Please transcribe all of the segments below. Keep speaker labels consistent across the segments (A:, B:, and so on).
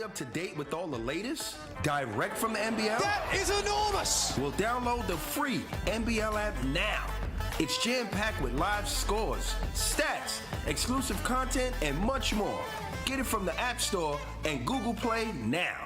A: up to date with all the latest direct from the NBL?
B: That is enormous!
A: Well, download the free NBL app now. It's jam-packed with live scores, stats, exclusive content, and much more. Get it from the App Store and Google Play now.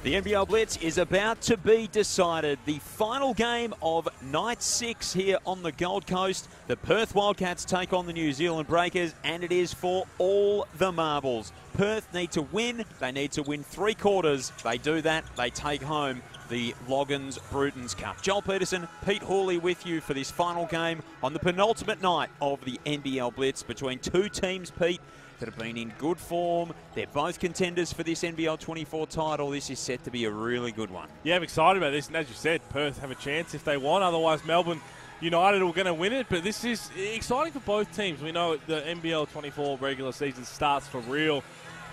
C: The NBL Blitz is about to be decided. The final game of night 6 here on the Gold Coast. The Perth Wildcats take on the New Zealand Breakers, and it is for all the marbles. Perth need to win. They need to win 3 quarters. They do that, they take home the Loggins Brutons Cup. Joel Peterson, Pete Hawley with you for this final game on the penultimate night of the NBL Blitz between two teams, Pete, that have been in good form. They're both contenders for this NBL 24 title. This is set to be a really good one.
D: Yeah, I'm excited about this, and as you said, Perth have a chance if they want. Otherwise, Melbourne United are going to win it, but this is exciting for both teams. We know the NBL 24 regular season starts for real.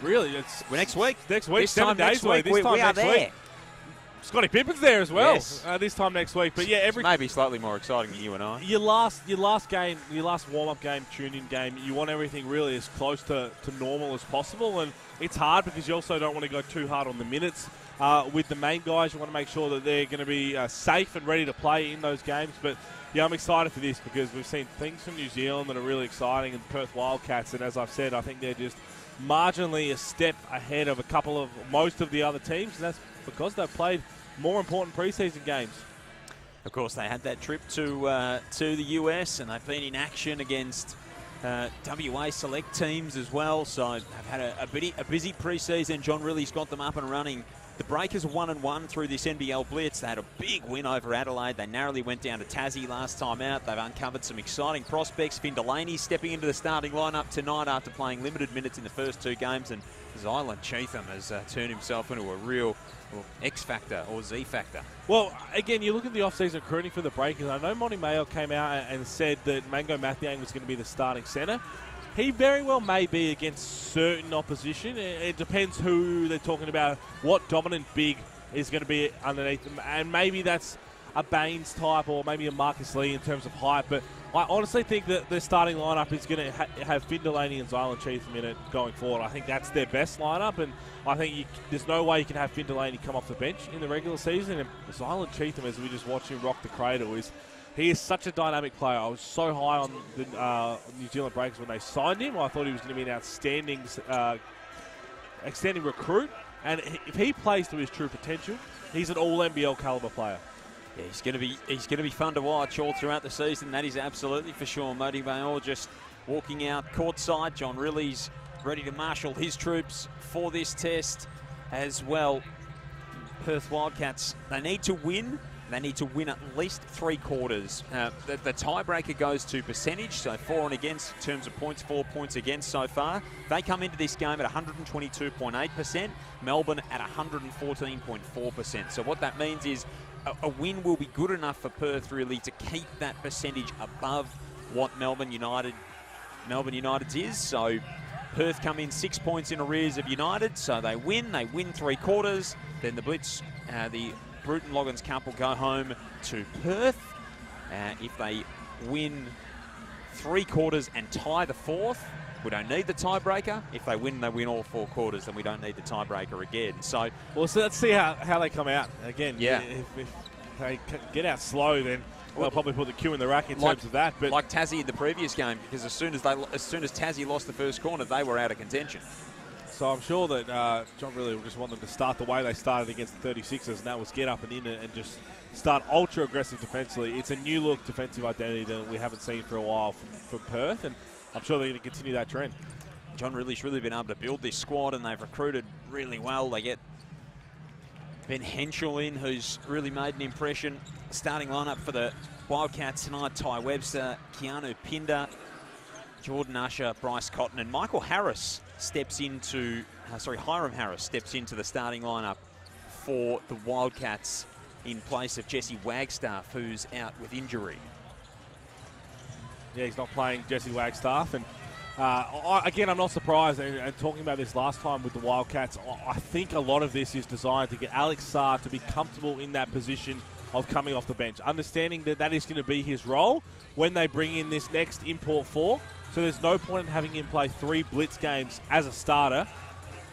D: Really, it's
C: next week.
D: Next week,
C: this
D: 7
C: time
D: days
C: next
D: away.
C: week, we are there.
D: Scotty Pippen's there as well.
C: Yes.
D: This time next week. But yeah,
C: maybe slightly more exciting than you and I.
D: Your last game, your last warm-up game, tune-in game, you want everything really as close to normal as possible, and it's hard because you also don't want to go too hard on the minutes. With the main guys, you want to make sure that they're going to be safe and ready to play in those games. But yeah, I'm excited for this because we've seen things from New Zealand that are really exciting, and Perth Wildcats, and as I've said, I think they're just marginally a step ahead of most of the other teams, and that's because they've played more important preseason games.
C: Of course, they had that trip to the US, and they've been in action against WA select teams as well. So they've had a busy preseason. John Riley's got them up and running. The Breakers are 1-1 through this NBL Blitz. They had a big win over Adelaide. They narrowly went down to Tassie last time out. They've uncovered some exciting prospects. Finn Delaney stepping into the starting lineup tonight after playing limited minutes in the first 2 games. And Zylan Cheatham has turned himself into a real X-factor or Z-factor.
D: Well, again, you look at the off-season recruiting for the Breakers. I know Monty Mayo came out and said that Mango Mathiang was going to be the starting centre. He very well may be against certain opposition. It depends who they're talking about, what dominant big is going to be underneath them. And maybe that's a Baines type or maybe a Marcus Lee in terms of height. But I honestly think that their starting lineup is going to have Finn Delaney and Zylan Cheatham in it going forward. I think that's their best lineup, and I think there's no way you can have Finn Delaney come off the bench in the regular season. And Zylan Cheatham, as we just watch him rock the cradle, he is such a dynamic player. I was so high on the New Zealand Breakers when they signed him. I thought he was going to be an outstanding recruit, and if he plays to his true potential, he's an all-NBL caliber player.
C: Yeah, he's going to be fun to watch all throughout the season. That is absolutely for sure. Modi Bayor just walking out courtside. John Riley's ready to marshal his troops for this test as well. Perth Wildcats, they need to win. They need to win at least 3 quarters. The tiebreaker goes to percentage, so for and against in terms of points, 4 points against so far. They come into this game at 122.8%, Melbourne at 114.4%. So what that means is a win will be good enough for Perth really to keep that percentage above what Melbourne United's is. So Perth come in 6 points in arrears of United, so they win 3 quarters. Then the Blitz, the Bruton Loggins Cup will go home to Perth. If they win 3 quarters and tie the 4th, we don't need the tiebreaker. If they win all 4 quarters, then we don't need the tiebreaker again. So
D: let's see how they come out. Again,
C: yeah.
D: If they get out slow, then they'll probably put the cue in the rack in terms of that. But
C: like Tassie in the previous game, because as soon as Tassie lost the first corner, they were out of contention.
D: So I'm sure that John really will just want them to start the way they started against the 36ers, and that was get up and in and just start ultra aggressive defensively. It's a new look defensive identity that we haven't seen for a while from Perth, and I'm sure they're going to continue that trend.
C: John Riley's really been able to build this squad, and they've recruited really well. They get Ben Henschel in, who's really made an impression. Starting lineup for the Wildcats tonight: Ty Webster, Keanu Pinder, Jordan Usher, Bryce Cotton, and Michael Harris steps into, Hiram Harris steps into the starting lineup for the Wildcats in place of Jesse Wagstaff, who's out with injury.
D: Yeah, he's not playing Jesse Wagstaff, and again, I'm not surprised. And talking about this last time with the Wildcats, I think a lot of this is designed to get Alex Sarr to be comfortable in that position of coming off the bench, understanding that that is going to be his role when they bring in this next import 4. So there's no point in having him play 3 Blitz games as a starter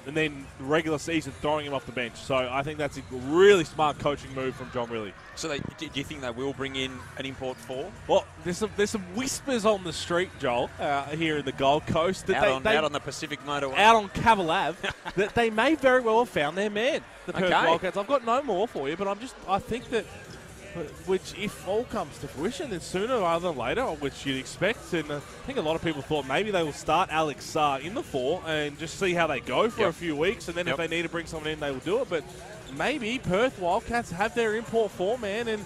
D: and then regular season throwing him off the bench. So I think that's a really smart coaching move from John Riley.
C: So do you think they will bring in an import 4?
D: Well, there's some whispers on the street, Joel, here in the Gold Coast. That
C: out on the Pacific Motorway.
D: Out on Cavill Ave, that they may very well have found their man, the Perth Wildcats. I've got no more for you, but I think that, which if all comes to fruition, then sooner rather than later, which you'd expect. And I think a lot of people thought maybe they will start Alex Sarr in the 4 and just see how they go for a few weeks, and then if they need to bring someone in, they will do it. But maybe Perth Wildcats have their import 4 man, and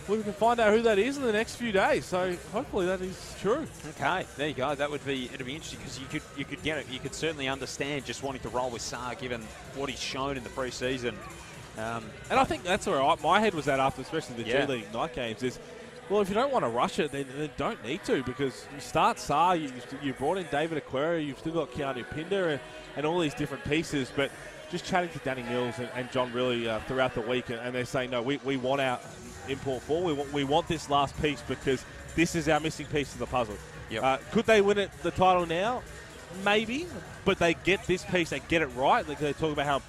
D: we can find out who that is in the next few days. So hopefully that is true.
C: Okay, there you go. It'd be interesting because you could get it. You could certainly understand just wanting to roll with Sarr given what he's shown in the preseason.
D: And I think that's where my head was at after, especially the G League night games, is, well, if you don't want to rush it, then don't need to, because you start Sarr, you brought in David Aquera, you've still got Keanu Pinder and all these different pieces, but just chatting to Danny Mills and John Riley throughout the week, and they're saying, no, we want our import 4, we want this last piece because this is our missing piece of the puzzle. Yep. Could they win the title now? Maybe, but they get this piece, they get it right. Like, they talk about how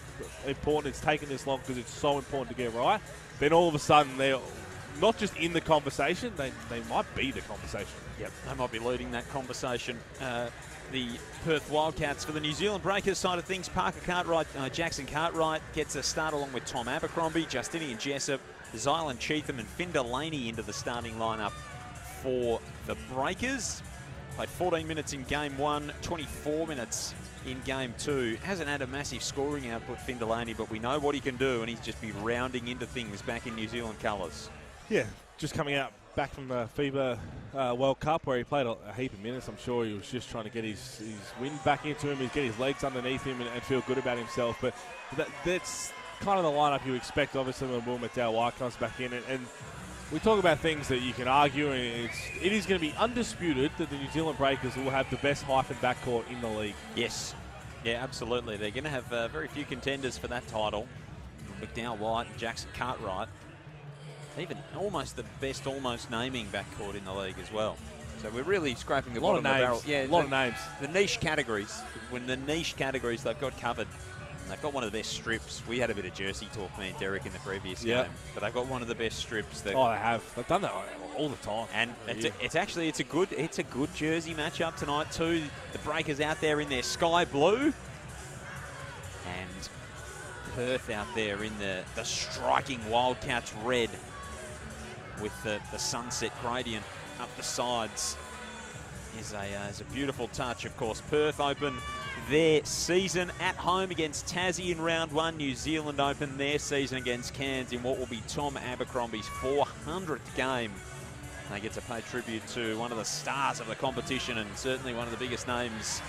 D: important it's taken this long because it's so important to get it right. Then all of a sudden they're not just in the conversation, they might be the conversation.
C: Yep, they might be leading that conversation. The Perth Wildcats for the New Zealand Breakers side of things, Jackson Cartwright gets a start along with Tom Abercrombie, Justinian Jessup, Zylan Cheatham and Finn Delaney into the starting lineup for the Breakers. Played 14 minutes in Game 1, 24 minutes in Game 2. Hasn't had a massive scoring output, Finn Delaney, but we know what he can do, and he's just be rounding into things back in New Zealand colours. Yeah,
D: just coming out back from the FIBA World Cup where he played a heap of minutes. I'm sure he was just trying to get his wind back into him, get his legs underneath him and feel good about himself. But that's kind of the lineup you expect, obviously, when Will McDowell-White comes back in. And we talk about things that you can argue, and it is going to be undisputed that the New Zealand Breakers will have the best hyphen backcourt in the league.
C: Yes. Yeah, absolutely. They're going to have very few contenders for that title. McDowell-White and Jackson Cartwright. Even almost the best naming backcourt in the league as well. So we're really scraping the bottom of the barrel. Yeah,
D: a lot of names.
C: The niche categories. When the niche categories they've got covered. And they've got one of the best strips. We had a bit of jersey talk, me and Derek, in the previous game. But they've got one of the best strips.
D: They have. They've done that all the time.
C: And it's a good jersey matchup tonight too. The Breakers out there in their sky blue. And Perth out there in the striking Wildcats red with the sunset gradient up the sides is a beautiful touch. Of course, Perth open their season at home against Tassie in round 1. New Zealand open their season against Cairns in what will be Tom Abercrombie's 400th game. They get to pay tribute to one of the stars of the competition and certainly one of the biggest names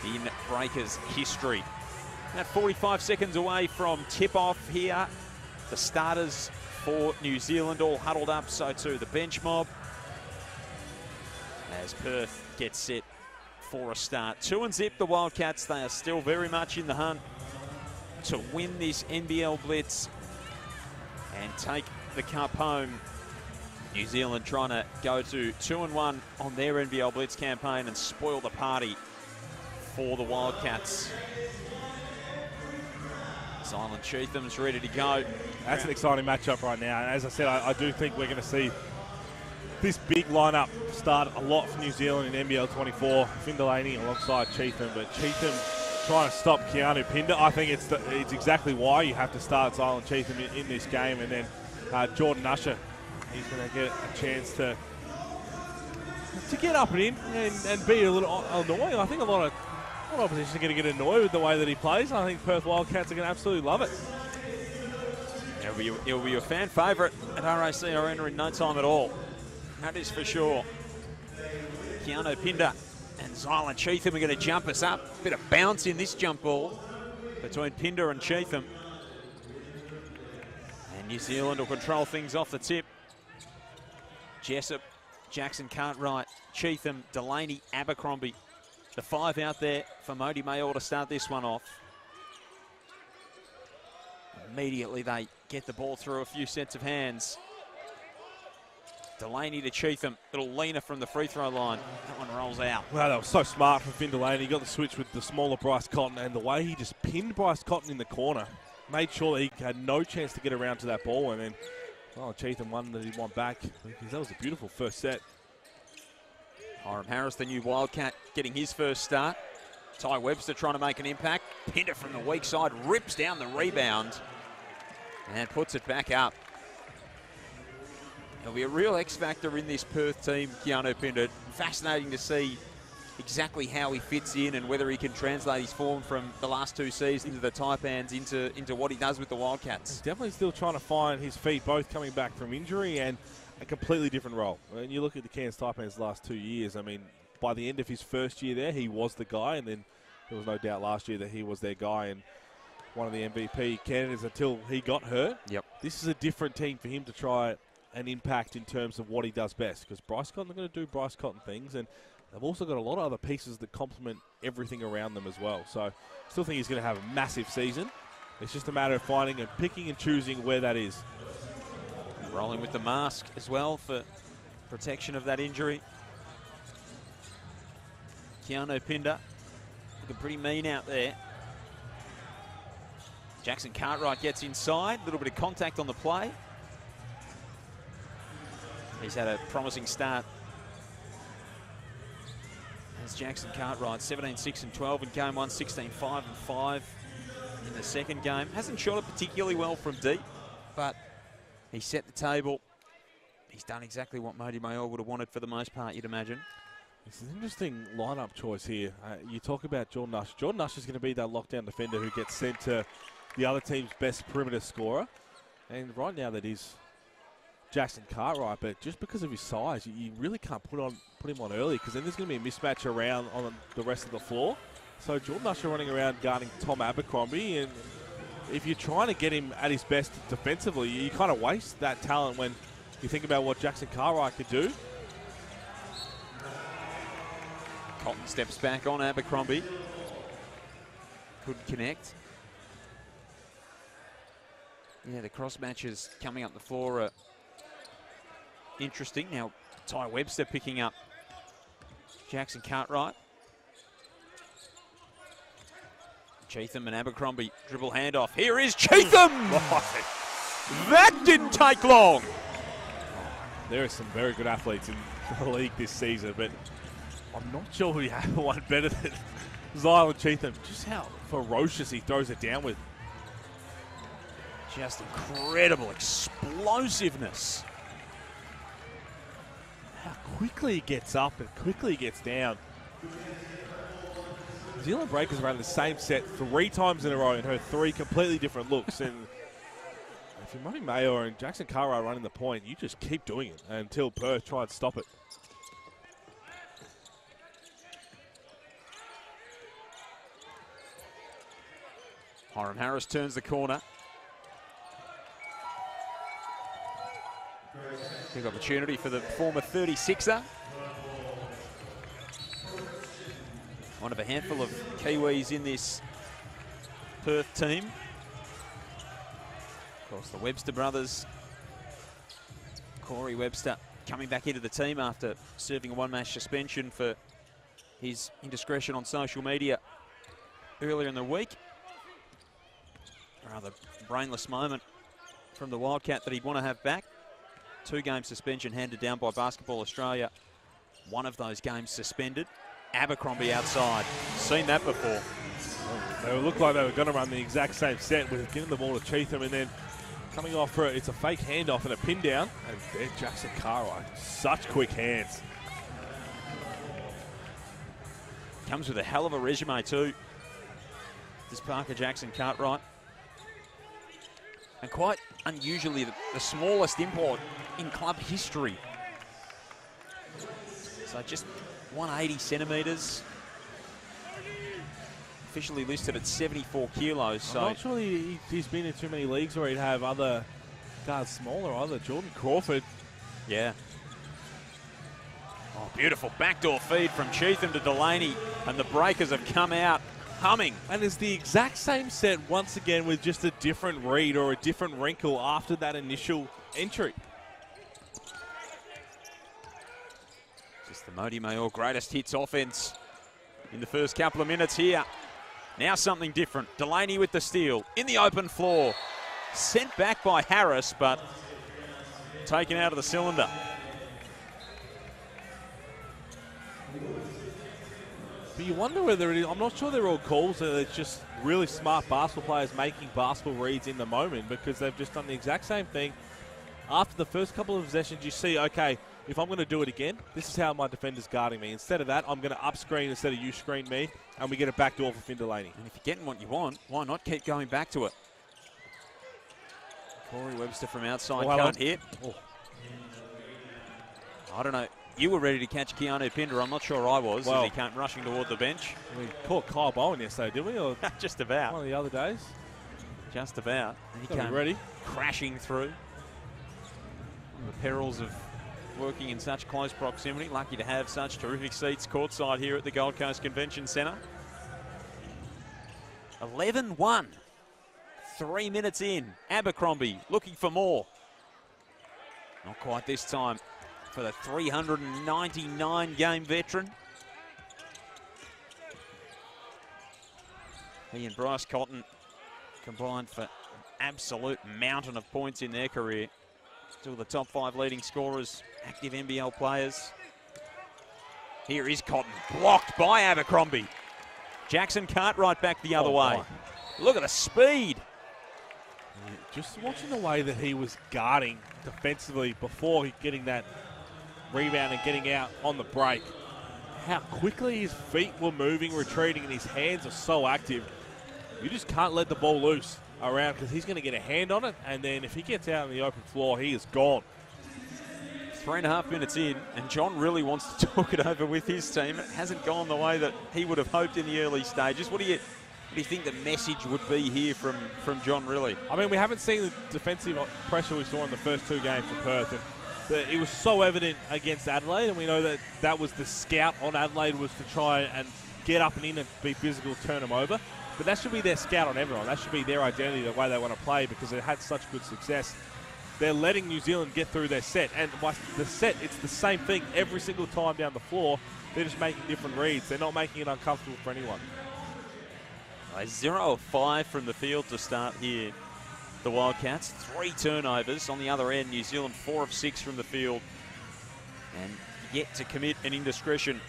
C: in Breakers history. About 45 seconds away from tip-off here. The starters for New Zealand all huddled up, so too the bench mob. As Perth gets set for a start. 2-0 the Wildcats. They are still very much in the hunt to win this NBL Blitz and take the cup home. New Zealand trying to go to 2-1 on their NBL Blitz campaign and spoil the party for the Wildcats. Zylan Cheatham's ready to go.
D: That's an exciting matchup right now. And as I said, I do think we're going to see this big lineup start a lot for New Zealand in NBL 24. Finn Delaney alongside Cheatham, but Cheatham trying to stop Keanu Pinder. I think it's exactly why you have to start Zylan Cheatham in this game. And then Jordan Usher, he's going to get a chance to get up and in and be a little annoying. I think a lot of opposition are going to get annoyed with the way that he plays. I think Perth Wildcats are going to absolutely love it.
C: He'll be a fan favourite at RAC Arena in no time at all. That is for sure. Keanu Pinder and Zylan Cheatham are going to jump us up. Bit of bounce in this jump ball between Pinder and Cheatham. And New Zealand will control things off the tip. Jessup, Jackson Cartwright, Cheatham, Delaney, Abercrombie. The 5 out there for Mody Mayor to start this one off. Immediately they get the ball through a few sets of hands. Delaney to Cheatham. Little leaner from the free throw line. That one rolls out.
D: Wow, that was so smart from Finn Delaney. He got the switch with the smaller Bryce Cotton, and the way he just pinned Bryce Cotton in the corner, made sure that he had no chance to get around to that ball, and then Cheatham won that he won back. Because that was a beautiful first set.
C: Hiram Harris, the new Wildcat, getting his first start. Ty Webster trying to make an impact. Pinned it from the weak side, rips down the rebound, and puts it back up. There'll be a real X factor in this Perth team, Keanu Pinder. Fascinating to see exactly how he fits in and whether he can translate his form from the last 2 seasons of the Taipans into what he does with the Wildcats.
D: He's definitely still trying to find his feet, both coming back from injury and a completely different role. When you look at the Cairns Taipans last 2 years, I mean, by the end of his first year there, he was the guy, and then there was no doubt last year that he was their guy and one of the MVP candidates until he got hurt.
C: Yep.
D: This is a different team for him to try an impact in terms of what he does best, because Bryce Cotton are going to do Bryce Cotton things, and they've also got a lot of other pieces that complement everything around them as well. So I still think he's going to have a massive season. It's just a matter of finding and picking and choosing where that is.
C: Rolling with the mask as well for protection of that injury. Keanu Pinder looking pretty mean out there. Jackson Cartwright gets inside, a little bit of contact on the play. He's had a promising start. As Jackson Cartwright, 17-6-12 in game 1, 16-5-5 in the second game. Hasn't shot it particularly well from deep, but he set the table. He's done exactly what Mody Mayor would have wanted for the most part, you'd imagine.
D: It's an interesting lineup choice here. You talk about Jordan Nush. Jordan Nush is going to be that lockdown defender who gets sent to the other team's best perimeter scorer. And right now that is Jackson Cartwright, but just because of his size, you really can't put him on early, because then there's going to be a mismatch around on the rest of the floor. So Jordan Usher running around guarding Tom Abercrombie, and if you're trying to get him at his best defensively, you kind of waste that talent when you think about what Jackson Cartwright could do.
C: Cotton steps back on Abercrombie. Couldn't connect. Yeah, the cross matches coming up the floor are interesting. Now, Ty Webster picking up Jackson Cartwright. Cheatham and Abercrombie dribble handoff. Here is Cheatham! That didn't take long.
D: There are some very good athletes in the league this season, but I'm not sure we have one better than Zylan Cheatham. Just how ferocious he throws it down with.
C: Just incredible explosiveness.
D: How quickly he gets up and quickly he gets down. New Zealand Breakers ran the same set 3 times in a row and heard 3 completely different looks. And if you're Mody Mayo and Jackson Cartwright running the point, you just keep doing it until Perth try and stop it.
C: Hiram Harris turns the corner. Big opportunity for the former 36er. One of a handful of Kiwis in this Perth team. Of course, the Webster brothers. Corey Webster coming back into the team after serving a 1-match suspension for his indiscretion on social media earlier in the week. A rather brainless moment from the Wildcat that he'd want to have back. 2-game suspension handed down by Basketball Australia. One of those games suspended. Abercrombie outside. Seen that before.
D: They looked like they were going to run the exact same set with getting the ball to Cheatham and then coming off for it. It's a fake handoff and a pin down. And there's Jackson Cartwright. Such quick hands.
C: Comes with a hell of a resume too. This Parker Jackson Cartwright. And quite unusually the smallest import in club history. So just 180 centimetres. Officially listed at 74 kilos. So
D: I'm not sure he's been in too many leagues where he'd have other guards smaller either. Jordan Crawford.
C: Yeah. Oh, beautiful backdoor feed from Cheatham to Delaney. And the Breakers have come out humming.
D: And it's the exact same set once again with just a different read or a different wrinkle after that initial entry.
C: the Modi Mayor greatest hits offense in the first couple of minutes here. Now something different. Delaney with the steal in the open floor. Sent back by Harris, but taken out of the cylinder.
D: But you wonder whether it is, I'm not sure they're all calls, it's just really smart basketball players making basketball reads in the moment, because they've just done the exact same thing. After the first couple of possessions, you see, okay, if I'm going to do it again, this is how my defender's guarding me. Instead of that, I'm going to up screen instead of you screen me, and we get a backdoor for Finn Delaney.
C: And if you're getting what you want, why not keep going back to it? Corey Webster from outside can't hit.
D: Oh.
C: I don't know. You were ready to catch Keanu Pinder. I'm not sure I was, as he came rushing toward the bench.
D: We caught Kyle Bowen yesterday, didn't we? Or
C: just about.
D: one of the other days.
C: Just about. And he came
D: ready,
C: crashing through. The perils of working in such close proximity. Lucky to have such terrific seats courtside here at the Gold Coast Convention Centre. 11-1. 3 minutes in. Abercrombie looking for more. Not quite this time for the 399-game veteran. He and Bryce Cotton combined for an absolute mountain of points in their career. Still the top 5 leading scorers, active NBL players. Here is Cotton, blocked by Abercrombie. Jackson Cartwright back the other way. Look at the speed.
D: Just watching the way that he was guarding defensively before getting that rebound and getting out on the break. How quickly his feet were moving, retreating, and his hands are so active. You just can't let the ball loose around, because he's going to get a hand on it, and then if he gets out on the open floor, he is gone.
C: 3.5 minutes in, and John really wants to talk it over with his team. It hasn't gone the way that he would have hoped in the early stages. What do you think the message would be here from John Riley?
D: I mean, we haven't seen the defensive pressure we saw in the first 2 games for Perth, and it was so evident against Adelaide, and we know that that was the scout on Adelaide, was to try and get up and in and be physical, turn them over. But that should be their scout on everyone. That should be their identity, the way they want to play, because it had such good success. They're letting New Zealand get through their set, and the set, it's the same thing every single time down the floor. They're just making different reads. They're not making it uncomfortable for anyone.
C: 0 of 5 from the field to start here. The Wildcats, 3 turnovers. On the other end, New Zealand 4 of 6 from the field, and yet to commit an indiscretion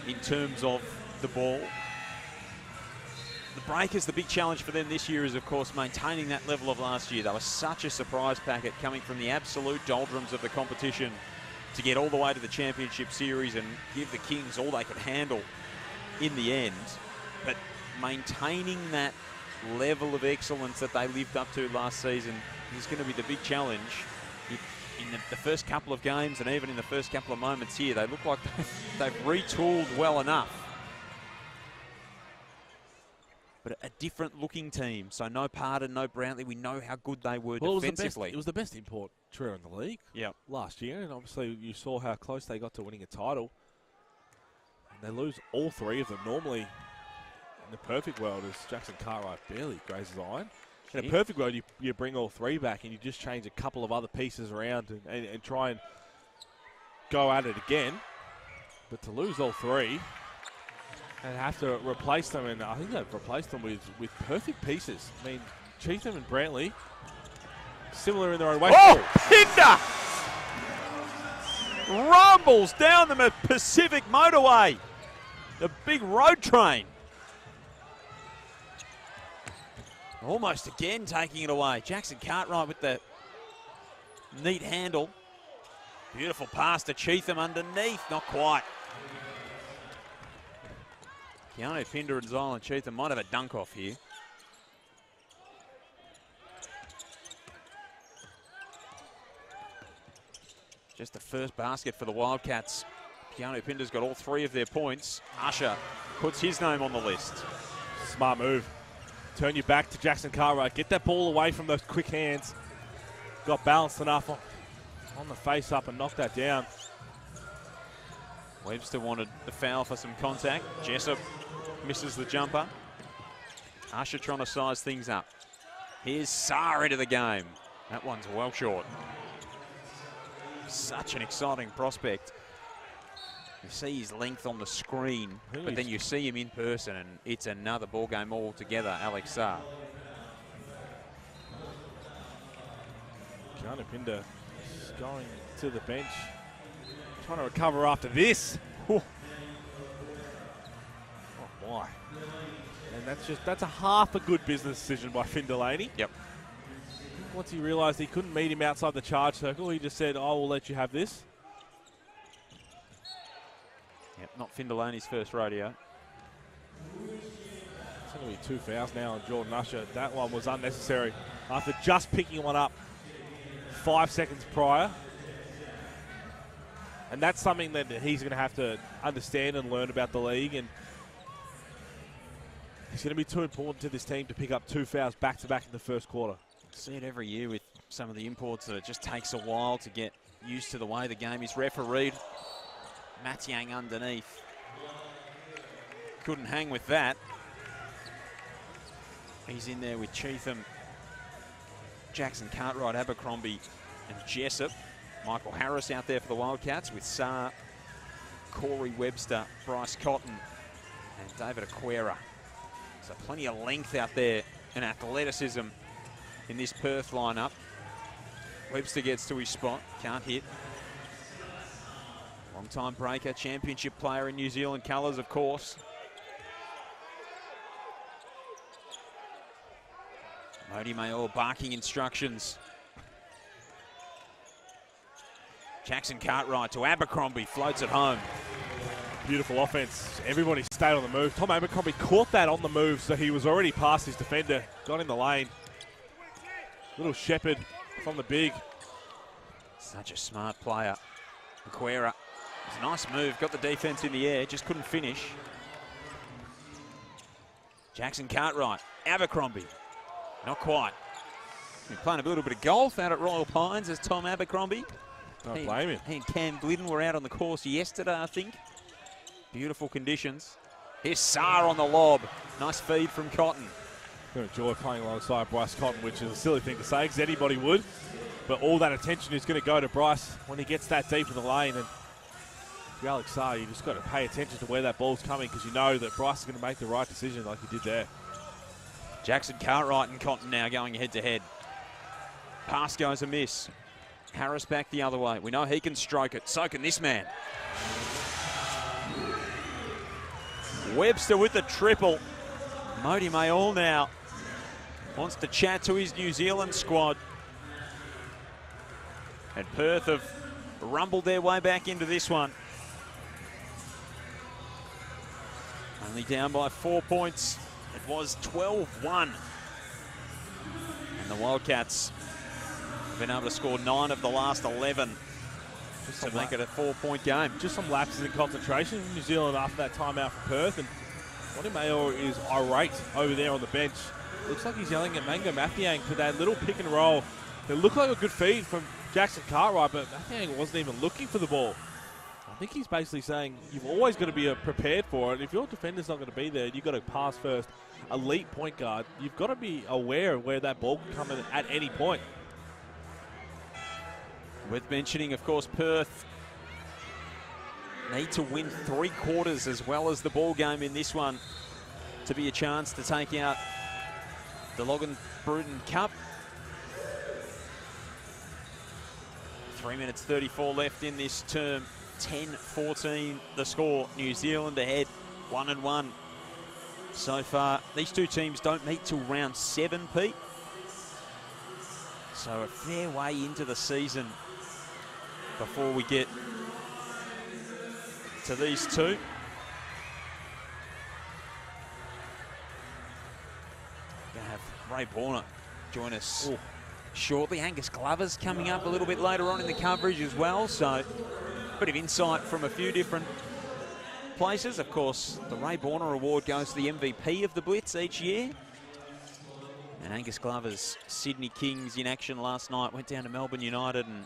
C: in terms of the ball. The Breakers, the big challenge for them this year is, of course, maintaining that level of last year. They were such a surprise packet coming from the absolute doldrums of the competition to get all the way to the championship series and give the Kings all they could handle in the end. But maintaining that level of excellence that they lived up to last season is going to be the big challenge. In the first couple of games, and even in the first couple of moments here, they look like they've retooled well enough. But a different looking team. So no Pardon, no Brantley. We know how good they were defensively.
D: It was the best import trio in the league last year. And obviously you saw how close they got to winning a title. And they lose all 3 of them. Normally, in the perfect world, is Jackson Cartwright barely grazes iron. In a perfect world, you bring all 3 back and you just change a couple of other pieces around and try and go at it again. But to lose all 3... and have to replace them, and I think they've replaced them with perfect pieces. I mean, Cheatham and Brantley, similar in their own way.
C: Oh, Pinder! Rumbles down the Pacific Motorway. The big road train. Almost again taking it away. Jackson Cartwright with the neat handle. Beautiful pass to Cheatham underneath. Not quite. Keanu Pinder and Zylan Cheatham might have a dunk off here. Just the first basket for the Wildcats. Keanu Pinder's got all 3 of their points. Usher puts his name on the list.
D: Smart move. Turn your back to Jackson Cartwright. Get that ball away from those quick hands. Got balanced enough on the face up and knocked that down.
C: Webster wanted the foul for some contact. Jessup misses the jumper. Usher trying to size things up. Here's Sarr into the game. That one's well short. Such an exciting prospect. You see his length on the screen, but then you see him in person, and it's another ball game altogether, Alex Saar.
D: Pinda going to the bench, trying to recover after this. Oh my. And that's a half a good business decision by Finn Delaney.
C: Yep.
D: Once he realised he couldn't meet him outside the charge circle, he just said, I will let you have this.
C: Yep, not Finn Delaney's first rodeo.
D: It's going to be 2 fouls now on Jordan Usher. That one was unnecessary after just picking one up 5 seconds prior. And that's something that he's going to have to understand and learn about the league. And it's going to be too important to this team to pick up 2 fouls back-to-back in the first quarter.
C: See it every year with some of the imports that it just takes a while to get used to the way the game is refereed. Matiang underneath. Couldn't hang with that. He's in there with Cheatham, Jackson Cartwright, Abercrombie and Jessup. Michael Harris out there for the Wildcats with Saar, Corey Webster, Bryce Cotton and David Aquera. So plenty of length out there and athleticism in this Perth lineup. Webster gets to his spot, can't hit. Long-time breaker, championship player in New Zealand colours, of course. Mody Mayor barking instructions. Jackson Cartwright to Abercrombie, floats it home.
D: Beautiful offense. Everybody stayed on the move. Tom Abercrombie caught that on the move, so he was already past his defender. Got in the lane. Little shepherd from the big.
C: Such a smart player. Aquera. It's a nice move. Got the defense in the air. Just couldn't finish. Jackson Cartwright. Abercrombie. Not quite. Been playing a little bit of golf out at Royal Pines as Tom Abercrombie.
D: Don't blame him.
C: He and Cam Glidden were out on the course yesterday, I think. Beautiful conditions. Here's Saar on the lob. Nice feed from Cotton.
D: Going to enjoy playing alongside Bryce Cotton, which is a silly thing to say because anybody would. But all that attention is going to go to Bryce when he gets that deep in the lane. And if you're Alex Saar, you just got to pay attention to where that ball's coming because you know that Bryce is going to make the right decision like he did there.
C: Jackson Cartwright and Cotton now going head-to-head. Pass goes amiss. Harris back the other way. We know he can stroke it. So can this man. Webster with the triple. Mody Mayall now wants to chat to his New Zealand squad. And Perth have rumbled their way back into this one. Only down by 4 points. It was 12-1. And the Wildcats have been able to score 9 of the last 11 to make it a 4-point game.
D: Just some lapses in concentration from New Zealand after that timeout for Perth. And Mody Mayor is irate over there on the bench. Looks like he's yelling at Mango Mathiang for that little pick and roll. It looked like a good feed from Jackson Cartwright, but Mathiang wasn't even looking for the ball. I think he's basically saying you've always got to be prepared for it. If your defender's not going to be there, you've got to pass first. Elite point guard, you've got to be aware of where that ball can come in at any point.
C: Worth mentioning, of course, Perth need to win 3 quarters as well as the ball game in this one to be a chance to take out the Logan Bruton Cup. 3 minutes 34 left in this term. 10-14 the score. New Zealand ahead, 1-1 so far. These two teams don't meet till round 7, Pete. So a fair way into the season before we get to these two. Gonna have Ray Borner join us shortly. Angus Glover's coming up a little bit later on in the coverage as well. So a bit of insight from a few different places. Of course, the Ray Borner Award goes to the MVP of the Blitz each year. And Angus Glover's Sydney Kings in action last night. Went down to Melbourne United, and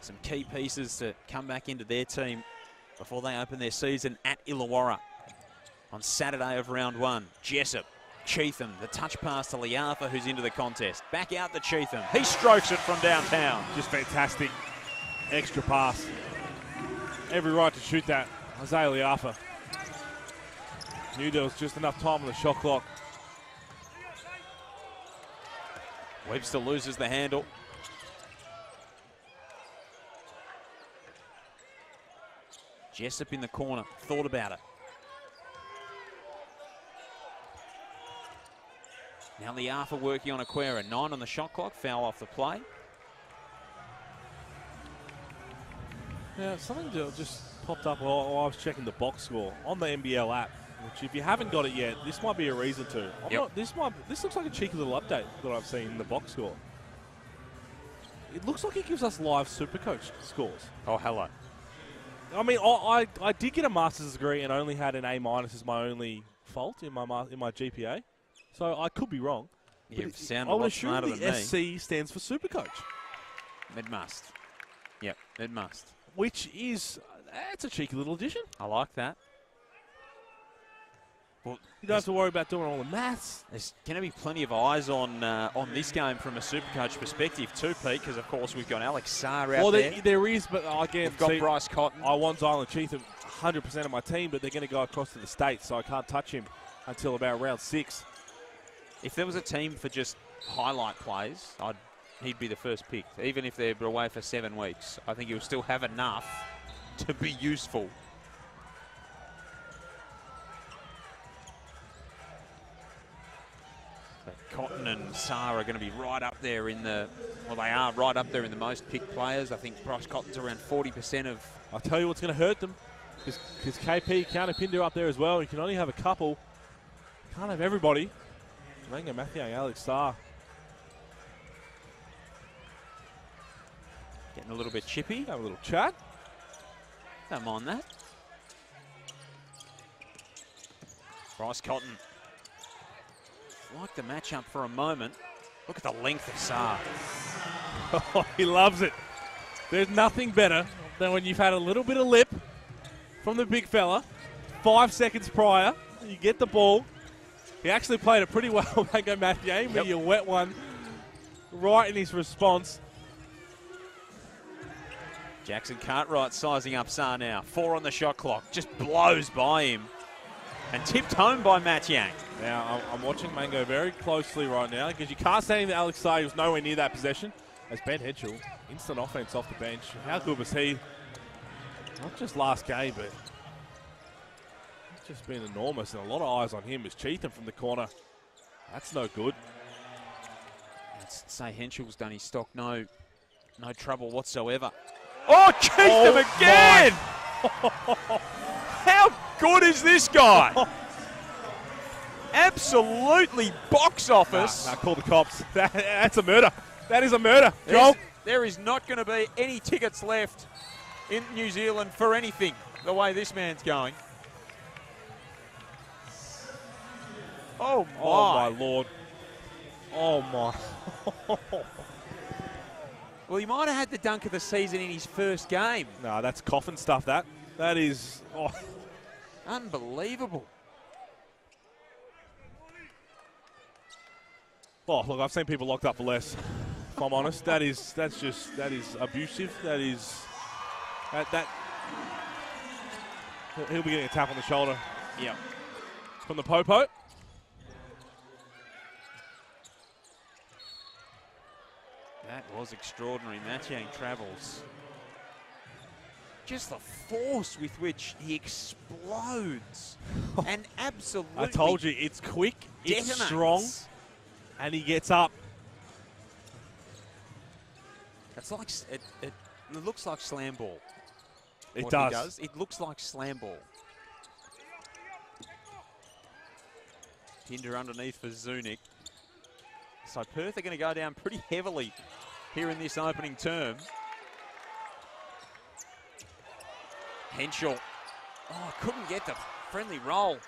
C: some key pieces to come back into their team before they open their season at Illawarra on Saturday of round 1. Jessup, Cheatham, the touch pass to Liafa, who's into the contest. Back out to Cheatham. He strokes it from downtown.
D: Just fantastic extra pass. Every right to shoot that Isaiah Liafa. Knew there was just enough time on the shot clock.
C: Webster loses the handle. Jessup in the corner, thought about it. Now Liafa working on Aquera. 9 on the shot clock, foul off the play.
D: Yeah, something that just popped up while I was checking the box score on the NBL app, which if you haven't got it yet, this might be a reason to. This looks like a cheeky little update that I've seen in the box score. It looks like it gives us live Supercoach scores.
C: Oh, hello.
D: I mean, I did get a master's degree and only had an A- as my only fault in my GPA, so I could be wrong.
C: You sound a lot smarter than me.
D: SC stands for Supercoach.
C: It must. Yep, it must.
D: Which is, it's a cheeky little addition.
C: I like that. Well,
D: you don't have to worry about doing all the maths.
C: There's going to be plenty of eyes on this game from a Supercoach perspective too, Pete, because, of course, we've got Alex Sarr out there.
D: Well, there is, but again,
C: we've got Bryce Cotton.
D: I want Zylan Chief 100% of my team, but they're going to go across to the States, so I can't touch him until about round 6.
C: If there was a team for just highlight plays, he'd be the first pick. Even if they're away for 7 weeks, I think he'll still have enough to be useful. Cotton and Sarr are going to be right up there in the, well, they are right up there in the most picked players. I think Bryce Cotton's around 40% of.
D: I'll tell you what's going to hurt them, because KP, Counterpinder up there as well. You can only have a couple. Can't have everybody. Mango Mathiang, Alex Sarr.
C: Getting a little bit chippy.
D: Have a little chat.
C: Don't mind that. Bryce Cotton. Like the matchup for a moment. Look at the length of Sarr.
D: Oh, he loves it. There's nothing better than when you've had a little bit of lip from the big fella. 5 seconds prior, you get the ball. He actually played it pretty well, Mango Mathiang, but you wet one right in his response.
C: Jackson Cartwright sizing up Sarr now. 4 on the shot clock. Just blows by him. And tipped home by Mathiang.
D: Now, I'm watching Mango very closely right now, because you can't say anything that Alex Sarr was nowhere near that possession. As Ben Henschel, instant offense off the bench. How good was he? Not just last game, but it's just been enormous. And a lot of eyes on him as Cheatham from the corner. That's no good.
C: Let's say Henschel's done his stock no trouble whatsoever. Oh, Cheatham again! How good is this guy? Absolutely box office.
D: Nah, call the cops. That's a murder. That is a murder. Joel.
C: There is not going to be any tickets left in New Zealand for anything the way this man's going. Oh, my.
D: Oh, my Lord. Oh, my.
C: Well, he might have had the dunk of the season in his first game.
D: No, that's coffin stuff, that. That is... Oh.
C: Unbelievable.
D: Oh, look, I've seen people locked up for less. If I'm honest, that is abusive. That is he'll be getting a tap on the shoulder.
C: Yeah.
D: From the Popo.
C: That was extraordinary. Mathiang travels. Just the force with which he explodes. And absolutely
D: I told you, it's quick, it's
C: detonates.
D: strong, and he gets up.
C: It's like it looks like slam ball.
D: It does.
C: He does. It looks like slam ball. Pinder underneath for Zunic. So Perth are going to go down pretty heavily here in this opening term. Henschel. Oh, couldn't get the friendly roll.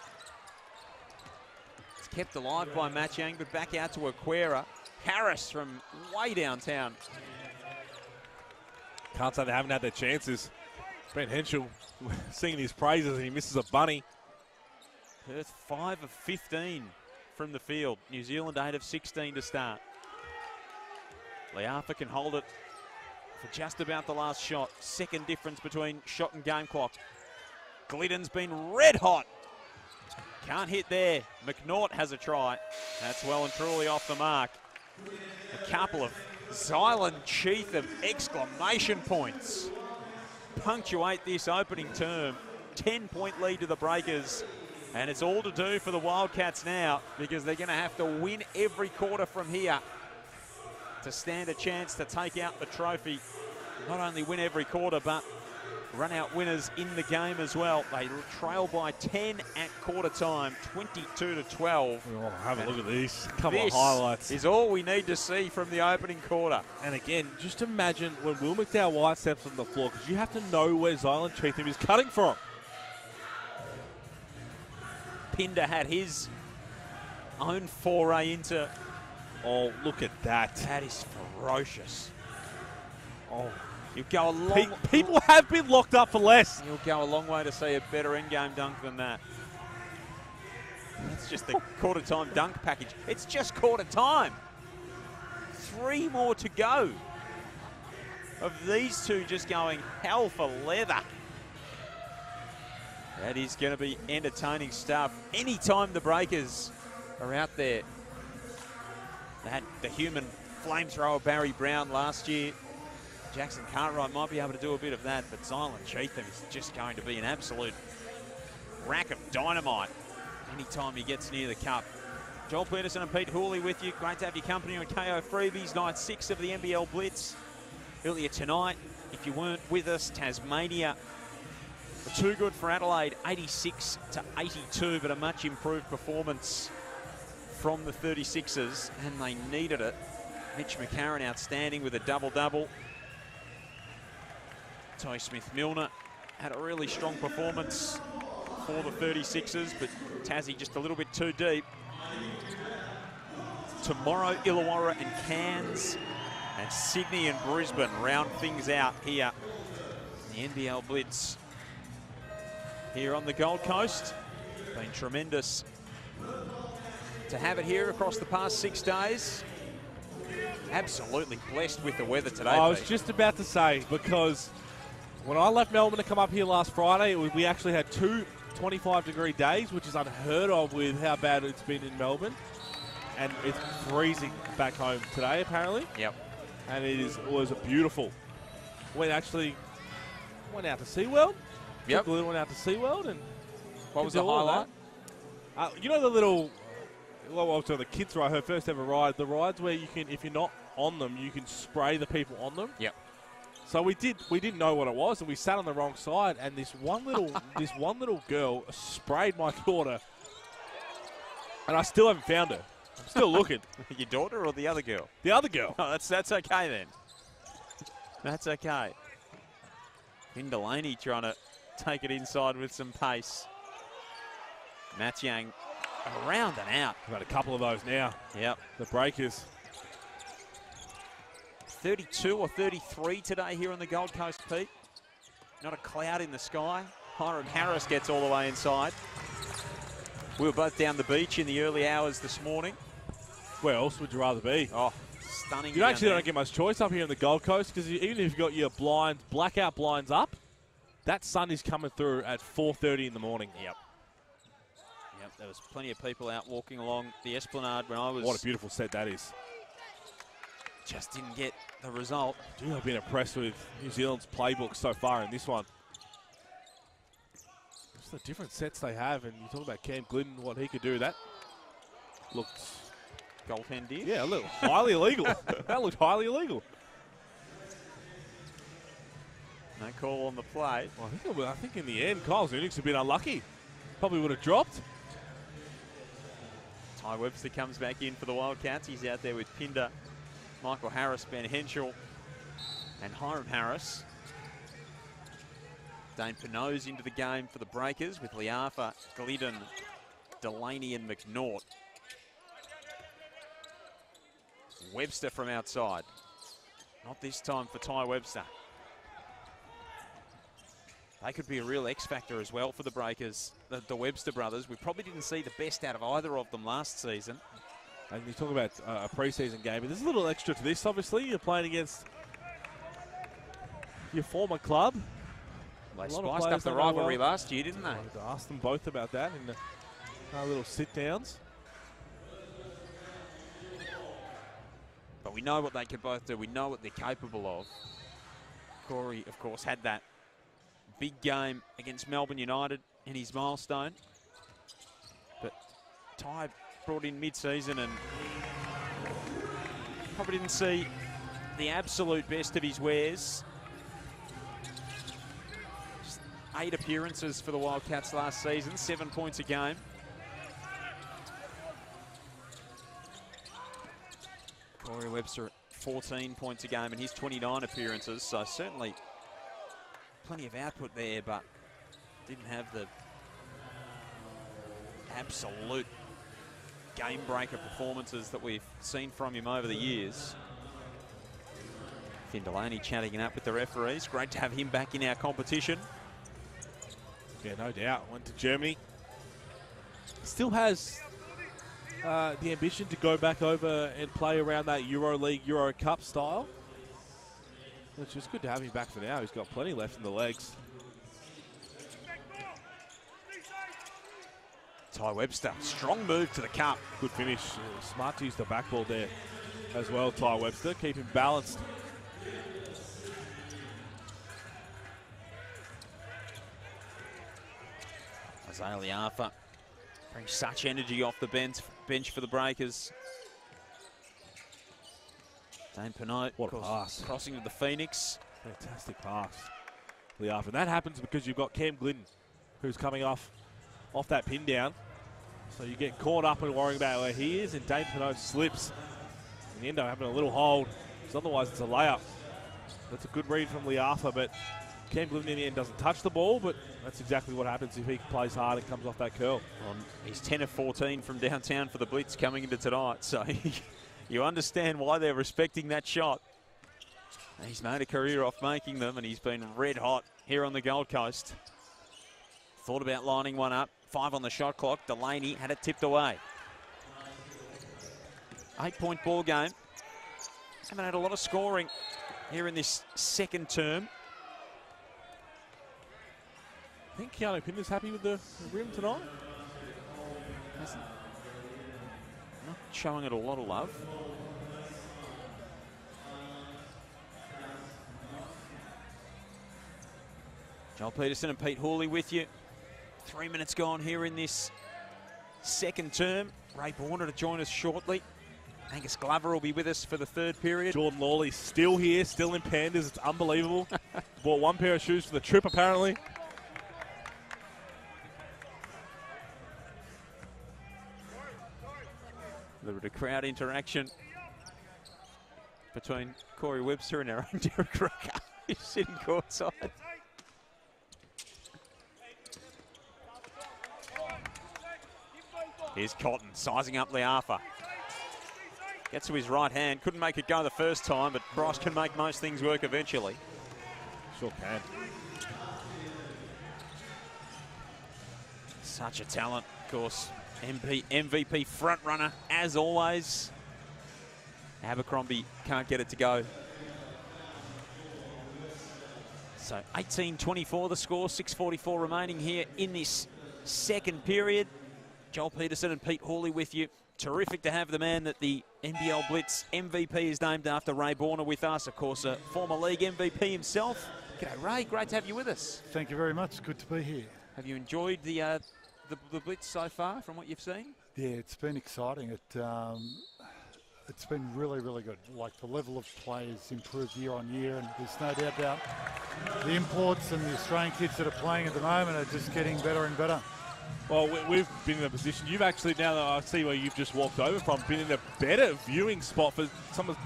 C: It's kept alive by Mathiang, but back out to Aquera. Harris from way downtown.
D: Can't say they haven't had their chances. Ben Henschel singing his praises and he misses a bunny.
C: Perth 5 of 15 from the field. New Zealand 8 of 16 to start. Liafa can hold it for just about the last shot. Second difference between shot and game clock. Glidden's been red hot. Can't hit there. McNaught has a try. That's well and truly off the mark. A couple of Zylan Cheatham exclamation points punctuate this opening term. 10-point lead to the Breakers. And it's all to do for the Wildcats now because they're going to have to win every quarter from here to stand a chance to take out the trophy. Not only win every quarter, but run out winners in the game as well. They trail by 10 at quarter time, 22-12.
D: Oh, have a look at these. Couple of highlights.
C: This is all we need to see from the opening quarter.
D: And again, just imagine when Will McDowell-White steps on the floor, because you have to know where Zylan Cheatham is cutting from.
C: Pinder had his own foray into...
D: Oh, look at that.
C: That is ferocious.
D: Oh,
C: you go a long...
D: People have been locked up for less.
C: You'll go a long way to see a better endgame dunk than that. That's just the quarter time dunk package. It's just quarter time. 3 more to go of these two just going hell for leather. That is going to be entertaining stuff. Anytime the Breakers are out there. They had the human flamethrower Barry Brown last year. Jackson Cartwright might be able to do a bit of that, but Zylan Cheatham is just going to be an absolute rack of dynamite anytime he gets near the cup. Joel Peterson and Pete Hooley with you. Great to have your company on KO Freebies, night 6 of the NBL Blitz. Earlier tonight, if you weren't with us, Tasmania were too good for Adelaide, 86-82, but a much improved performance from the 36ers, and they needed it. Mitch McCarron outstanding with a double-double. Ty Smith-Milner had a really strong performance for the 36ers, but Tassie just a little bit too deep. Tomorrow, Illawarra and Cairns, and Sydney and Brisbane round things out here in the NBL Blitz. Here on the Gold Coast, been tremendous to have it here across the past 6 days. Absolutely blessed with the weather today.
D: I was just about to say, because when I left Melbourne to come up here last Friday, we actually had 2 25-degree days, which is unheard of with how bad it's been in Melbourne. And it's freezing back home today, apparently.
C: Yep.
D: And it was beautiful. Went out to SeaWorld.
C: Yep.
D: Took the little one out to SeaWorld. And
C: what was the highlight?
D: You know the little... Well, so the kids ride, her first ever ride, the rides where you can, if you're not on them, you can spray the people on them.
C: Yep.
D: So we didn't know what it was, and we sat on the wrong side, and this one little girl sprayed my daughter, and I still haven't found her. I'm still looking.
C: Your daughter or the other girl?
D: The other girl.
C: Oh, that's okay then. That's okay. Finn Delaney trying to take it inside with some pace. Matt Yang around and out.
D: We've had a couple of those now.
C: Yep.
D: The Breakers.
C: 32 or 33 today here on the Gold Coast, Pete. Not a cloud in the sky. Hiram Harris gets all the way inside. We were both down the beach in the early hours this morning.
D: Where else would you rather be?
C: Oh, stunning.
D: You actually don't get much choice up here on the Gold Coast, because even if you've got your blackout blinds up, that sun is coming through at 4:30 in the morning.
C: Yep. Yep, there was plenty of people out walking along the Esplanade when I was...
D: What a beautiful set that is.
C: Just didn't get the result.
D: Gee, I've been impressed with New Zealand's playbook so far in this one. Just the different sets they have, and you talk about Cam Glidden, what he could do. That looked...
C: Goaltender?
D: Yeah, a little highly illegal. That looked highly illegal.
C: No call on the play.
D: Well, I think in the end, Kyle Zunig's a bit unlucky. Probably would have dropped.
C: Ty Webster comes back in for the Wildcats. He's out there with Pinder, Michael Harris, Ben Henschel, and Hiram Harris. Dane Pinot's into the game for the Breakers with Liafa, Glidden, Delaney, and McNaught. Webster from outside. Not this time for Ty Webster. They could be a real X factor as well for the Breakers, the Webster brothers. We probably didn't see the best out of either of them last season.
D: And you talk about a preseason game, but there's a little extra to this, obviously. You're playing against your former club.
C: They spiced up the rivalry last year, didn't they?
D: I asked them both about that in our little sit-downs.
C: But we know what they can both do. We know what they're capable of. Corey, of course, had that big game against Melbourne United in his milestone. But Ty brought in mid-season and probably didn't see the absolute best of his wares. Just 8 appearances for the Wildcats last season, 7 points a game. Corey Webster at 14 points a game in his 29 appearances, so certainly plenty of output there, but didn't have the absolute game-breaker performances that we've seen from him over the years. Finn Delaney chatting it up with the referees. Great to have him back in our competition.
D: Yeah, no doubt. Went to Germany. Still has the ambition to go back over and play around that Euro League, Euro Cup style. Which is good to have him back for now. He's got plenty left in the legs.
C: Ty Webster, strong move to the cup.
D: Good finish. Smart to use the backball there as well, Ty Webster. Keep him balanced.
C: Isaiah Liafa brings such energy off the bench for the Breakers. Dane Pinot,
D: what a pass.
C: Crossing to the Phoenix.
D: Fantastic pass, Liafa. And that happens because you've got Cam Glidden, who's coming off that pin down. So you get caught up and worrying about where he is, and Dane Pinot slips. And you end up having a little hold, because otherwise it's a layup. That's a good read from Liafa, but Cam Glidden in the end doesn't touch the ball, but that's exactly what happens if he plays hard and comes off that curl.
C: He's 10 of 14 from downtown for the Blitz coming into tonight, so you understand why they're respecting that shot. He's made a career off making them, and he's been red hot here on the Gold Coast. Thought about lining one up. 5 on the shot clock. Delaney had it tipped away. 8-point ball game. Haven't had a lot of scoring here in this second term.
D: I think Keanu Pinder's happy with the rim tonight.
C: Not showing it a lot of love. Joel Peterson and Pete Hawley with you. 3 minutes gone here in this second term. Ray Borner to join us shortly. Angus Glover will be with us for the third period.
D: Jordan Lawley still here, still in Pandas. It's unbelievable. Bought 1 pair of shoes for the trip, apparently.
C: A little bit of crowd interaction between Corey Webster and our own Derek Rucker, who's sitting courtside. Here's Cotton sizing up Liafa. Gets to his right hand. Couldn't make it go the first time, but Bryce can make most things work eventually.
D: Sure can.
C: Such a talent, of course. MVP front runner, as always. Abercrombie can't get it to go. So 18-24 the score, 6:44 remaining here in this second period. Joel Peterson and Pete Hawley with you. Terrific to have the man that the NBL Blitz MVP is named after, Ray Borner, with us. Of course, a former league MVP himself. G'day, Ray. Great to have you with us.
B: Thank you very much. Good to be here.
C: Have you enjoyed the Blitz so far from what you've seen?
B: Yeah, it's been exciting. It's been really, really good. Like, the level of play has improved year on year, and there's no doubt about the imports and the Australian kids that are playing at the moment are just getting better and better.
D: Well, we've been in a position. You've actually, now that I see where you've just walked over from, been in a better viewing spot for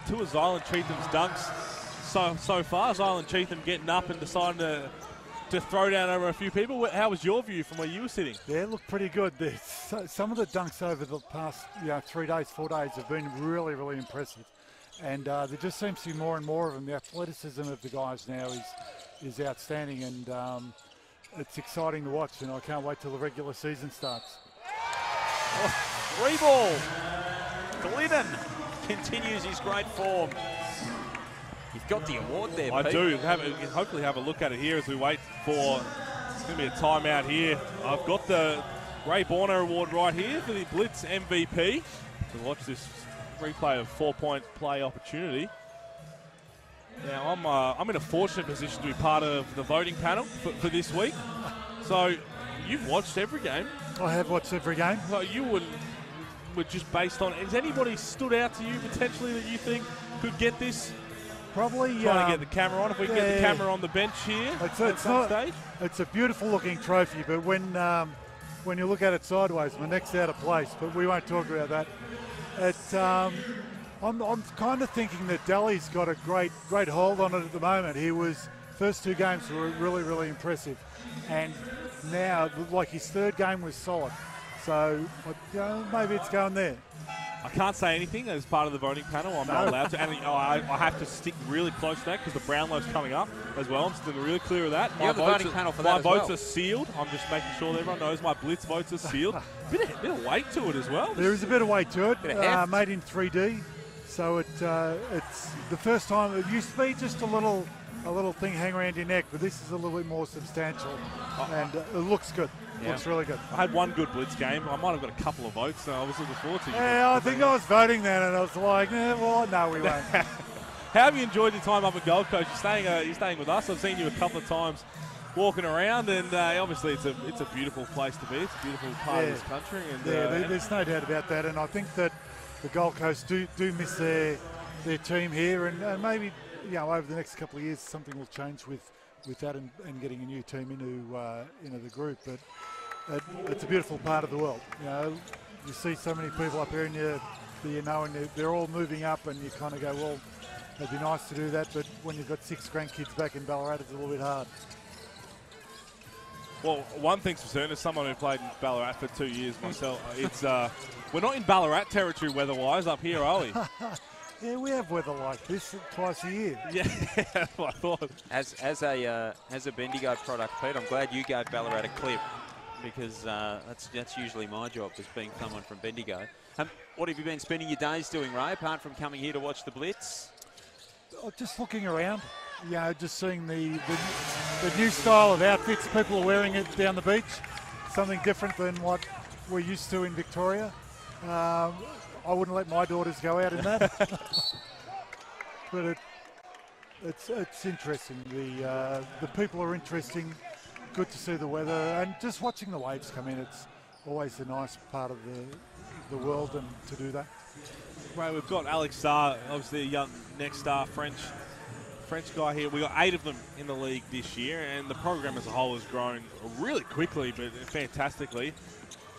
D: two of Zylan Cheatham's dunks so far. Zylan Cheatham getting up and deciding to throw down over a few people. How was your view from where you were sitting?
B: Yeah, it looked pretty good. Some of the dunks over the past 3 days, 4 days have been really, really impressive. And there just seems to be more and more of them. The athleticism of the guys now is outstanding, and it's exciting to watch, and I can't wait till the regular season starts.
C: Oh, 3-ball. Glidden continues his great form. You've got the award there,
D: I
C: Pete.
D: do. Hopefully have a look at it here as we wait for, it's going to be a timeout here. I've got the Ray Borner Award right here for the Blitz MVP. To watch this replay of 4-point play opportunity. Now, I'm in a fortunate position to be part of the voting panel for this week. So, you've watched every game.
B: I have watched every game.
D: So you were just based on, has anybody stood out to you potentially that you think could get this?
B: Probably
D: Trying to get the camera on. If we can get the camera on the bench here
B: it's a beautiful looking trophy, but when you look at it sideways, my neck's out of place, but we won't talk about that. I'm kind of thinking that Daly's got a great hold on it at the moment. First 2 games were really, really impressive, and now, like, his 3rd game was solid. So, maybe it's going there.
D: I can't say anything as part of the voting panel. I'm not allowed to. And I have to stick really close to that because the Brownlow's coming up as well. I'm still really clear of that.
C: My
D: votes are sealed. I'm just making sure that everyone knows my Blitz votes are sealed. bit of weight to it as well.
B: There is a bit of weight to it. Made in 3D. So it's the first time. It used to be just a little thing hang around your neck, but this is a little bit more substantial, and it looks good. Yeah. Looks really good.
D: I had one good Blitz game. I might have got a couple of votes, so I was looking forward to it.
B: Yeah, I think I was voting then, and I was like, no, we won't.
D: How have you enjoyed your time up at Gold Coast? You're staying with us. I've seen you a couple of times walking around, and obviously it's a beautiful place to be. It's a beautiful part of this country. And,
B: there's no doubt about that, and I think that the Gold Coast do miss their team here, and maybe over the next couple of years something will change with that and getting a new team into the group. But it's a beautiful part of the world. You see so many people up here, and and they're all moving up, and you kind of go, well, it'd be nice to do that, but when you've got 6 grandkids back in Ballarat, it's a little bit hard.
D: Well, one thing's for certain, as someone who played in Ballarat for 2 years myself, it's we're not in Ballarat territory weather-wise up here, are we?
B: Yeah, we have weather like this twice a year.
D: Yeah, that's what I thought.
C: As a Bendigo product, Pete, I'm glad you gave Ballarat a clip, because that's usually my job, as being someone from Bendigo. What have you been spending your days doing, Ray, apart from coming here to watch the Blitz?
B: Just looking around, just seeing the new style of outfits people are wearing it down the beach. Something different than what we're used to in Victoria. I wouldn't let my daughters go out in that. But it's interesting. The people are interesting. Good to see the weather, and just watching the waves come in. It's always a nice part of the world, and to do that.
D: Right, we've got Alex Starr, obviously a young next star French guy here. We got 8 of them in the league this year, and the program as a whole has grown really quickly, but fantastically.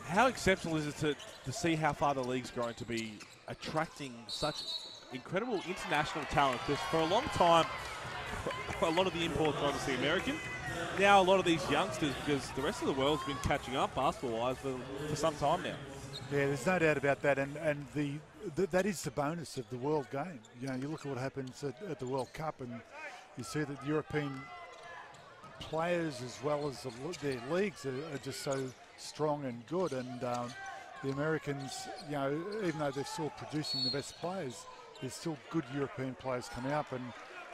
D: How exceptional is it to see how far the league's grown to be attracting such incredible international talent? Because for a long time, a lot of the imports are obviously American. Now a lot of these youngsters, because the rest of the world's been catching up basketball-wise for some time now.
B: Yeah, there's no doubt about that, and that is the bonus of the world game. You look at what happens at the World Cup, and you see that the European players, as well as their leagues, are just so strong and good, and the Americans, even though they're still producing the best players, there's still good European players coming up, and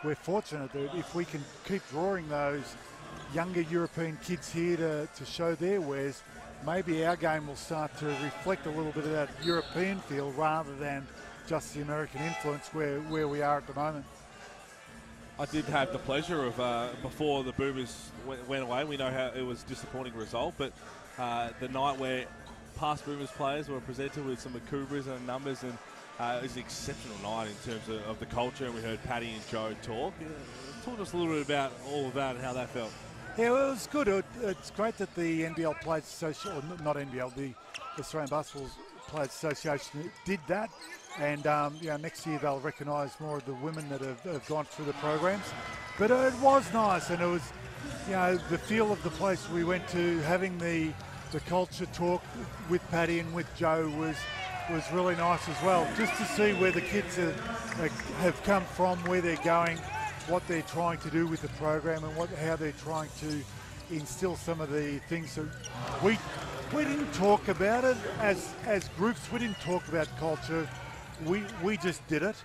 B: we're fortunate that if we can keep drawing those younger European kids here to show their wares, maybe our game will start to reflect a little bit of that European feel rather than just the American influence where we are at the moment.
D: I did have the pleasure of, before the Boomers went away, we know how it was a disappointing result, but the night where past Boomers players were presented with some Akubras and numbers, and it was an exceptional night in terms of the culture, and we heard Paddy and Joe talk. Talk to us a little bit about all of that and how that felt.
B: Yeah, well, it was good. It's great that the NBL Players Association, or not NBL, the Australian Basketball Players Association did that. And next year they'll recognise more of the women that have gone through the programs. But it was nice, and it was, the feel of the place we went to, having the culture talk with Paddy and with Joe was really nice as well. Just to see where the kids have come from, where they're going, what they're trying to do with the program, and how they're trying to instill some of the things that we didn't talk about it as groups. We didn't talk about culture. We just did it,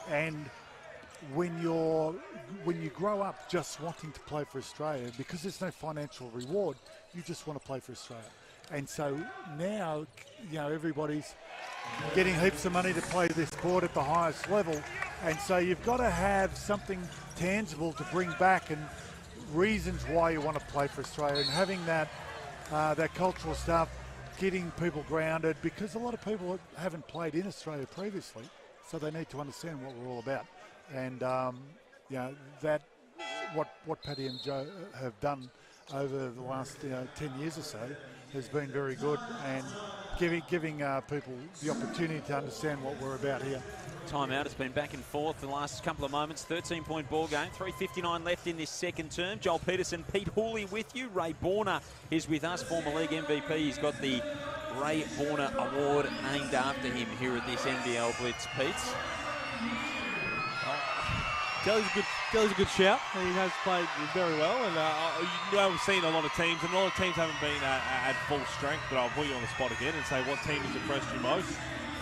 B: and when you grow up just wanting to play for Australia, because there's no financial reward, you just want to play for Australia. And so now, everybody's getting heaps of money to play this sport at the highest level. And so you've got to have something tangible to bring back and reasons why you want to play for Australia, and having that cultural stuff, getting people grounded, because a lot of people haven't played in Australia previously, so they need to understand what we're all about. And that what Paddy and Joe have done over the last 10 years or so has been very good, and giving people the opportunity to understand what we're about here.
C: Timeout. It's been back and forth the last couple of moments. 13-point ball game. 3:59 left in this second term. Joel Peterson, Pete Hooley with you. Ray Borner is with us, former league MVP. He's got the Ray Borner Award named after him here at this NBL Blitz. Pete?
D: Kelly's a good shout. He has played very well, and we've seen a lot of teams, and a lot of teams haven't been at full strength, but I'll put you on the spot again and say what team has impressed you most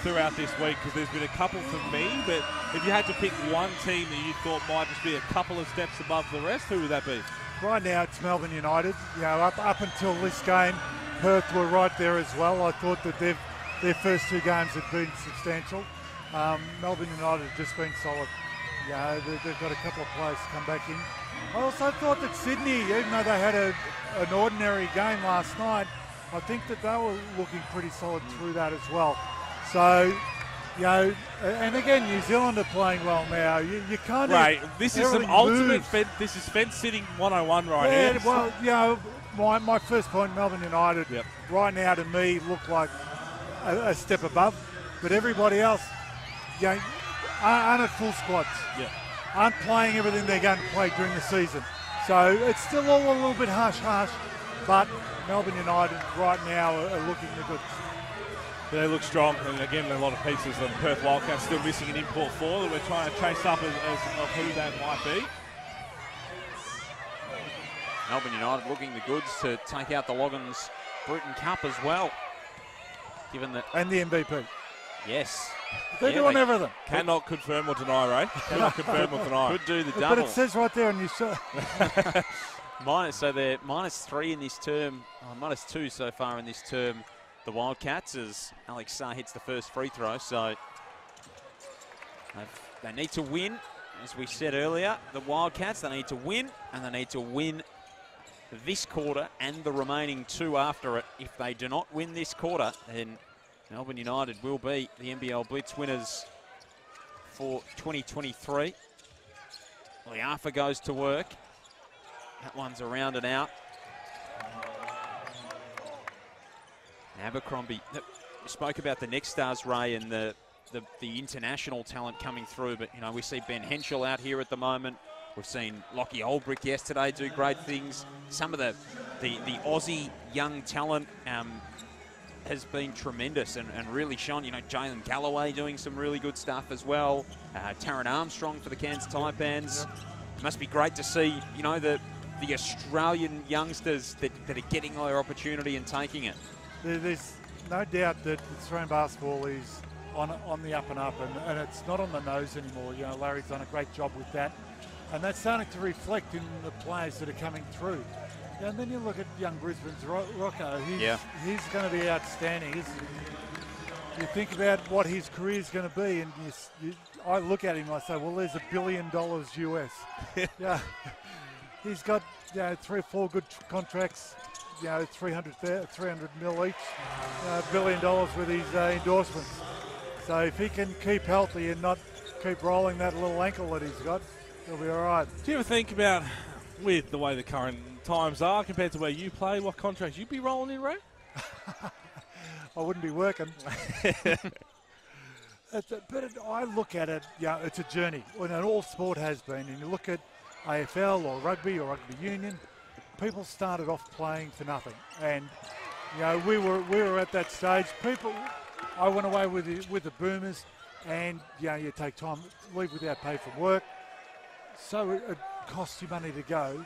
D: throughout this week, because there's been a couple for me, but if you had to pick one team that you thought might just be a couple of steps above the rest, who would that be?
B: Right now it's Melbourne United. Up until this game, Perth were right there as well. I thought that their first two games had been substantial. Melbourne United have just been solid. They've got a couple of players to come back in. I also thought that Sydney, even though they had an ordinary game last night, I think that they were looking pretty solid through that as well. So, and again, New Zealand are playing well now. You kind of...
D: Right, this is some ultimate this is fence sitting 101 right here.
B: Well, my first point, Melbourne United, right now to me look like a step above. But everybody else, aren't at full squads. Aren't playing everything they're going to play during the season. So it's still all a little bit hush-hush, but Melbourne United right now are looking the goods.
D: They look strong, and again, a lot of pieces of Perth Wildcats still missing an import four that we're trying to chase up of who that might be.
C: Melbourne United looking the goods to take out the Loggins Bruton Cup as well. Given that...
B: And the MVP.
C: Yes.
B: They're doing everything.
D: Cannot confirm or deny, Ray. Cannot confirm or deny.
C: Could do the double.
B: But it says right there on your shirt.
C: So they're -3 in this term, -2 so far in this term, the Wildcats, as Alex Sarr hits the first free throw. So they need to win, as we said earlier. The Wildcats, they need to win, and they need to win this quarter and the remaining two after it. If they do not win this quarter, then Melbourne United will be the NBL Blitz winners for 2023. Liafa goes to work. That one's around and out. Abercrombie. We spoke about the Next Stars, Ray, and the international talent coming through, but we see Ben Henschel out here at the moment. We've seen Lockie Olbrich yesterday do great things. Some of the Aussie young talent has been tremendous and really shone. Jalen Galloway doing some really good stuff as well. Taron Armstrong for the Cairns Taipans. It must be great to see, the Australian youngsters that are getting their opportunity and taking it.
B: There's no doubt that Australian basketball is on the up and up, and it's not on the nose anymore. Larry's done a great job with that, and that's starting to reflect in the players that are coming through. And then you look at young Brisbane's Rocco. He's going to be outstanding. You think about what his career is going to be, and I look at him and I say, well, there's $1 billion US. He's got 3 or 4 good contracts. 300 mil each, $1 billion with his endorsements. So if he can keep healthy and not keep rolling that little ankle that he's got, he'll be all right.
D: Do you ever think about, with the way the current times are compared to where you played, what contracts you'd be rolling in, Ray?
B: I wouldn't be working. But I look at it, it's a journey, and all sport has been. And you look at AFL or rugby union, people started off playing for nothing, and we were at that stage. I went away with the boomers, and you take time, leave without pay from work, so it costs you money to go.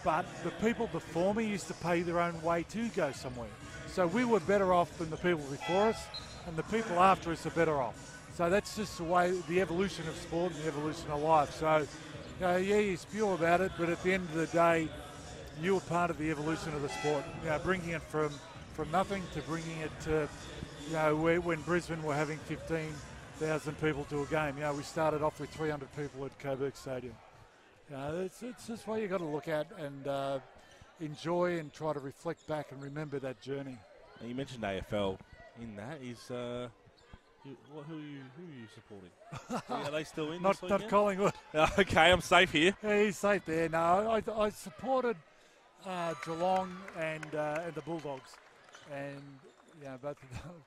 B: But the people before me used to pay their own way to go somewhere, so we were better off than the people before us, and the people after us are better off. So that's just the way, the evolution of sport and the evolution of life. So, yeah, you spew about it, but at the end of the day, you were part of the evolution of the sport. Bringing it from nothing to bringing it to, when Brisbane were having 15,000 people to a game. We started off with 300 people at Coburg Stadium. It's just what you got to look at and enjoy and try to reflect back and remember that journey.
D: You mentioned AFL. In that is, who are you supporting? Are they still in?
B: Not Collingwood.
D: Okay, I'm safe here.
B: Yeah, he's safe there. No, I supported Geelong and the Bulldogs, and but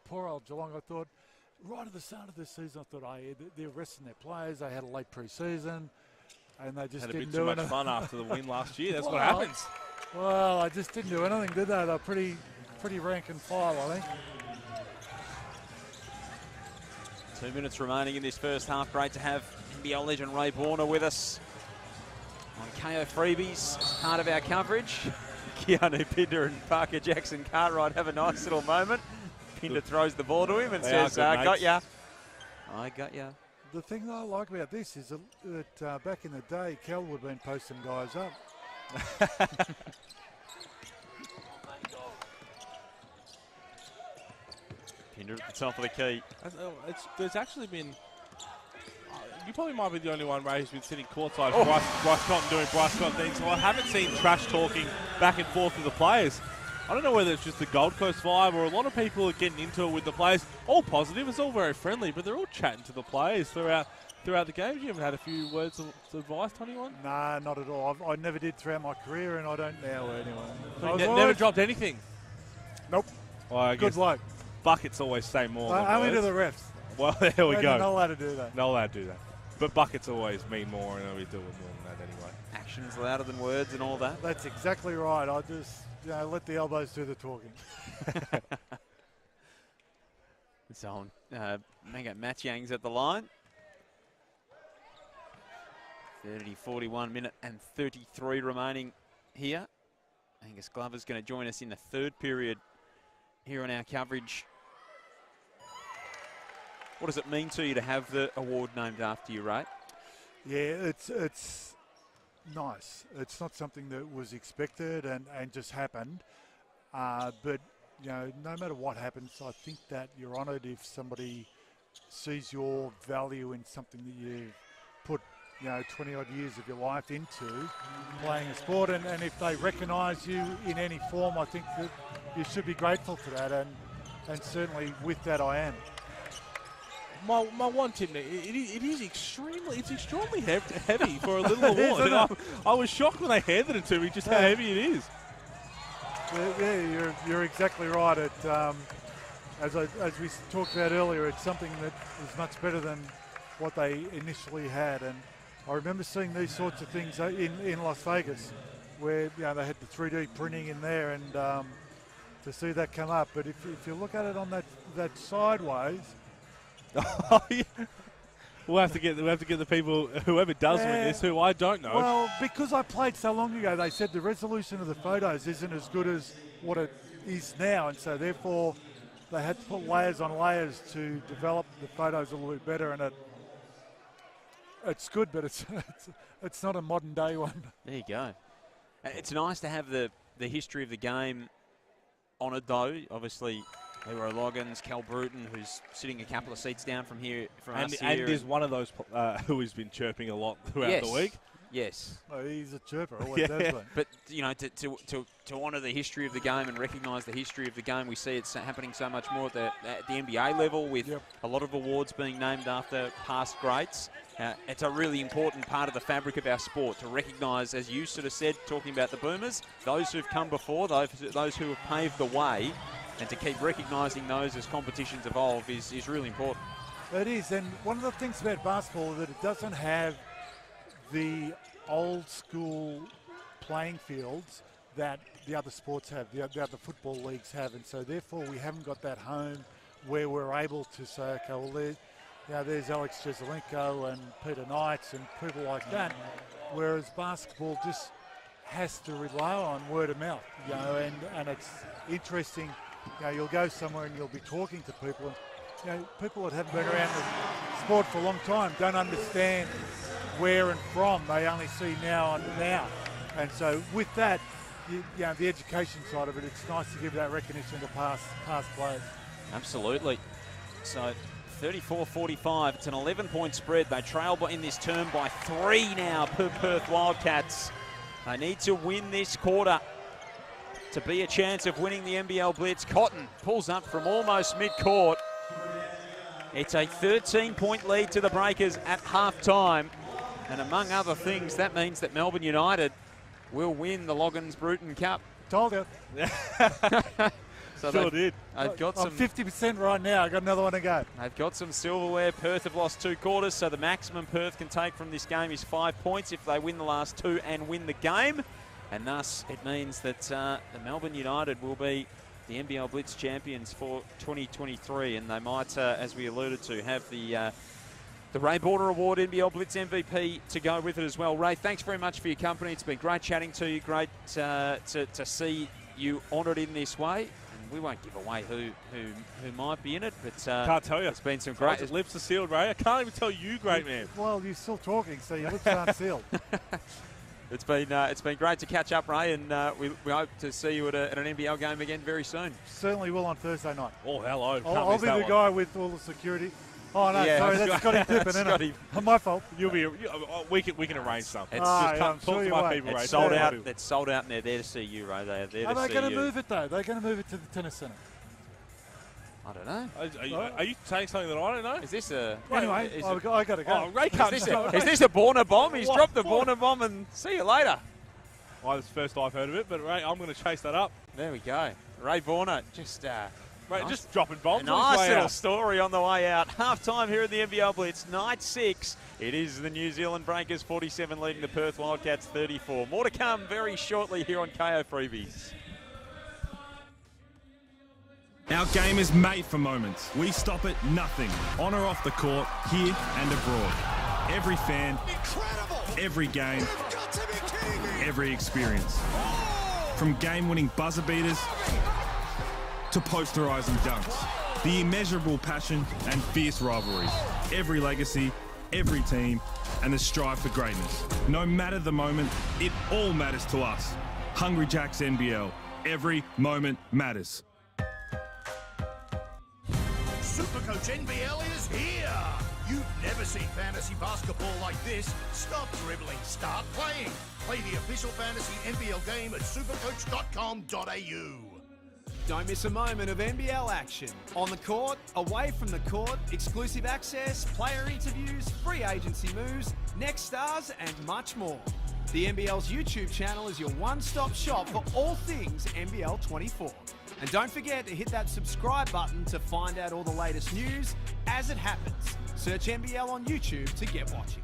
B: poor old Geelong. I thought right at the start of this season, I thought they're resting their players. They had a late pre-season, and they just
D: had
B: didn't
D: a bit
B: do
D: too much
B: anything.
D: fun after the win last year. That's what happens.
B: Well, I just didn't do anything, did they? They're pretty rank and file, I think.
C: 2 minutes remaining in this first half. Great to have NBL legend Ray Warner with us on KO Freebies as part of our coverage. Keanu Pinder and Parker Jackson Cartwright have a nice little moment. Pinder throws the ball to him and says, got ya. I got ya.
B: The thing that I like about this is that back in the day, Kel would have been posting guys up.
C: Pinder at the top of the key.
D: There's actually been... You probably might be the only one, Ray, who's been sitting courtside. Bryce Cotton doing Bryce Cotton things. So I haven't seen trash talking back and forth with the players. I don't know whether it's just the Gold Coast vibe or a lot of people are getting into it with the players. All positive, it's all very friendly, but they're all chatting to the players throughout the games. You haven't had a few words of advice, 21?
B: Nah, not at all. I never did throughout my career, and I don't now anyway.
D: So never dropped anything?
B: Nope.
D: Well, I
B: Good
D: guess
B: luck.
D: Buckets always say more than
B: Only
D: words.
B: to the refs.
D: Well, there we go.
B: Not allowed to do that.
D: Not allowed to do that. But buckets always mean more, and we do it more than that anyway.
C: Actions louder than words and all that.
B: That's exactly right. I just let the elbows do the talking.
C: So Mango Matchang's at the line. 41 minute and 33 remaining here. Angus Glover's going to join us in the third period here on our coverage. What does it mean to you to have the award named after you, Ray?
B: Yeah, it's nice. It's not something that was expected and just happened. But, no matter what happens, I think that you're honoured if somebody sees your value in something that you've put, 20-odd years of your life into playing a sport. And if they recognise you in any form, I think that you should be grateful for that. And certainly with that, I am.
D: My one tip, it is extremely heavy for a little award. And I was shocked when they handed it to me, just how heavy it is.
B: Yeah, you're exactly right. As we talked about earlier, it's something that is much better than what they initially had. And I remember seeing these sorts of things in Las Vegas, where they had the 3D printing in there, and to see that come up. But if you look at it on that sideways.
D: Oh, yeah. We'll have to get the people, whoever does win this, who I don't know.
B: Well, because I played so long ago, they said the resolution of the photos isn't as good as what it is now, and so therefore they had to put layers on layers to develop the photos a little bit better, and it's good, but it's not a modern day one.
C: There you go. It's nice to have the history of the game honoured, though. Obviously, Leroy Loggins, Cal Bruton, who's sitting a couple of seats down from us here.
D: And is one of those who has been chirping a lot throughout the week.
C: Yes.
B: Oh, he's a chirper, always has been.
C: But, to honour the history of the game and recognise the history of the game, we see it's happening so much more at the NBA level with a lot of awards being named after past greats. It's a really important part of the fabric of our sport to recognise, as you sort of said, talking about the Boomers, those who've come before, those who have paved the way, and to keep recognising those as competitions evolve is really important.
B: It is, and one of the things about basketball is that it doesn't have the old school playing fields that the other sports have, the other football leagues have, and so therefore we haven't got that home where we're able to say, okay, well, there's Alex Jezelenko and Peter Knights and people like that, whereas basketball just has to rely on word of mouth, and it's interesting. You'll go somewhere and you'll be talking to people, and people that haven't been around sport for a long time don't understand where and from. They only see now and now. And so with that, you know, the education side of it, it's nice to give that recognition to past players.
C: Absolutely. So 34-45, it's an 11-point spread. They trail in this term by 3 now per Perth Wildcats. They need to win this quarter to be a chance of winning the NBL Blitz. Cotton pulls up from almost mid-court. It's a 13-point lead to the Breakers at half-time. And among other things, that means that Melbourne United will win the Loggins Bruton Cup.
B: Told you.
C: So
D: sure did.
C: They've got
B: I'm
C: some
B: 50% right now. I've got another one to go.
C: They've got some silverware. Perth have lost 2 quarters, so the maximum Perth can take from this game is 5 points if they win the last 2 and win the game. And thus, it means that the Melbourne United will be the NBL Blitz champions for 2023, and they might, as we alluded to, have the Ray Border Award NBL Blitz MVP to go with it as well. Ray, thanks very much for your company. It's been great chatting to you. Great to see you honoured in this way. And we won't give away who might be in it, but
D: Can't tell you.
C: It's been some great.
D: His lips are sealed, Ray. I can't even tell you, great man.
B: Well, you're still talking, so your lips aren't sealed.
C: It's been great to catch up, Ray, and we hope to see you at an NBL game again very soon.
B: Certainly will on Thursday night.
D: Oh, hello.
B: I'll be the guy with all the security. Oh, no, sorry, that's Scotty Pippen, isn't it? My fault.
D: We can arrange something.
B: I'm
D: Talk
B: sure
D: to
B: you
D: my
B: won't.
D: people, Ray.
C: It's sold out. It's sold out, and they're there to see you, Ray. They are there to see you.
B: Are they going to move it, though? They're going to move it to the tennis centre.
C: I don't know.
D: Are you saying something that I don't know?
C: Is this a...
B: Anyway, I got to go.
D: Oh, Ray can't.
C: Is this a Borna bomb? He's
D: What?
C: dropped the Borna bomb, and see you later.
D: Well, that's the first I've heard of it, but Ray, I'm going to chase that up.
C: There we go. Ray Borna, just
D: Ray,
C: nice.
D: just dropping bombs.
C: A
D: on his
C: nice
D: way
C: little
D: out.
C: story on the way out. Half-time here at the NBL Blitz, night 6. It is the New Zealand Breakers 47 leading the Perth Wildcats 34. More to come very shortly here on KO Freebies.
E: Our game is made for moments. We stop at nothing, on or off the court, here and abroad. Every fan, every game, every experience. From game-winning buzzer beaters to posterising dunks. The immeasurable passion and fierce rivalries. Every legacy, every team, and the strive for greatness. No matter the moment, it all matters to us. Hungry Jacks NBL. Every moment matters.
F: Supercoach NBL is here! You've never seen fantasy basketball like this. Stop dribbling, start playing. Play the official fantasy NBL game at supercoach.com.au.
G: Don't miss a moment of NBL action. On the court, away from the court, exclusive access, player interviews, free agency moves, next stars, and much more. The NBL's YouTube channel is your one-stop shop for all things NBL 24. And don't forget to hit that subscribe button to find out all the latest news as it happens. Search NBL on YouTube to get watching.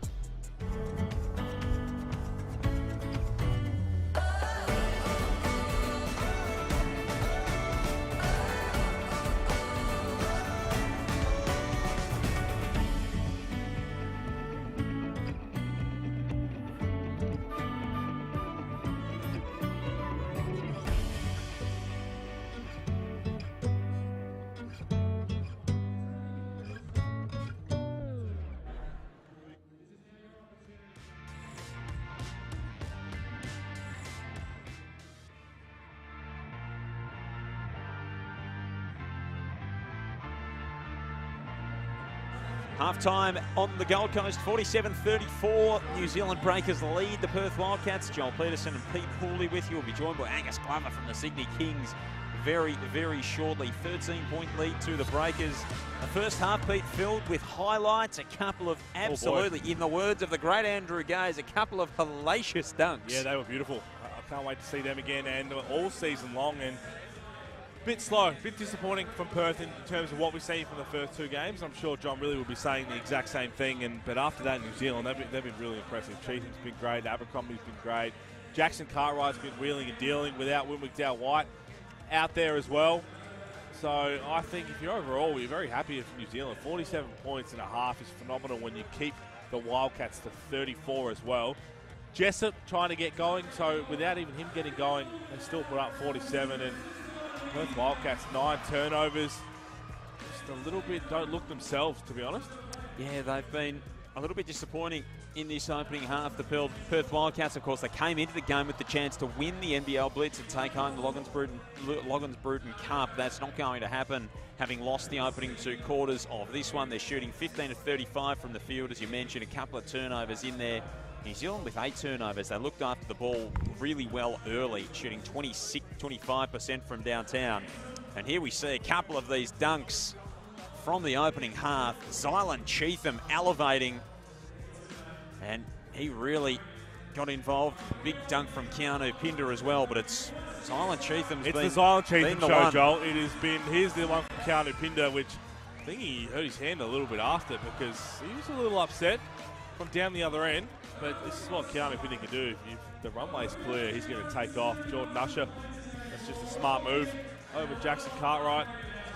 C: Half-time on the Gold Coast, 47-34. New Zealand Breakers lead the Perth Wildcats. Joel Peterson and Pete Pooley with you. We'll be joined by Angus Glover from the Sydney Kings very, very shortly. 13-point lead to the Breakers. The first half, Pete, filled with highlights. A couple of absolutely, in the words of the great Andrew Gaze, a couple of hellacious dunks.
D: Yeah, they were beautiful. I can't wait to see them again, and all season long. And bit slow, a bit disappointing from Perth in terms of what we've seen from the first 2 games. I'm sure John really will be saying the exact same thing. But after that, New Zealand, they've been really impressive. Cheatham's been great, Abercrombie's been great. Jackson Cartwright's been wheeling and dealing without Winwick Dow-White out there as well. So I think if you're overall, you're very happy with New Zealand. 47 points and a half is phenomenal when you keep the Wildcats to 34 as well. Jessup trying to get going, so without even him getting going, they still put up 47. And Perth Wildcats, 9 turnovers. Just a little bit don't look themselves, to be honest.
C: Yeah, they've been a little bit disappointing in this opening half. The Perth Wildcats, of course, they came into the game with the chance to win the NBL Blitz and take home the Loggins-Bruton Cup. That's not going to happen, having lost the opening 2 quarters of this one. They're shooting 15 of 35 from the field, as you mentioned, a couple of turnovers in there. New Zealand with 8 turnovers. They looked after the ball really well early, shooting 25% from downtown. And here we see a couple of these dunks from the opening half. Zylan Cheatham elevating, and he really got involved. Big dunk from Keanu Pinder as well, but it's Zylan Cheatham's
D: It's
C: been
D: the Zylan Cheatham
C: the
D: show,
C: one.
D: Joel. It has been, here's the one from Keanu Pinder, which I think he hurt his hand a little bit after because he was a little upset from down the other end. But this is what Keanu Pinder can do. If the runway's clear, he's going to take off. Jordan Usher, that's just a smart move over Jackson Cartwright.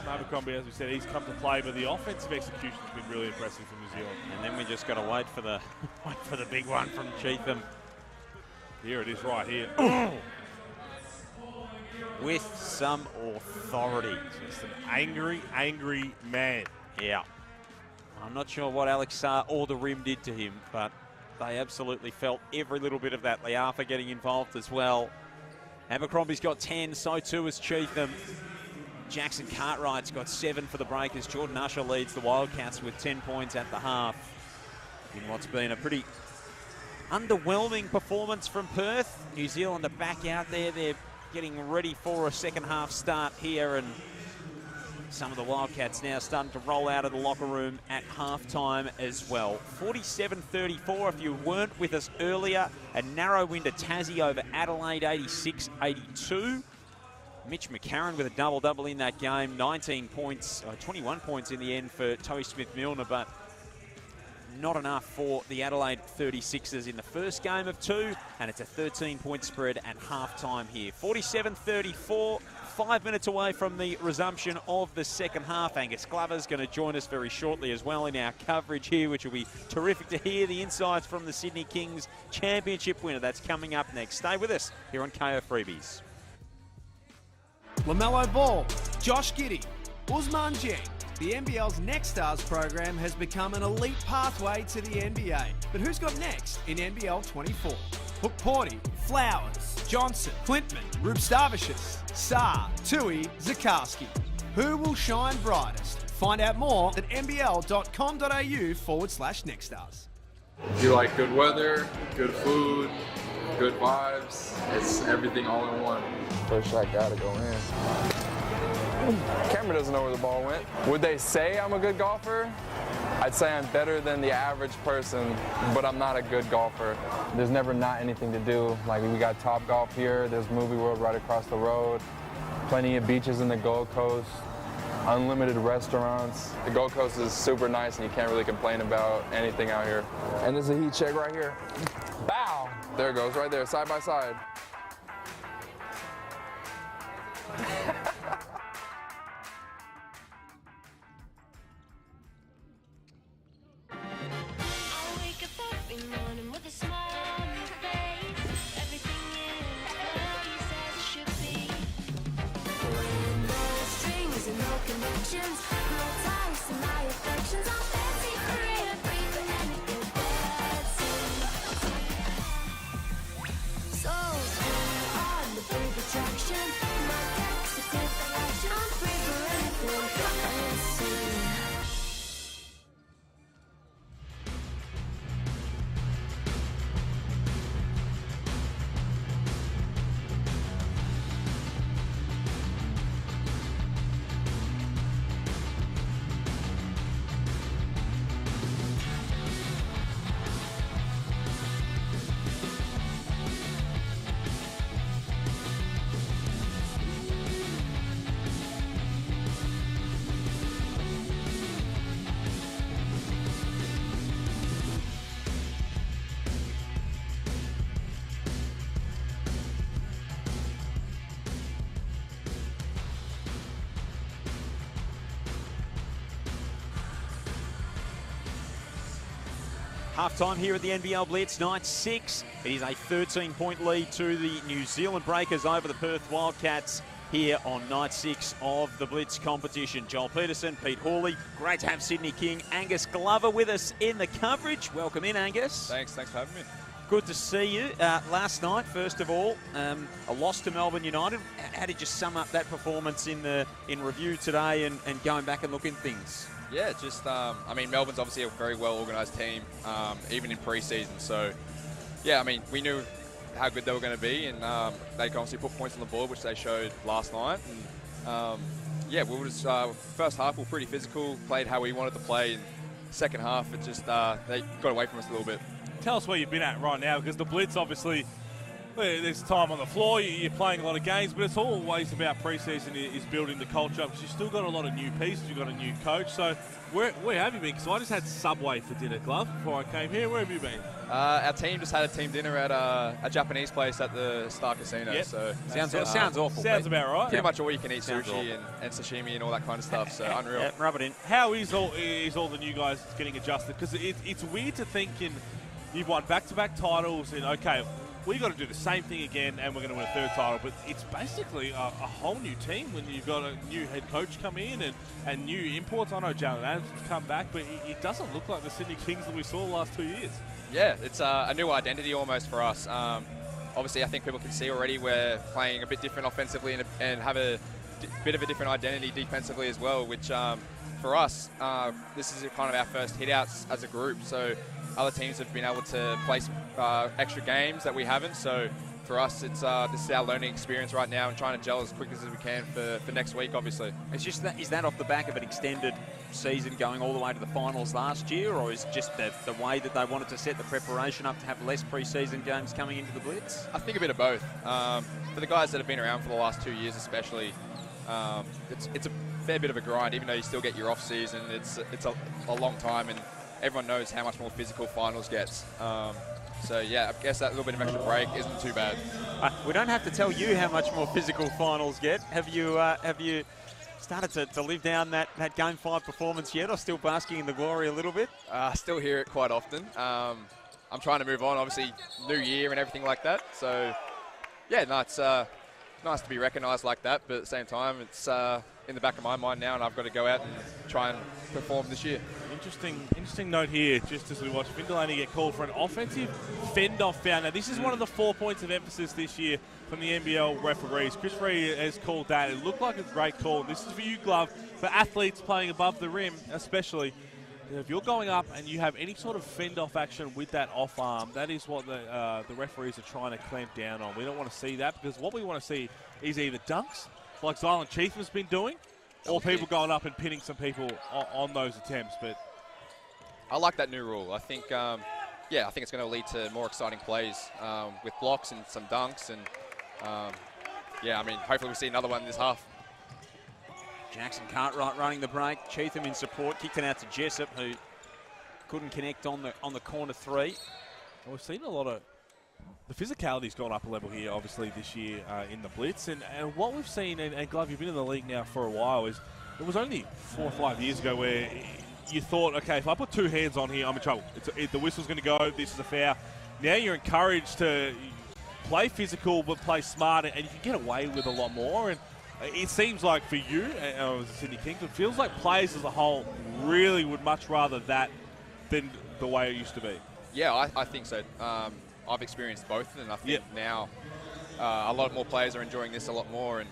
D: Abercrombie, as we said, he's come to play, but the offensive execution's been really impressive from New Zealand.
C: And then we just got to wait for the big one from Cheatham.
D: Here it is right here.
C: With some authority.
D: Just an angry, angry man.
C: Yeah. I'm not sure what Alex Sarr or the rim did to him, but they absolutely felt every little bit of that. Leafa getting involved as well. Abercrombie's got 10, so too has Cheatham. Jackson Cartwright's got 7 for the Breakers. Jordan Usher leads the Wildcats with 10 points at the half in what's been a pretty underwhelming performance from Perth. New Zealand are back out there. They're getting ready for a second half start here, and some of the Wildcats now starting to roll out of the locker room at halftime as well. 47-34 if you weren't with us earlier. A narrow win to Tassie over Adelaide, 86-82. Mitch McCarron with a double-double in that game. 19 points, 21 points in the end for Toby Smith-Milner, but not enough for the Adelaide 36ers in the first game of 2, and it's a 13-point spread at halftime here. 47-34, 5 minutes away from the resumption of the second half. Angus Glover's going to join us very shortly as well in our coverage here, which will be terrific to hear the insights from the Sydney Kings championship winner. That's coming up next. Stay with us here on KO Freebies.
G: LaMelo Ball, Josh Giddey, Usman Jeng. The NBL's Next Stars program has become an elite pathway to the NBA. But who's got next in NBL 24? Hook Porty, Flowers, Johnson, Clintman, Rubstavicius, Saar, Tui, Zakarski. Who will shine brightest? Find out more at nbl.com.au/nextstars.
H: You like good weather, good food, good vibes. It's everything all in one.
I: First shot gotta go in. Camera doesn't know where the ball went. Would they say I'm a good golfer? I'd say I'm better than the average person, but I'm not a good golfer. There's never not anything to do. Like, we got Top Golf here, there's Movie World right across the road, plenty of beaches in the Gold Coast, unlimited restaurants. The Gold Coast is super nice and you can't really complain about anything out here. And there's a heat check right here. Bow! There it goes, right there, side by side.
C: Halftime here at the NBL Blitz, night 6. It is a 13-point lead to the New Zealand Breakers over the Perth Wildcats. here on night 6 of the Blitz competition. Joel Peterson, Pete Hawley, great to have Sydney King, Angus Glover with us in the coverage. Welcome in, Angus.
J: Thanks for having me.
C: Good to see you. Last night, first of all, a loss to Melbourne United. How did you sum up that performance in review today and going back and looking at things?
J: Yeah, just, I mean, Melbourne's obviously a very well-organised team, even in pre-season. So, yeah, I mean, we knew how good they were going to be, and they can obviously put points on the board, which they showed last night. And, yeah, we was first half we were pretty physical, played how we wanted to play. And second half, it just they got away from us a little bit.
D: Tell us where you've been at right now, because the Blitz, obviously, there's time on the floor, you're playing a lot of games, but it's always about pre-season is building the culture, because you've still got a lot of new pieces, you've got a new coach. So where have you been? Because I just had Subway for dinner, Glove, before I came here. Where have you been?
J: Our team just had a team dinner at a Japanese place at the Star Casino.
D: Yep.
J: So
C: Sounds awful.
D: Sounds about right.
J: pretty much all you can eat sushi and sashimi and all that kind of stuff. So unreal.
C: Yeah, rub it in.
D: How is all the new guys getting adjusted? Because it's weird to think you've won back-to-back titles, and okay, we got to do the same thing again, and we're going to win a third title. But it's basically a whole new team when you've got a new head coach come in and new imports. I know Jalen Adams has come back, but it doesn't look like the Sydney Kings that we saw the last 2 years.
J: Yeah, it's a new identity almost for us. Obviously, I think people can see already we're playing a bit different offensively and have a bit of a different identity defensively as well, which for us, this is kind of our first hit-outs as a group. So other teams have been able to play some extra games that we haven't. So for us, it's this is our learning experience right now and trying to gel as quick as we can for next week, obviously.
C: It's just that, is that off the back of an extended season going all the way to the finals last year, or is it just the way that they wanted to set the preparation up to have less pre-season games coming into the Blitz?
J: I think a bit of both. For the guys that have been around for the last 2 years especially, it's a fair bit of a grind, even though you still get your off-season. It's a long time, and everyone knows how much more physical finals gets. So, yeah, I guess that little bit of extra break isn't too bad.
C: We don't have to tell you how much more physical finals get. Have you started to live down that Game 5 performance yet, or still basking in the glory a little bit?
J: Still hear it quite often. I'm trying to move on, obviously, new year and everything like that. So, yeah, no, it's nice to be recognised like that, but at the same time, it's in the back of my mind now, and I've got to go out and try and perform this year.
D: Interesting note here, just as we watch Finn Delaney get called for an offensive fend-off foul. Now, this is one of the 4 points of emphasis this year from the NBL referees. Chris Reed has called that. It looked like a great call. This is for you, Glove, for athletes playing above the rim, especially. If you're going up and you have any sort of fend-off action with that off arm, that is what the referees are trying to clamp down on. We don't want to see that, because what we want to see is either dunks, like Zylan Chiefman's been doing, or people going up and pinning some people on those attempts. But
J: I like that new rule. I think, I think it's going to lead to more exciting plays with blocks and some dunks. And, I mean, hopefully we see another one this half.
C: Jackson Cartwright running the break. Cheatham in support. Kicked it out to Jessup, who couldn't connect on the corner three.
D: Well, we've seen a lot of the physicality's gone up a level here, obviously, this year in the Blitz. And what we've seen, and Glove, you've been in the league now for a while, is it was only 4 or 5 years ago where you thought, okay, if I put 2 hands on here, I'm in trouble. The whistle's going to go. This is a foul. Now you're encouraged to play physical but play smart, and you can get away with a lot more. And it seems like for you, as a Sydney Kings, it feels like players as a whole really would much rather that than the way it used to be.
J: Yeah, I think so. I've experienced both, and I think now a lot more players are enjoying this a lot more. And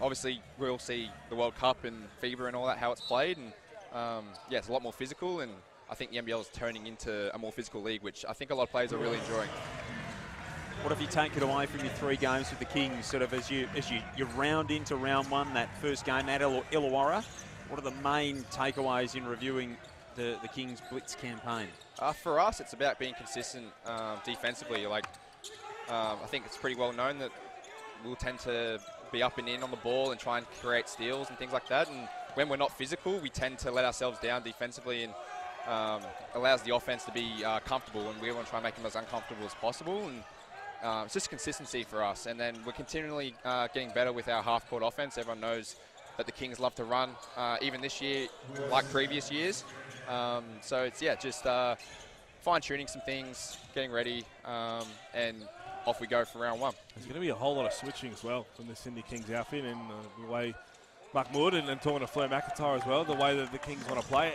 J: obviously, we'll see the World Cup and FIBA and all that, how it's played. And it's a lot more physical, and I think the NBL is turning into a more physical league, which I think a lot of players are really enjoying.
C: What have you taken away from your 3 games with the Kings, sort of as you round into round 1, that first game at Illawarra? What are the main takeaways in reviewing the Kings Blitz campaign?
J: For us, it's about being consistent defensively. I think it's pretty well known that we'll tend to be up and in on the ball and try and create steals and things like that. And when we're not physical, we tend to let ourselves down defensively, and allows the offense to be comfortable, and we want to try and make them as uncomfortable as possible. And it's just consistency for us. And then we're continually getting better with our half-court offense. Everyone knows that the Kings love to run, even this year, like previous years. So it's, just fine-tuning some things, getting ready, and off we go for round one.
D: There's going to be a whole lot of switching as well from the Sydney Kings outfit, and the way Mahmoud and talking to Fleur McIntyre as well, the way that the Kings want to play.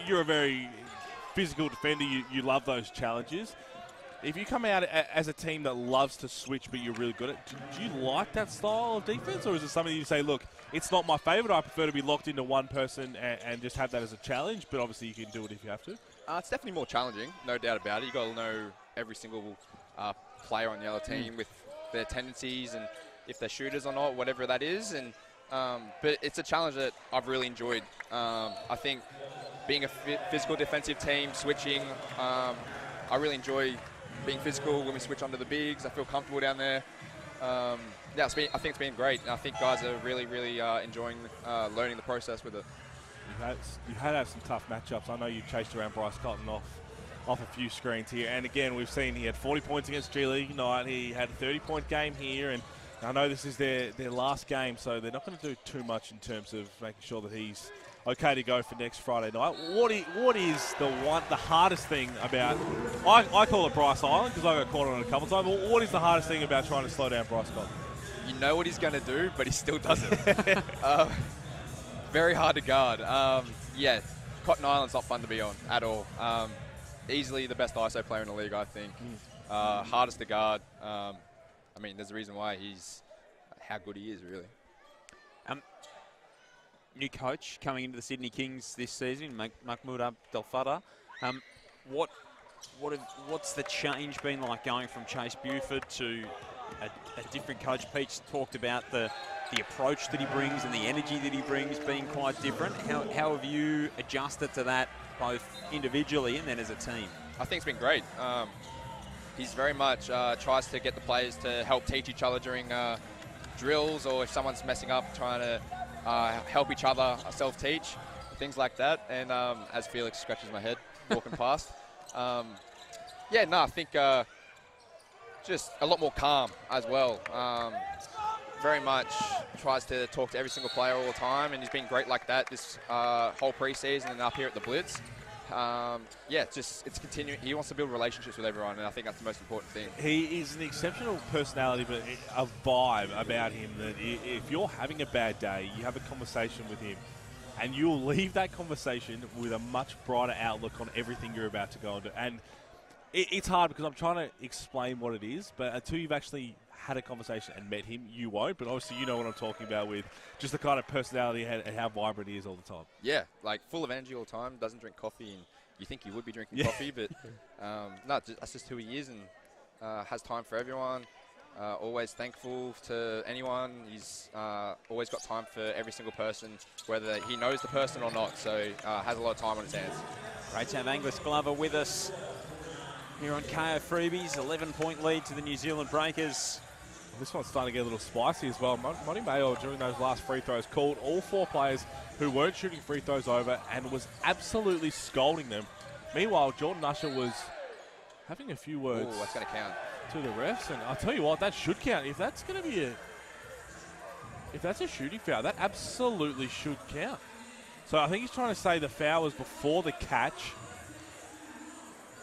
D: You're a very physical defender. You love those challenges. If you come out as a team that loves to switch but you're really good at it, do you like that style of defense, or is it something you say, look, it's not my favourite, I prefer to be locked into one person and just have that as a challenge, but obviously you can do it if you have to?
J: It's definitely more challenging, no doubt about it. You've got to know every single player on the other team with their tendencies and if they're shooters or not, whatever that is. And but it's a challenge that I've really enjoyed. I think being a physical defensive team, switching, I really enjoy being physical when we switch onto the bigs. I feel comfortable down there. I think it's been great. And I think guys are really, really enjoying learning the process with it.
D: You've had to have some tough matchups. I know you chased around Bryce Cotton off a few screens here. And again, we've seen he had 40 points against G League Night. He had a 30-point game here. And I know this is their last game, so they're not going to do too much in terms of making sure that he's okay to go for next Friday night. What is the hardest thing about, I call it Bryce Island because I got caught on it a couple of times, but what is the hardest thing about trying to slow down Bryce Cotton?
J: You know what he's going to do, but he still doesn't. Very hard to guard. Yeah, Cotton Island's not fun to be on at all. Easily the best ISO player in the league, I think. Hardest to guard. I mean, there's a reason why he's how good he is, really.
C: New coach coming into the Sydney Kings this season, Mahmoud Abdel Fattah. What's the change been like going from Chase Buford to a different coach? Pete talked about the approach that he brings and the energy that he brings being quite different. How have you adjusted to that, both individually and then as a team?
J: I think it's been great. He's very much tries to get the players to help teach each other during drills, or if someone's messing up, trying to help each other, self-teach, things like that. And as Felix scratches my head walking past. I think just a lot more calm as well. Very much tries to talk to every single player all the time, and he's been great like that this whole preseason and up here at the Blitz. It's continuing. He wants to build relationships with everyone, and I think that's the most important thing.
D: He is an exceptional personality, but a vibe about him that if you're having a bad day, you have a conversation with him, and you'll leave that conversation with a much brighter outlook on everything you're about to go into. And it's hard because I'm trying to explain what it is, but until you've actually had a conversation and met him, you won't. But obviously you know what I'm talking about with just the kind of personality and how vibrant he is all the time.
J: Yeah, like full of energy all the time, doesn't drink coffee, and you think he would be drinking coffee, but that's just who he is, and has time for everyone, always thankful to anyone. He's always got time for every single person, whether he knows the person or not, so has a lot of time on his hands.
C: Great to have Angus Glover with us here on KO Freebies. 11-point lead to the New Zealand Breakers.
D: This one's starting to get a little spicy as well. Monty Mayo, during those last free throws, called all four players who weren't shooting free throws over and was absolutely scolding them. Meanwhile, Jordan Usher was having a few words
J: that's going to count
D: to the refs, and I'll tell you what, that should count. If that's going to be if that's a shooting foul, that absolutely should count. So I think he's trying to say the foul was before the catch.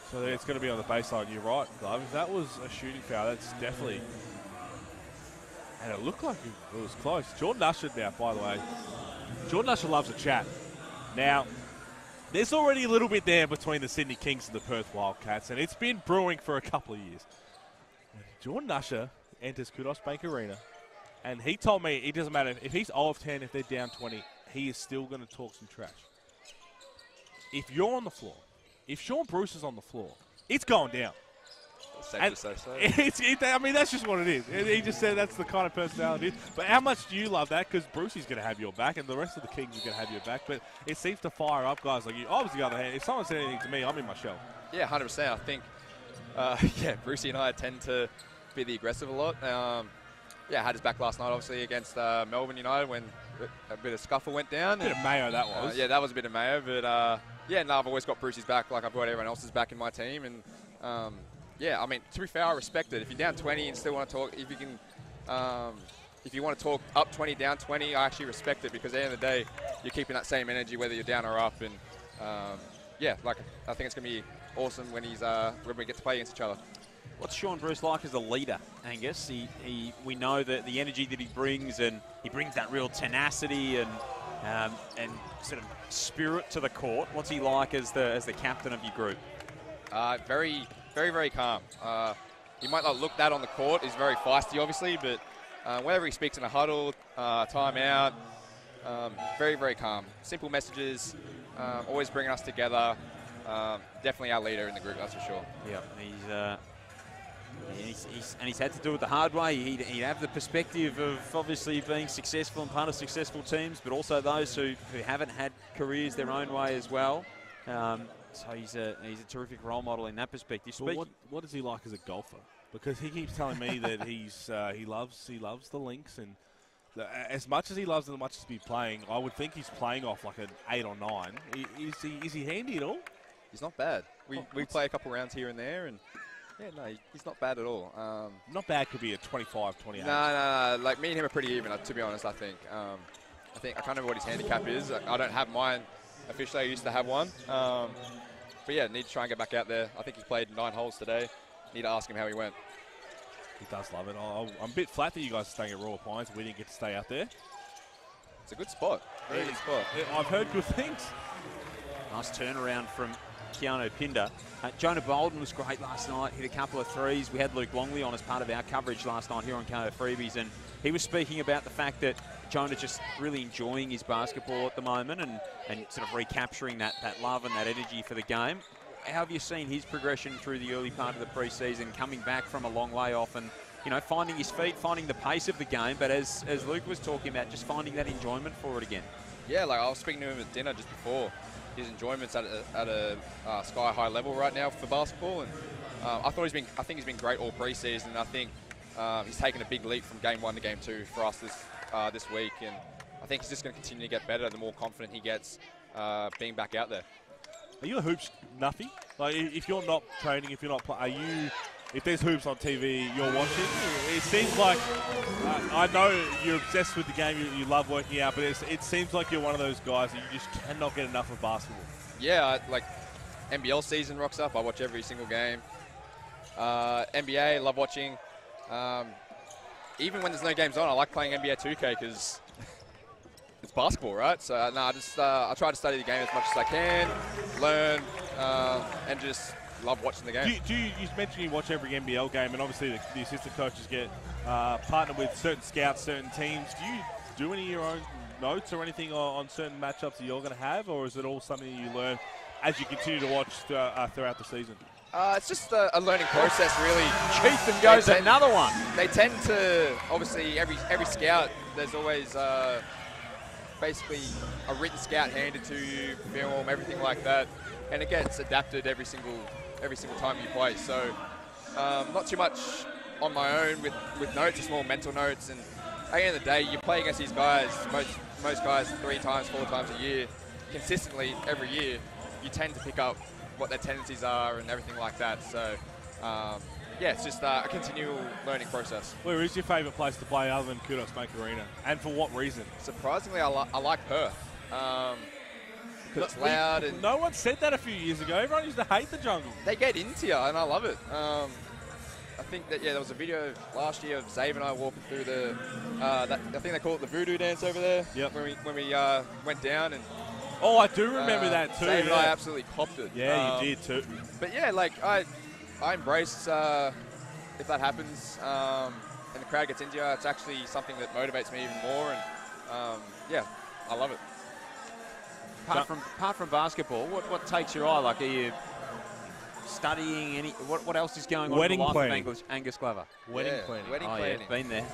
D: So it's going to be on the baseline. You're right, Glove. If that was a shooting foul, that's definitely... And it looked like it was close. Jordan Usher now, by the way. Jordan Usher loves a chat. Now, there's already a little bit there between the Sydney Kings and the Perth Wildcats, and it's been brewing for a couple of years. Jordan Usher enters Kudos Bank Arena, and he told me it doesn't matter. If he's 0 of 10, if they're down 20, he is still going to talk some trash. If you're on the floor, if Sean Bruce is on the floor, it's going down.
J: I
D: mean, that's just what it is. He just said that's the kind of personality it is. But how much do you love that? Because Brucey's going to have your back, and the rest of the Kings are going to have your back. But it seems to fire up guys like you. I was the other hand. If someone said anything to me, I'm in my shell.
J: Yeah, 100%. I think, Brucey and I tend to be the aggressive a lot. Had his back last night, obviously, against Melbourne United when a bit of scuffle went down.
D: A bit of mayo, that was.
J: That was a bit of mayo. But, I've always got Brucey's back like I've got everyone else's back in my team. And, I mean, to be fair, I respect it. If you're down 20 and still want to talk, if you want to talk up 20, down 20, I actually respect it, because at the end of the day, you're keeping that same energy whether you're down or up. And, I think it's going to be awesome when we get to play against each other.
C: What's Sean Bruce like as a leader, Angus? We know that the energy that he brings, and he brings that real tenacity and sort of spirit to the court. What's he like as the captain of your group?
J: Very, very, very calm. He might not look that on the court. He's very feisty, obviously, but whenever he speaks in a huddle, timeout, very, very calm. Simple messages, always bringing us together. Definitely our leader in the group, that's for sure.
C: Yeah, he's had to do it the hard way. He'd have the perspective of obviously being successful and part of successful teams, but also those who haven't had careers their own way as well. So he's a terrific role model in that perspective.
D: Well, what is he like as a golfer? Because he keeps telling me that he loves the links, and as much as he loves it, as much as he's playing, I would think he's playing off like an 8 or 9. Is he handy at all?
J: He's not bad. We play a couple rounds here and there, and yeah, no, he's not bad at all.
D: Not bad could be a 25, 28.
J: No. Like, me and him are pretty even, to be honest, I think. I can't remember what his handicap is. I don't have mine officially. I used to have one. But yeah, need to try and get back out there. I think he played 9 holes today. Need to ask him how he went.
D: He does love it. I'm a bit flat that you guys are staying at Royal Pines. We didn't get to stay out there.
J: It's a good spot. Very good spot.
D: I've heard good things.
C: Nice turnaround from Keanu Pinder. Jonah Bolden was great last night, hit a couple of threes. We had Luke Longley on as part of our coverage last night here on KO Freebies, and he was speaking about the fact that Jonah just really enjoying his basketball at the moment and sort of recapturing that love and that energy for the game. How have you seen his progression through the early part of the preseason, coming back from a long layoff and, you know, finding his feet, finding the pace of the game, but as Luke was talking about, just finding that enjoyment for it again?
J: Yeah, like I was speaking to him at dinner just before. His enjoyment's at a sky-high level right now for basketball, and I think he's been great all preseason. I think he's taken a big leap from game 1 to game 2 for us this week, and I think he's just going to continue to get better the more confident he gets being back out there.
D: Are you a hoops nuffy? Like, if you're not training, if you're not playing, if there's hoops on TV, you're watching? It seems like, I know you're obsessed with the game, you love working out, but it seems like you're one of those guys that you just cannot get enough of basketball.
J: Yeah, like NBL season rocks up. I watch every single game. NBA, love watching. Even when there's no games on, I like playing NBA 2K because it's basketball, right? So I try to study the game as much as I can, learn, and just love watching the game.
D: You mentioned you watch every NBL game, and obviously the assistant coaches get partnered with certain scouts, certain teams. Do you do any of your own notes or anything on certain matchups that you're going to have, or is it all something you learn as you continue to watch throughout the season?
J: It's just a learning process, really.
C: Cheatham goes another one.
J: They tend to, obviously, every scout, there's always basically a written scout handed to you, film, everything like that, and it gets adapted every single time you play. So not too much on my own with notes, just more mental notes. And at the end of the day, you play against these guys, most guys 3 times, 4 times a year, consistently every year. You tend to pick up what their tendencies are and everything like that. So yeah, it's just a continual learning process.
D: Where is your favourite place to play other than Kudos Bank Arena, and for what reason?
J: Surprisingly, I like Perth. Because it's loud. And
D: no one said that a few years ago. Everyone used to hate the jungle.
J: They get into you, and I love it. I think that, there was a video last year of Zave and I walking through I think they call it the voodoo dance over there.
D: Yep.
J: When we went down and.
D: Oh, I do remember that too.
J: Zave and I absolutely copped it.
D: Yeah, you did too.
J: But yeah, like I embrace if that happens and the crowd gets into you. It's actually something that motivates me even more, and yeah, I love it.
C: Apart from basketball, what takes your eye? Like, are you studying any? What else is going on
D: Wedding
C: in the life
D: planning.
C: of Angus Glover?
J: Wedding planning.
C: Yeah, been there.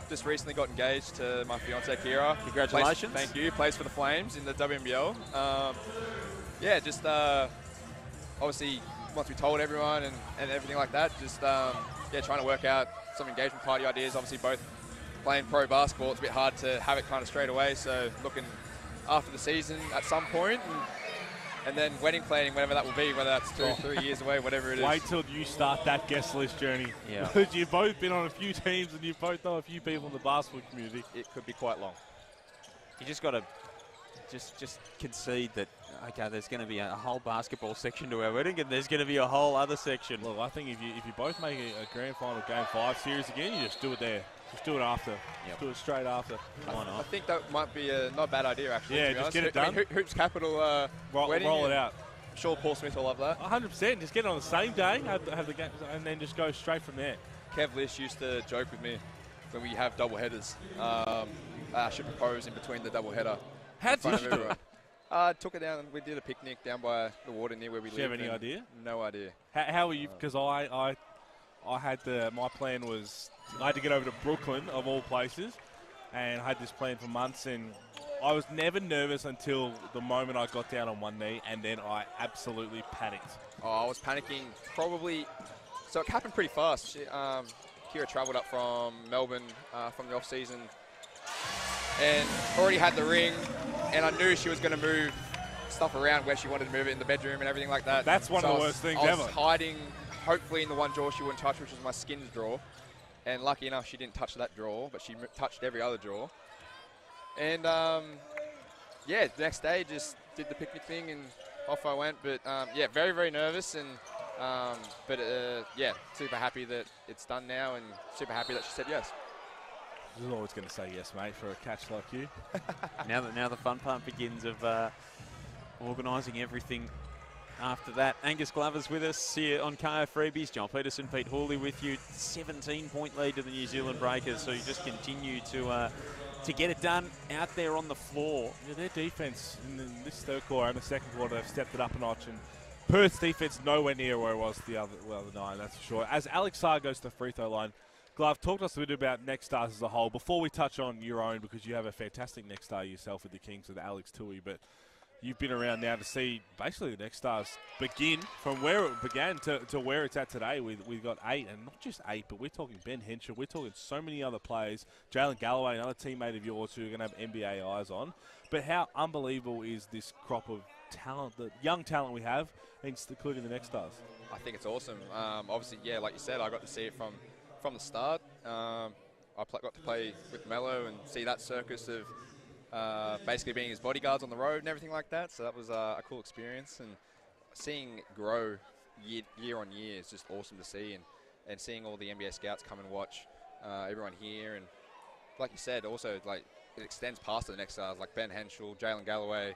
J: Just recently got engaged to my fiancée Kira.
C: Congratulations.
J: Thank you. Plays for the Flames in the WNBL. Just obviously once we told everyone and everything like that, just trying to work out some engagement party ideas. Obviously both playing pro basketball, it's a bit hard to have it kind of straight away. So looking after the season at some point, and then wedding planning, whatever that will be, whether that's 2 or 3 years away, whatever it is.
D: Wait till you start that guest list journey.
C: Yeah.
D: You've both been on a few teams and you both know a few people in the basketball community.
J: It could be quite long.
C: You just got to just concede that Okay, there's going to be a whole basketball section to our wedding, and there's going to be a whole other section.
D: Look, I think if you both make a grand final Game 5 series again, you just do it there. Just do it after. Just do it straight after.
C: Why not?
J: I think that might be not a bad idea, actually.
D: Yeah,
J: to be
D: just
J: honest.
D: get it done.
J: I mean, Hoops Capital wedding.
D: Roll it out.
J: I'm sure Paul Smith will love that.
D: 100%. Just get it on the same day, have the game, and then just go straight from there.
J: Kev Lish used to joke with me when we have double headers. I should propose in between the double header.
D: How'd you do it?
J: Took it down. We did a picnic down by the water near where we live.
D: Do you have any idea?
J: No idea.
D: How were you? Because I had my plan was I had to get over to Brooklyn of all places, and I had this plan for months, and I was never nervous until the moment I got down on one knee, and then I absolutely panicked.
J: Oh, I was panicking probably. So it happened pretty fast. Kira travelled up from Melbourne from the off season, and already had the ring, and I knew she was going to move stuff around where she wanted to move it in the bedroom and everything like that.
D: That's one of the worst things ever.
J: I was hiding, hopefully in the one drawer she wouldn't touch, which was my skins drawer. And lucky enough, she didn't touch that drawer, but she touched every other drawer. And yeah, the next day just did the picnic thing and off I went. But yeah, very, very nervous. And yeah, super happy that it's done now and super happy that she said yes.
D: I was always going to say yes, mate, for a catch like you.
C: Now the fun part begins of organising everything after that. Angus Glover's with us here on KO Freebies. John Peterson, Pete Hawley with you. 17-point lead to the New Zealand Breakers, so you just continue to get it done out there on the floor.
D: Yeah, their defence in this third quarter and the second quarter, they've stepped it up a notch. And Perth's defence nowhere near where it was the other night, that's for sure. As Alex Saar goes to the free throw line, Glove, talk to us a bit about next stars as a whole. Before we touch on your own, because you have a fantastic next star yourself with the Kings with Alex Tui, but you've been around now to see basically the next stars begin from where it began to where it's at today. We've got 8, and not just 8, but we're talking Ben Henshaw. We're talking so many other players. Jalen Galloway, another teammate of yours who are going to have NBA eyes on. But how unbelievable is this crop of talent, the young talent we have, including the next stars?
J: I think it's awesome. Obviously, yeah, like you said, I got to see it from the start. I got to play with Mello and see that circus of basically being his bodyguards on the road and everything like that. So that was a cool experience. And seeing it grow year on year is just awesome to see. And seeing all the NBA scouts come and watch everyone here. And like you said, also like it extends past the next stars like Ben Henshaw, Jalen Galloway.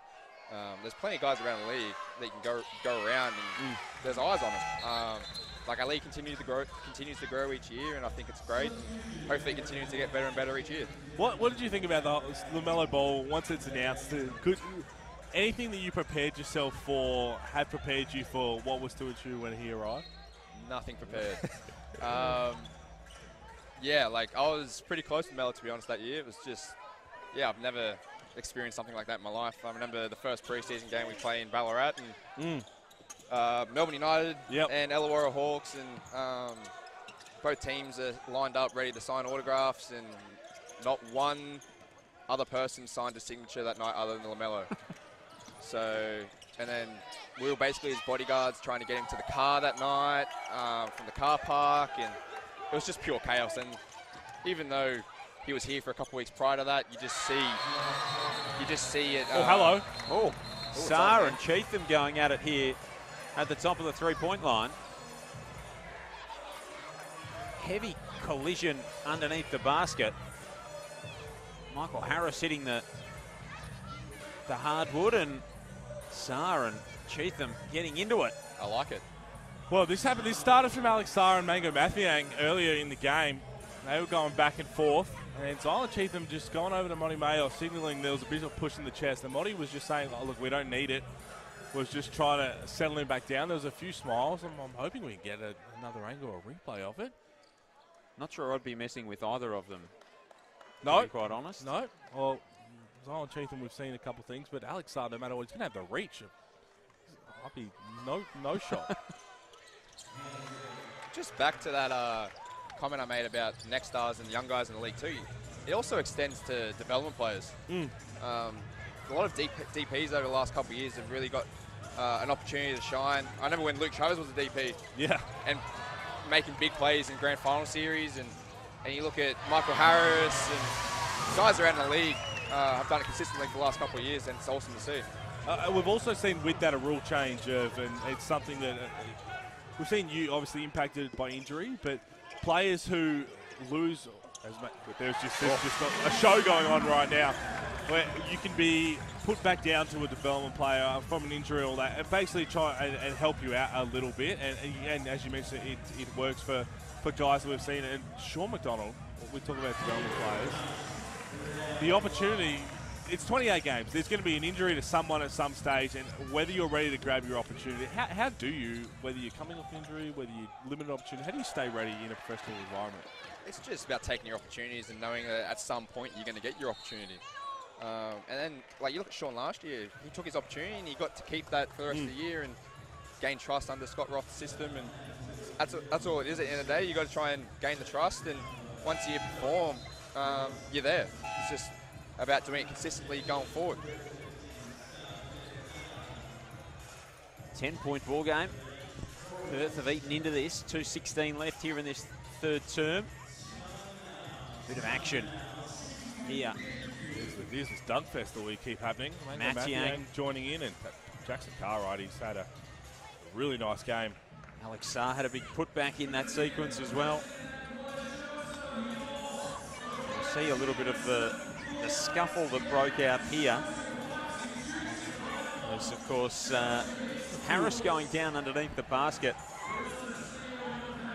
J: There's plenty of guys around the league that you can go around and there's eyes on them. Like our league continues to grow each year, and I think it's great. Hopefully it continues to get better and better each year.
D: What did you think about the LaMelo Bowl once it's announced? Anything that you prepared yourself for, had prepared you for what was to ensue when he arrived?
J: Nothing prepared. Yeah, like I was pretty close to Melo, to be honest, that year. It was just, yeah, I've never experienced something like that in my life. I remember the first preseason game we played in Ballarat, and Melbourne United and Illawarra Hawks, and both teams are lined up ready to sign autographs, and not one other person signed a signature that night other than LaMelo. So, and then we were basically his bodyguards trying to get him to the car that night from the car park, and it was just pure chaos. And even though he was here for a couple of weeks prior to that, you just see it.
D: Oh, hello.
C: Oh, Saar and Cheatham going at it here at the top of the three-point line. Heavy collision underneath the basket. Michael Harris hitting the hardwood, and Saar and Cheatham getting into it.
J: I like it.
D: Well, this started from Alex Saar and Mango Mathiang earlier in the game. They were going back and forth, and then Zylan Cheatham just going over to Monty Mayo, signalling there was a bit of push in the chest. And Monty was just saying, oh, look, we don't need it. Was just trying to settle him back down. There was a few smiles, and I'm hoping we can get another angle or a replay of it.
C: Not sure I'd be messing with either of them,
D: no,
C: to be quite honest.
D: No. Well, Zylan Cheatham, we've seen a couple of things, but Alex Saar, no matter what, he's going to have the reach. I'll be no shot.
J: Just back to that comment I made about next stars and young guys in the league too. It also extends to development players. A lot of DPs over the last couple of years have really got an opportunity to shine. I remember when Luke Travers was a DP.
D: Yeah.
J: And making big plays in grand final series, and you look at Michael Harris and guys around the league have done it consistently for the last couple of years, and it's awesome to see.
D: We've also seen with that a rule change of, and it's something that we've seen you obviously impacted by injury, but players who lose, there's just a show going on right now where you can be put back down to a development player from an injury or all that, and basically try and help you out a little bit. And as you mentioned, it works for guys that we've seen. And Sean McDonald, we talk about development players, the opportunity. It's 28 games. There's going to be an injury to someone at some stage, and whether you're ready to grab your opportunity, how do you, whether you're coming off injury, whether you limit an opportunity, how do you stay ready in a professional environment?
J: It's just about taking your opportunities and knowing that at some point you're going to get your opportunity. And then, like, you look at Sean last year, he took his opportunity and he got to keep that for the rest of the year and gain trust under Scott Roth's system. And that's all it is at the end of the day. You've got to try and gain the trust, and once you perform, you're there. It's just about doing it consistently going forward.
C: 10-point ball game. Perth have eaten into this. 2:16 left here in this third term. Bit of action here.
D: Here's this dunk fest that we keep happening. Mathiang joining in, and Jackson Cartwright, he's had a really nice game.
C: Alex Sarr had a big putback in that sequence as well. We'll see a little bit of the scuffle that broke out here. There's, of course, Harris going down underneath the basket.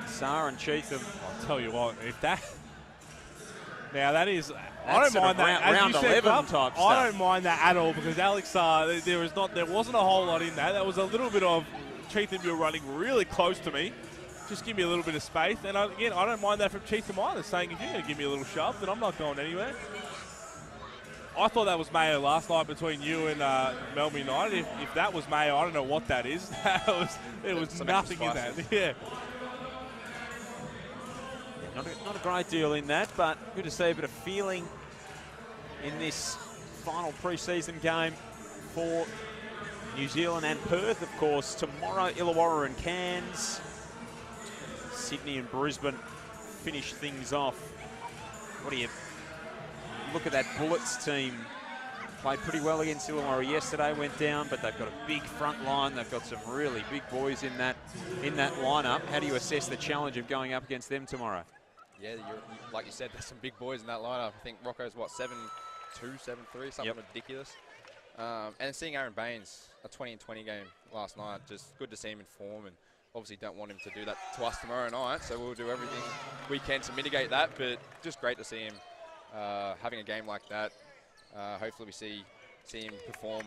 C: Sarr and Cheatham.
D: I'll tell you what, if that... Now that is... I
C: That's
D: don't mind that. As
C: round
D: you said,
C: 11 type stuff.
D: I don't mind that at all, because Alex Sarr, there wasn't a whole lot in that. There was a little bit of Cheatham, you're running really close to me. Just give me a little bit of space. And again, I don't mind that from Cheatham either, saying if you're going to give me a little shove, then I'm not going anywhere. I thought that was Mayo last night between you and Melbourne United. If that was Mayo, I don't know what that is. There was nothing in that. Yeah.
C: Not a great deal in that, but good to see a bit of feeling in this final pre-season game for New Zealand and Perth. Of course, tomorrow Illawarra and Cairns. Sydney and Brisbane finish things off. What do you look at that Bullets team? Played pretty well against Illawarra yesterday, went down, but they've got a big front line. They've got some really big boys in that lineup. How do you assess the challenge of going up against them tomorrow?
J: Yeah, like you said, there's some big boys in that lineup. I think Rocco's, what, 7'2", 7'3", something ridiculous. And seeing Aaron Baines, a 20-20 game last night, just good to see him in form, and obviously don't want him to do that to us tomorrow night, so we'll do everything we can to mitigate that, but just great to see him having a game like that. Hopefully we see him perform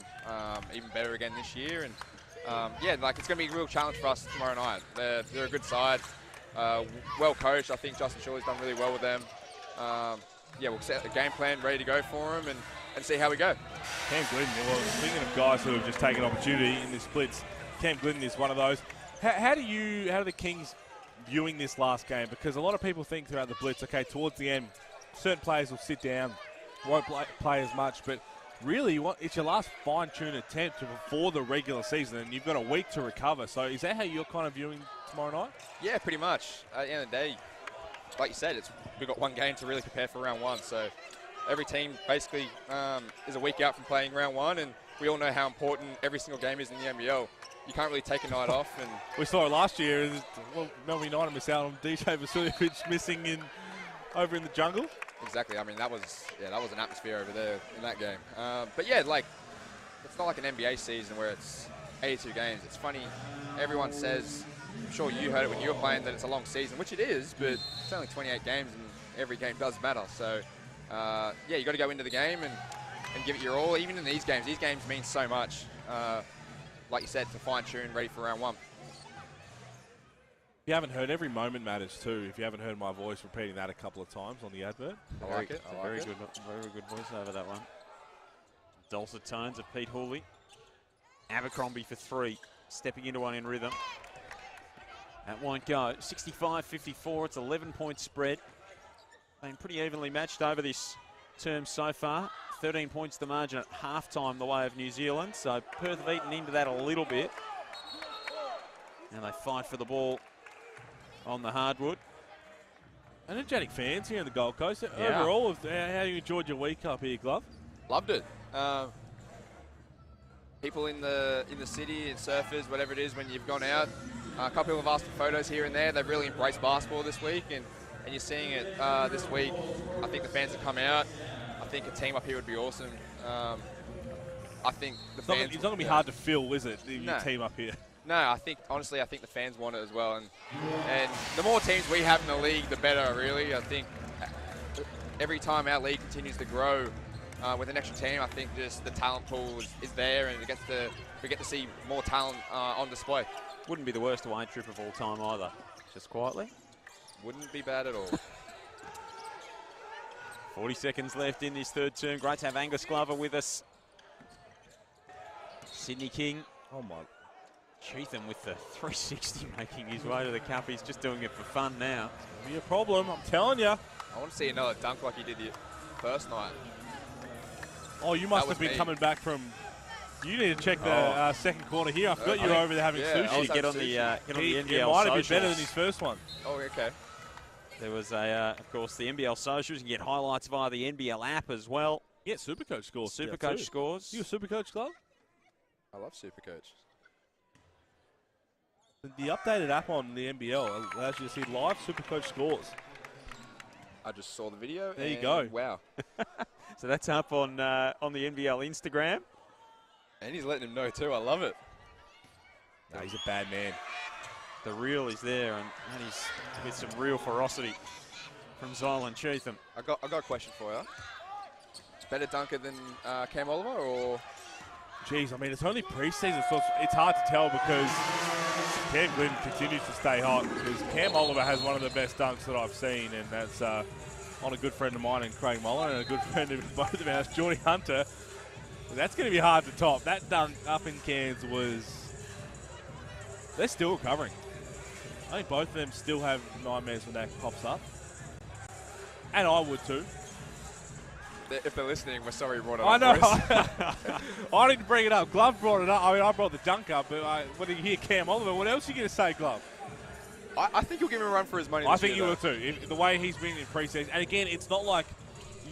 J: even better again this year, and yeah, like, it's going to be a real challenge for us tomorrow night. They're a good side. Well coached. I think Justin Shaw's done really well with them. Yeah, we'll set the game plan ready to go for them and see how we go.
D: Cam Glidden, well, speaking of guys who have just taken opportunity in this blitz, Cam Glidden is one of those. How do the Kings viewing this last game? Because a lot of people think throughout the blitz, okay, towards the end, certain players will sit down, won't play as much, but really it's your last fine-tuned attempt before the regular season, and you've got a week to recover. So is that how you're kind of viewing tomorrow night?
J: Yeah, pretty much. At the end of the day, like you said, we've got one game to really prepare for round one. So every team basically is a week out from playing round one, and we all know how important every single game is in the NBL. You can't really take a night off. And
D: we saw it last year. Well, Melbourne United missed out on DJ Vasiljevic missing over in the jungle.
J: Exactly. I mean, that was an atmosphere over there in that game. But yeah, like, it's not like an NBA season where it's 82 games. It's funny. Everyone says, I'm sure you heard it when you were playing, that it's a long season, which it is, but it's only 28 games and every game does matter. So, yeah, you got to go into the game and give it your all. Even in these games mean so much. Like you said, to fine-tune, ready for round one.
D: If you haven't heard, every moment matters too. If you haven't heard my voice repeating that a couple of times on the advert.
J: I like it.
C: Very good voice over that one. Dulcet tones of Pete Hooley. Abercrombie for three. Stepping into one in rhythm. That won't go. 65-54. It's 11-point spread. Been pretty evenly matched over this term so far. 13 points the margin at halftime the way of New Zealand. So Perth have eaten into that a little bit. And they fight for the ball on the hardwood.
D: Energetic fans here in the Gold Coast.
C: Yeah.
D: Overall, how you enjoyed your week up here, Glove?
J: Loved it. people in the city and surfers, whatever it is, when you've gone out. A couple people have asked for photos here and there. They've really embraced basketball this week, and you're seeing it this week. I think the fans have come out. I think a team up here would be awesome. I think the fans...
D: It's not going to be hard to fill, is it, your team up here?
J: No, I think, honestly, I think the fans want it as well. And the more teams we have in the league, the better, really. I think every time our league continues to grow with an extra team, I think just the talent pool is there, and we get to see more talent on display.
C: Wouldn't be the worst away trip of all time either. Just quietly.
J: Wouldn't be bad at all.
C: 40 seconds left in this third term. Great to have Angus Glover with us. Sydney King.
D: Oh my.
C: Cheatham with the 360 making his way to the cup. He's just doing it for fun now.
D: Be a problem, I'm telling you.
J: I want to see another dunk like he did the first night.
D: Oh, you must have been coming back from... You need to check the second quarter here. I forgot you were over there having sushi.
C: Get on the NBL
D: It might have been
C: socials.
D: better than his first one.
J: Oh, okay.
C: There was, of course, the NBL socials. You can get highlights via the NBL app as well.
D: Yeah, Supercoach scores.
C: Supercoach scores.
D: You a Supercoach club?
J: I love Supercoach.
D: The updated app on the NBL allows you to see live Supercoach scores.
J: I just saw the video.
D: There you go.
J: Wow.
C: So that's up on the NBL Instagram.
J: And he's letting him know too. I love it.
D: No, he's a bad man.
C: The reel is there, and that is with some real ferocity from Zylan Cheatham.
J: I got a question for you. Better dunker than Cam Oliver, or?
D: Geez, I mean, it's only preseason, so it's hard to tell because Cam Glidden continues to stay hot because Cam Oliver has one of the best dunks that I've seen, and that's on a good friend of mine and Craig Muller, and a good friend of both of ours, Geordie Hunter. That's going to be hard to top. That dunk up in Cairns was... They're still recovering. I think both of them still have nightmares when that pops up. And I would too.
J: If they're listening, we're sorry you brought it
D: I
J: up.
D: know. I didn't bring it up. Glove brought it up. I mean, I brought the dunk up, but when you hear Cam Oliver, what else are you going to say, Glove?
J: I think you'll give him a run for his money.
D: I think you will too. The way he's been in preseason. And again, it's not like...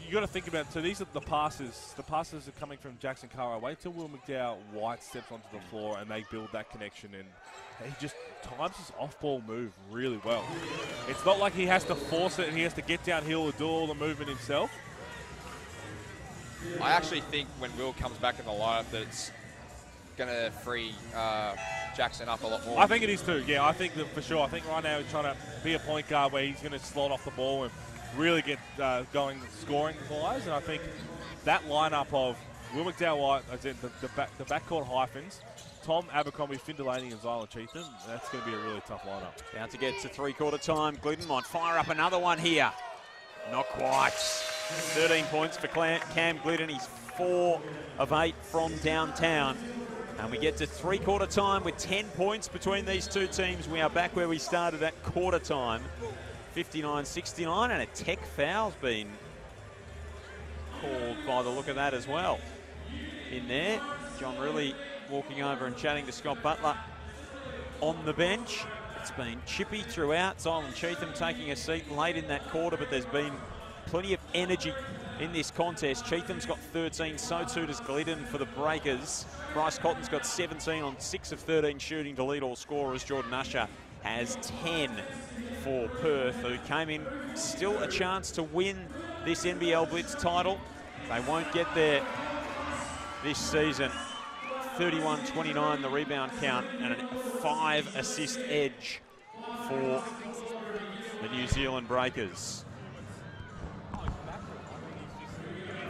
D: You got to think about it. So these are the passes. The passes are coming from Jackson Carra. Wait till Will McDowell White steps onto the floor and they build that connection. And he just times his off-ball move really well. It's not like he has to force it and he has to get downhill or do all the movement himself.
J: I actually think when Will comes back in the lineup that it's going to free Jackson up a lot more.
D: I think it is too. Yeah, I think that for sure. I think right now he's trying to be a point guard where he's going to slot off the ball and really get going scoring-wise, and I think that lineup of Will McDowell-White, the backcourt hyphens, Tom Abercrombie, Finn Delaney, and Zylan Cheatham, that's going to be a really tough lineup.
C: About to get to three-quarter time. Glidden might fire up another one here. Not quite. 13 points for Cam Glidden. He's 4 of 8 from downtown. And we get to three-quarter time with 10 points between these two teams. We are back where we started at quarter time. 59-69, and a tech foul's been called by the look of that as well. In there, John Riley walking over and chatting to Scott Butler on the bench. It's been chippy throughout. Zylan Cheatham taking a seat late in that quarter, but there's been plenty of energy in this contest. Cheatham's got 13, so too does Glidden for the Breakers. Bryce Cotton's got 17 on 6 of 13 shooting to lead all scorers. Jordan Usher has 10 for Perth, who came in still a chance to win this NBL Blitz title. They won't get there this season. 31-29 the rebound count and a 5-assist edge for the New Zealand Breakers.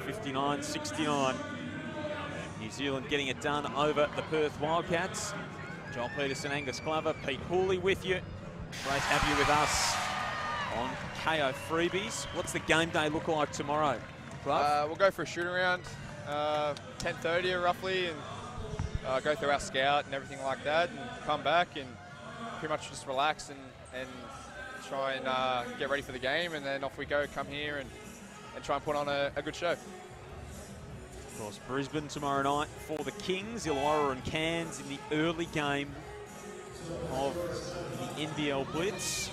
C: 59-69. New Zealand getting it done over the Perth Wildcats. Joel Peterson, Angus Glover, Pete Hooley with you. Great to have you with us on KO Freebies. What's the game day look like tomorrow, Glove?
J: We'll go for a shoot around, 10:30 roughly, and go through our scout and everything like that, and come back and pretty much just relax and try and get ready for the game, and then off we go, come here and try and put on a good show.
C: Of course, Brisbane tomorrow night for the Kings, Illawarra and Cairns in the early game of the NBL Blitz.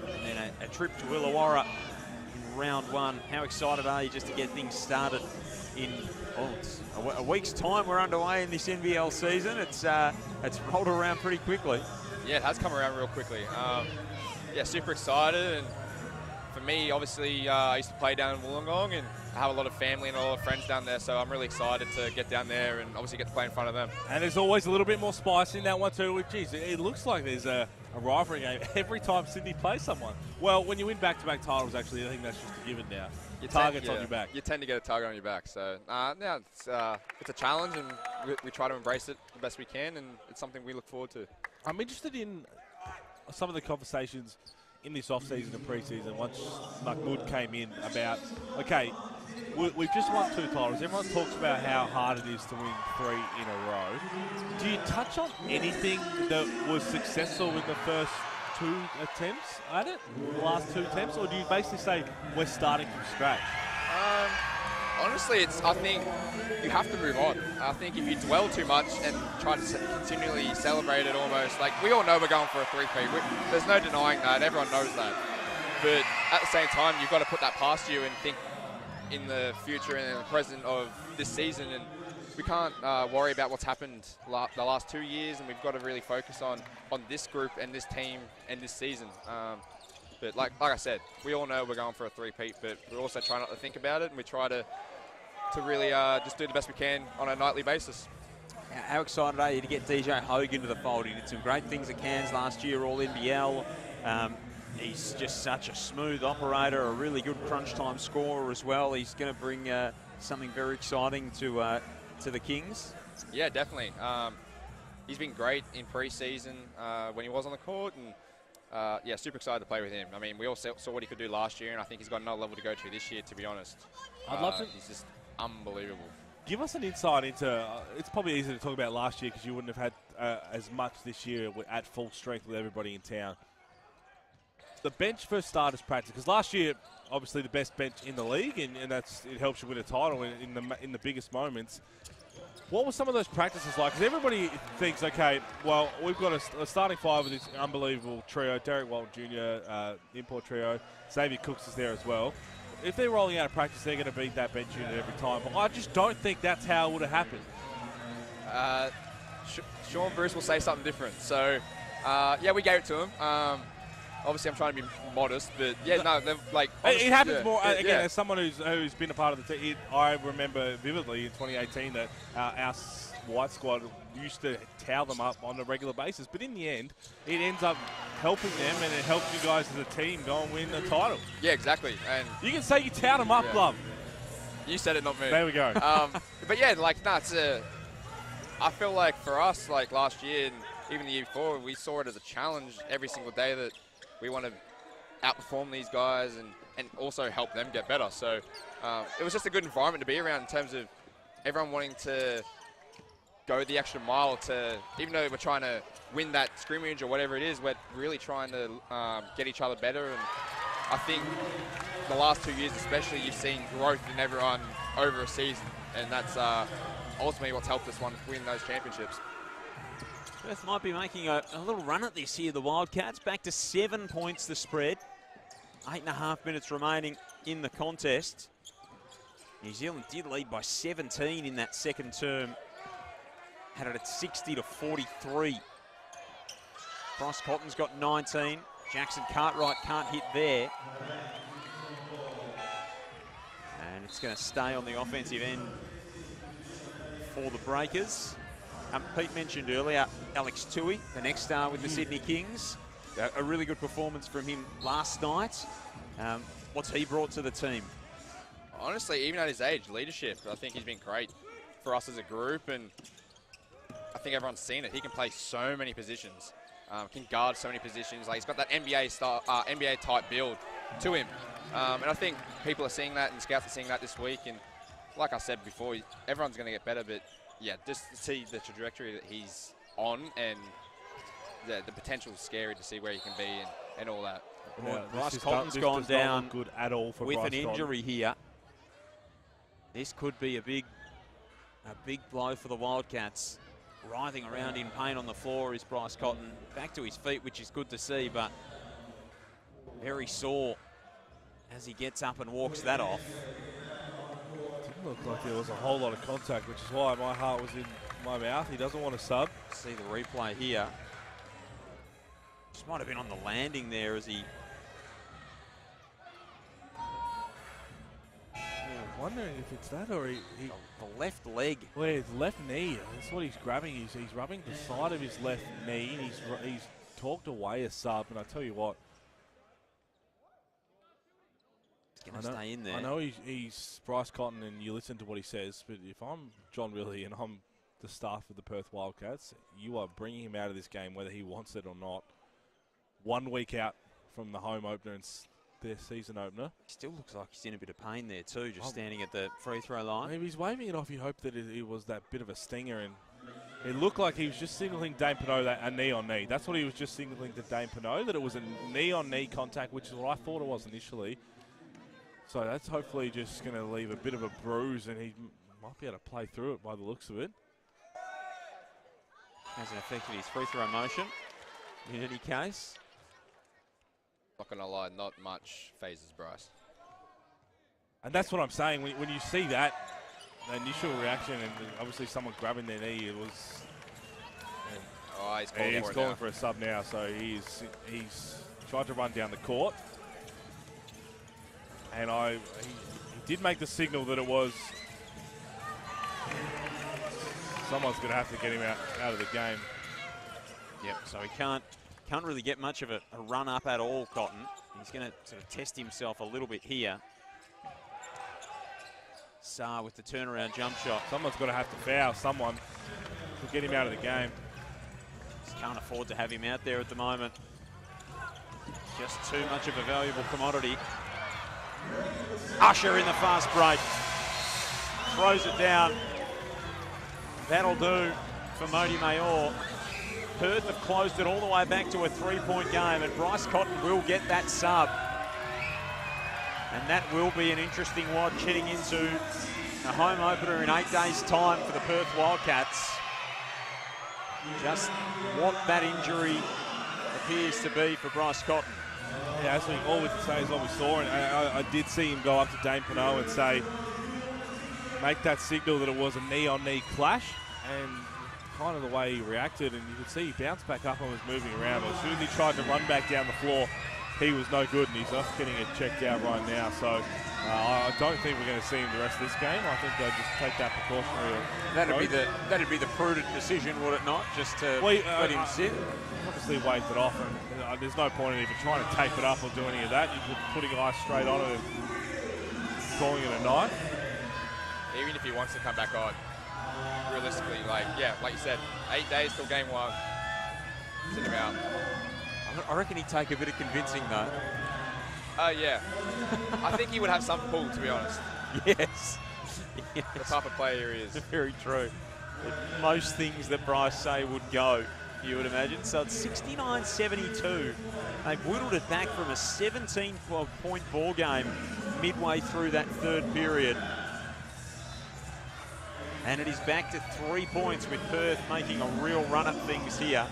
C: And then a trip to Illawarra in round one. How excited are you just to get things started in it's a week's time? We're underway in this NBL season. It's rolled around pretty quickly.
J: Yeah, it has come around real quickly. Yeah, super excited. And for me, obviously, I used to play down in Wollongong, and I have a lot of family and a lot of friends down there, so I'm really excited to get down there and obviously get to play in front of them.
D: And there's always a little bit more spice in that one too, which is, it looks like there's a rivalry game every time Sydney plays someone. Well, when you win back-to-back titles, actually, I think that's just a given now. Your target's on your back.
J: You tend to get a target on your back, so yeah, it's a challenge, and we try to embrace it the best we can, and it's something we look forward to.
D: I'm interested in some of the conversations in this off-season and pre-season once Mahmoud came in about, okay, we've just won 2 titles. Everyone talks about how hard it is to win 3 in a row. Do you touch on anything that was successful with the first 2 attempts at it, the last 2 attempts, or do you basically say we're starting from scratch?
J: Honestly, I think you have to move on. I think if you dwell too much and try to continually celebrate it almost, like we all know we're going for a 3-peat. There's no denying that. Everyone knows that. But at the same time, you've got to put that past you and think in the future and in the present of this season. And we can't worry about what's happened the last 2 years, and we've got to really focus on this group and this team and this season. But like I said, we all know we're going for a 3-peat, but we also try not to think about it, and we try to really just do the best we can on a nightly basis.
C: How excited are you to get DJ Hogue into the fold? He did some great things at Cairns last year, all NBL. He's just such a smooth operator, a really good crunch time scorer as well. He's going to bring something very exciting to the Kings.
J: Yeah, definitely. He's been great in pre-season when he was on the court, and yeah, super excited to play with him. I mean, we all saw what he could do last year, and I think he's got another level to go to this year, to be honest.
D: I'd love to.
J: He's just unbelievable.
D: Give us an insight into, it's probably easy to talk about last year because you wouldn't have had as much this year at full strength with everybody in town. The bench for starters practice, because last year, obviously the best bench in the league, and it helps you win a title in the biggest moments. What were some of those practices like? Because everybody thinks, okay, well, we've got a starting 5 with this unbelievable trio, Derek Walton Jr., import trio, Xavier Cooks is there as well. If they're rolling out of practice, they're going to beat that bench unit every time. But I just don't think that's how it would have happened.
J: Sean Bruce will say something different. So, yeah, we gave it to him. Obviously, I'm trying to be modest, but yeah, no, like honestly,
D: it happens more. Again, as someone who's been a part of the team, I remember vividly in 2018 that our white squad used to towel them up on a regular basis. But in the end, it ends up helping them, and it helps you guys as a team go and win a title.
J: Yeah, exactly. And
D: you can say you towed them up, Glove.
J: You said it, not me.
D: There we go.
J: But yeah, like I feel like for us, like last year and even the year before, we saw it as a challenge every single day that we want to outperform these guys and also help them get better. So it was just a good environment to be around in terms of everyone wanting to go the extra mile to, even though we're trying to win that scrimmage or whatever it is, we're really trying to get each other better. And I think the last 2 years especially, you've seen growth in everyone over a season, and that's ultimately what's helped us win those championships.
C: Perth might be making a little run at this here, the Wildcats. Back to 7 points the spread. 8.5 minutes remaining in the contest. New Zealand did lead by 17 in that second term. Had it at 60-43. Bryce Cotton's got 19. Jackson Cartwright can't hit there. And it's going to stay on the offensive end for the Breakers. Pete mentioned earlier Alex Tui, the next star with the Sydney Kings. A really good performance from him last night. What's he brought to the team?
J: Honestly, even at his age, leadership. I think he's been great for us as a group, and I think everyone's seen it. He can play so many positions, can guard so many positions. Like, he's got that NBA type build to him, and I think people are seeing that, and scouts are seeing that this week. And like I said before, everyone's going to get better, but yeah, just to see the trajectory that he's on, and the potential is scary to see where he can be and all that.
C: Yeah, Bryce Cotton's gone down
D: good at all for
C: with
D: Bryce
C: an injury here. This could be a big blow for the Wildcats. Writhing around in pain on the floor is Bryce Cotton. Back to his feet, which is good to see, but very sore as he gets up and walks that off.
D: Didn't look like there was a whole lot of contact, which is why my heart was in my mouth. He doesn't want to sub.
C: See the replay here. Just might have been on the landing there as he...
D: Wondering if it's that or he
C: the left leg.
D: Well, his left knee. That's what he's grabbing. He's rubbing the side of his left knee. And he's talked away a sub, and I tell you what,
C: He's going to stay in there.
D: I know he's Bryce Cotton, and you listen to what he says. But if I'm John Willey and I'm the staff of the Perth Wildcats, you are bringing him out of this game, whether he wants it or not. 1 week out from the home opener and their season opener.
C: Still looks like he's in a bit of pain there too, just standing at the free throw line.
D: Maybe he's waving it off. You hope that it was that bit of a stinger, and it looked like he was just signaling Dane Pinot that a knee on knee. That's what he was just signaling to Dane Pinot, that it was a knee on knee contact, which is what I thought it was initially. So that's hopefully just going to leave a bit of a bruise, and he might be able to play through it by the looks of it.
C: Hasn't affected his free throw motion in any case.
J: Not going to lie, not much phases Bryce.
D: And that's what I'm saying. When you see that, the initial reaction, and obviously someone grabbing their knee, it was...
J: Oh, he's
D: calling for a sub now, so he's tried to run down the court. And he did make the signal that it was... Someone's going to have to get him out of the game.
C: Yep, so he can't really get much of a run up at all, Cotton. He's going to sort of test himself a little bit here. Saar with the turnaround jump shot.
D: Someone's got to have to foul someone to get him out of the game.
C: Just can't afford to have him out there at the moment. Just too much of a valuable commodity. Usher in the fast break. Throws it down. That'll do for Modi Mayor. Perth have closed it all the way back to a 3-point game, and Bryce Cotton will get that sub. And that will be an interesting watch heading into a home opener in 8 days' time for the Perth Wildcats. Just what that injury appears to be for Bryce Cotton.
D: Yeah, all we can say is what we saw, and I did see him go up to Dane Pinot and say, make that signal that it was a knee-on-knee clash, and kind of the way he reacted, and you could see he bounced back up and was moving around. As soon as he tried to run back down the floor, he was no good, and he's off getting it checked out right now. So I don't think we're going to see him the rest of this game. I think they'll just take that precautionary approach.
C: That'd be the prudent decision, would it not? Just to let him sit.
D: Obviously waved it off, and there's no point in even trying to tape it up or do any of that. You're putting ice straight on it and calling it a night.
J: Even if he wants to come back on, realistically, like you said, 8 days till game 1. Sit him out.
C: I reckon he'd take a bit of convincing, though.
J: Yeah. I think he would have some pull, to be honest.
C: Yes.
J: The type of player he is.
C: Very true. Most things that Bryce say would go, you would imagine. So it's 69-72. They've whittled it back from a 17-point ball game midway through that third period. And it is back to 3 points with Perth making a real run at things here.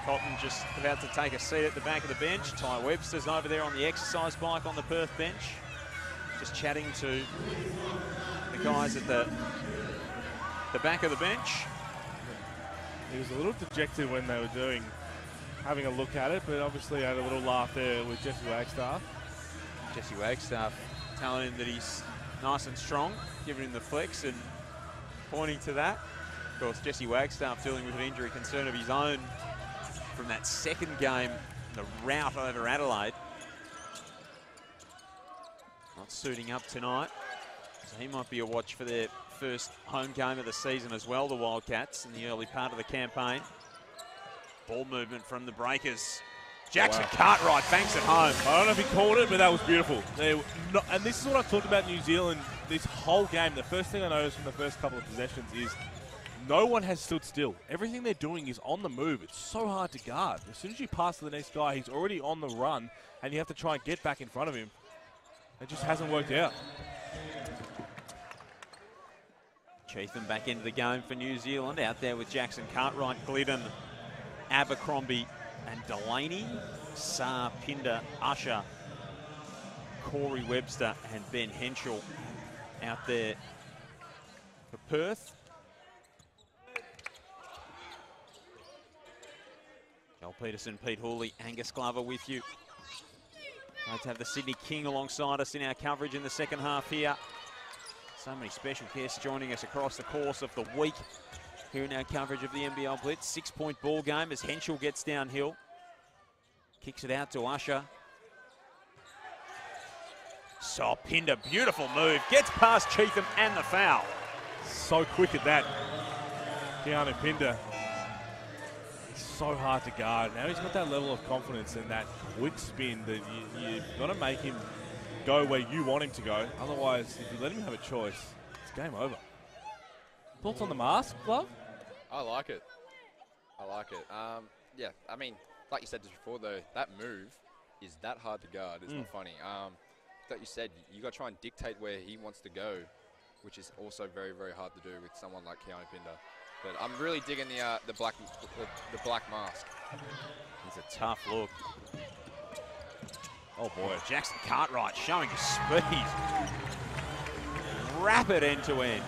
C: Cotton just about to take a seat at the back of the bench. Ty Webster's over there on the exercise bike on the Perth bench. Just chatting to the guys at the back of the bench.
D: He was a little dejected when they were having a look at it, but obviously had a little laugh there with Jesse Wagstaff.
C: Jesse Wagstaff telling him that he's nice and strong, giving him the flex and pointing to that. Of course, Jesse Wagstaff dealing with an injury concern of his own from that second game, the rout over Adelaide. Not suiting up tonight, so he might be a watch for their first home game of the season as well, the Wildcats, in the early part of the campaign. Ball movement from the Breakers. Jackson Cartwright banks it home.
D: I don't know if he called it, but that was beautiful. And this is what I've talked about New Zealand this whole game. The first thing I noticed from the first couple of possessions is no one has stood still. Everything they're doing is on the move. It's so hard to guard. As soon as you pass to the next guy, he's already on the run, and you have to try and get back in front of him. It just hasn't worked out.
C: Cheatham back into the game for New Zealand. Out there with Jackson Cartwright, Glidden, Abercrombie and Delaney. Saar, Pinder, Usher, Corey Webster and Ben Henschel out there for Perth. Joel Peterson, Pete Hooley, Angus Glover with you. Great to have the Sydney King alongside us in our coverage in the second half here. So many special guests joining us across the course of the week here in our coverage of the NBL Blitz. 6-point ball game as Henschel gets downhill. Kicks it out to Usher. So Pinder, beautiful move. Gets past Cheatham and the foul.
D: So quick at that. Keanu Pinder. He's so hard to guard. Now he's got that level of confidence and that quick spin that you've got to make him go where you want him to go. Otherwise, if you let him have a choice, it's game over. Thoughts on the mask, Glove?
J: I like it. I like it. Yeah, I mean, like you said just before, though, that move is that hard to guard. It's not funny. Like you said, you got to try and dictate where he wants to go, which is also very, very hard to do with someone like Keanu Pinder. But I'm really digging the black mask.
C: It's a tough look. Oh boy, Jackson Cartwright showing his speed. Rapid end to end.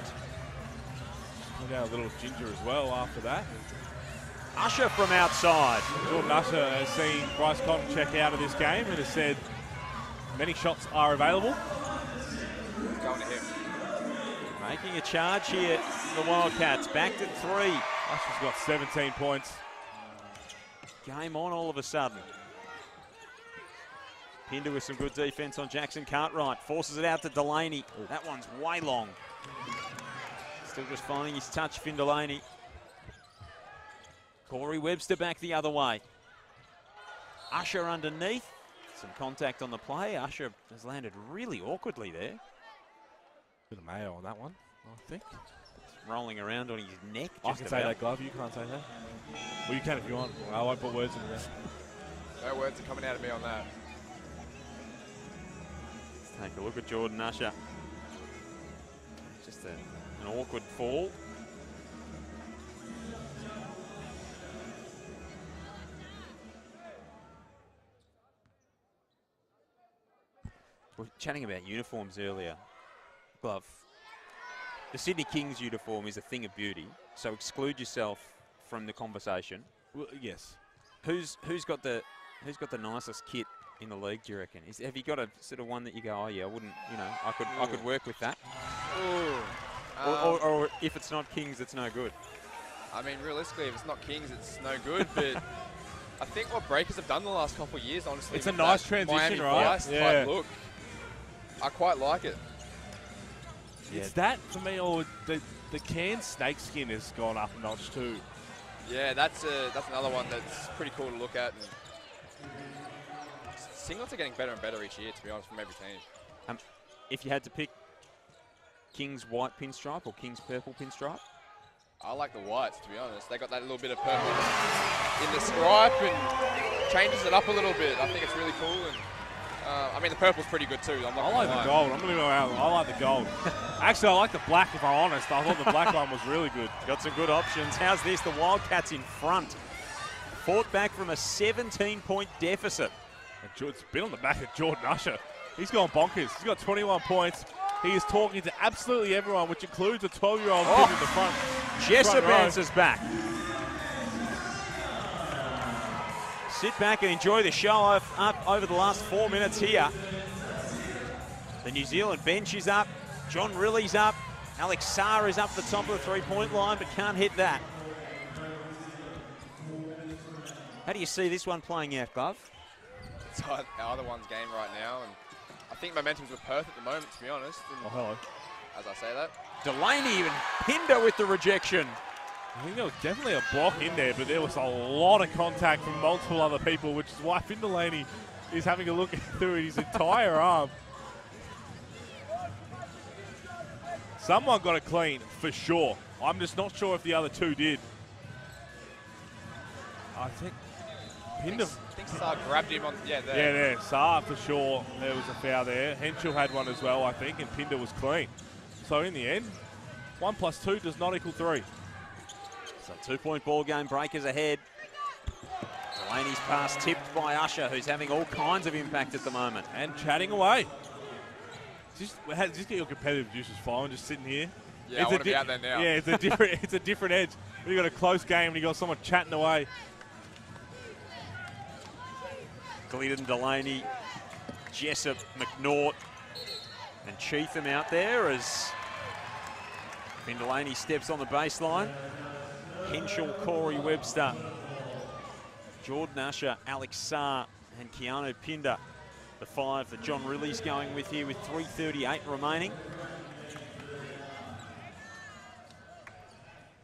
D: Put out a little ginger as well after that.
C: Usher from outside.
D: Jordan Usher has seen Bryce Cotton check out of this game and has said many shots are available.
J: Going to him.
C: Making a charge here, the Wildcats. Back to 3.
D: Usher's got 17 points.
C: Game on all of a sudden. Pinder with some good defense on Jackson Cartwright. Forces it out to Delaney. That one's way long. Still just finding his touch, Finn Delaney. Corey Webster back the other way. Usher underneath. Some contact on the play. Usher has landed really awkwardly there.
D: Bit of mayo on that one, I think.
C: It's rolling around on his neck.
D: I can say that, Glove. You can't say that. Well, you can if you want. I won't put words in your mouth.
J: No words are coming out of me on that.
C: Let's take a look at Jordan Usher. Just an awkward fall. We were chatting about uniforms earlier. Glove. The Sydney Kings uniform is a thing of beauty, so exclude yourself from the conversation.
D: Well, yes.
C: Who's got the nicest kit in the league, do you reckon? Have you got a sort of one that you go, oh yeah, I wouldn't, you know, I could work with that? Or if it's not Kings, it's no good.
J: I mean, realistically, if it's not Kings, it's no good. But I think what Breakers have done the last couple of years, honestly,
D: it's a nice transition,
J: Miami
D: right?
J: Vice type look. I quite like it.
D: It's that for me, or the can snake skin has gone up a notch too.
J: Yeah, that's another one that's pretty cool to look at. And singlets are getting better and better each year, to be honest, from every team.
C: If you had to pick Kings white pinstripe or Kings purple pinstripe?
J: I like the whites, to be honest. They got that little bit of purple in the stripe and changes it up a little bit. I think it's really cool. And I mean, the purple's pretty good too.
D: I like the gold. I'm going to go out. I like the gold. Actually, I like the black, if I'm honest. I thought the black one was really good.
C: Got some good options. How's this? The Wildcats in front. Fought back from a 17-point deficit.
D: It's been on the back of Jordan Usher. He's gone bonkers. He's got 21 points. He is talking to absolutely everyone, which includes a 12-year-old kid in the front.
C: Jessup answers back. Sit back and enjoy the show up over the last 4 minutes here. The New Zealand bench is up. John Riley's up. Alex Sarr is up at the top of the three-point line, but can't hit that. How do you see this one playing out, Glove?
J: It's either one's game right now, and I think momentum's with Perth at the moment, to be honest. And
D: hello.
J: As I say that.
C: Delaney and Pinder with the rejection.
D: I think there was definitely a block in there, but there was a lot of contact from multiple other people, which is why Finn Delaney is having a look through his entire arm. Someone got it clean, for sure. I'm just not sure if the other two did. I think Pinder...
J: I think Sarr grabbed him on, there.
D: Yeah, there. Sarr, for sure, there was a foul there. Henschel had one as well, I think, and Pinder was clean. So in the end, 1 + 2 does not equal 3.
C: So 2-point ball game, Breakers ahead. Delaney's pass tipped by Usher, who's having all kinds of impact at the moment.
D: And chatting away. Just get your competitive juices flowing, just sitting here.
J: Yeah, I want to be out there now.
D: Yeah, it's a different edge. When you got a close game and you got someone chatting away.
C: Glidden, Delaney, Jessup, McNaught, and Cheatham out there as Ben Delaney steps on the baseline. Henschel, Corey Webster, Jordan Usher, Alex Saar, and Keanu Pinder. The 5 that John Riley's going with here with 3:38 remaining.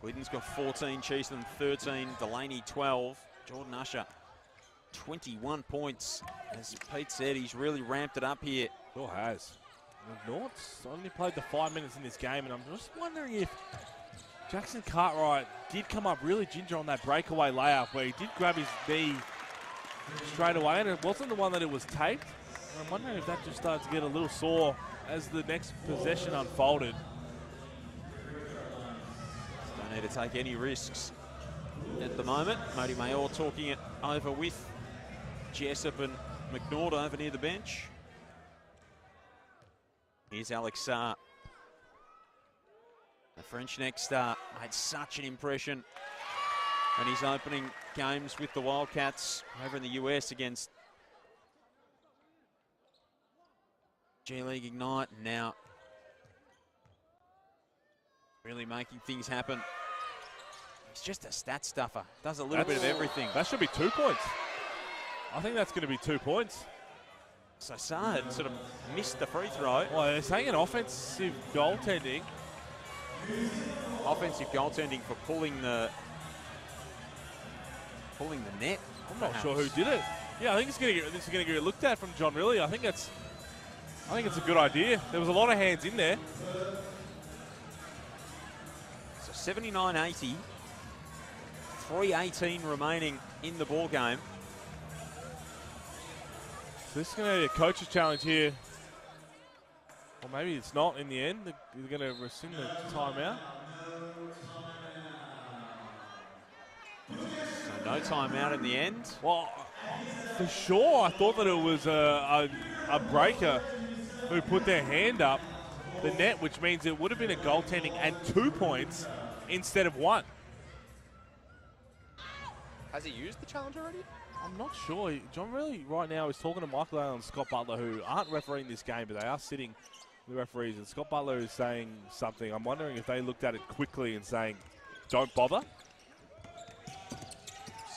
C: Glidden's got 14, Cheatham 13, Delaney 12, Jordan Usher 21 points. As Pete said, he's really ramped it up here.
D: Sure has. McNaught's only played the 5 minutes in this game, and I'm just wondering if Jackson Cartwright did come up really ginger on that breakaway layup where he did grab his knee straight away, and it wasn't the one that it was taped. And I'm wondering if that just started to get a little sore as the next possession unfolded.
C: Don't need to take any risks at the moment. Mody Mayor talking it over with Jessup and McNaught over near the bench. Here's Alex Saar. The French next star made such an impression in his opening games with the Wildcats over in the US against G-League Ignite, and now really making things happen. He's just a stat stuffer. Does a little bit of everything.
D: That should be 2 points. I think that's going to be 2 points.
C: So Saar had sort of missed the free throw.
D: Well, they're saying an offensive goaltending.
C: Offensive goaltending for pulling the net.
D: I'm not sure who did it. Yeah, I think this is going to get looked at from John Riley. I think it's a good idea. There was a lot of hands in there.
C: So 79-80. 3:18 remaining in the ball game.
D: So this is going to be a coach's challenge here. Or maybe it's not in the end. They're going to rescind the timeout.
C: So no timeout in the end.
D: Well, for sure, I thought that it was a breaker who put their hand up the net, which means it would have been a goaltending and 2 points instead of 1.
J: Has he used the challenge already?
D: I'm not sure. John Riley right now is talking to Michael Allen and Scott Butler, who aren't refereeing this game, but they are sitting the referees, and Scott Butler is saying something. I'm wondering if they looked at it quickly and saying, don't bother.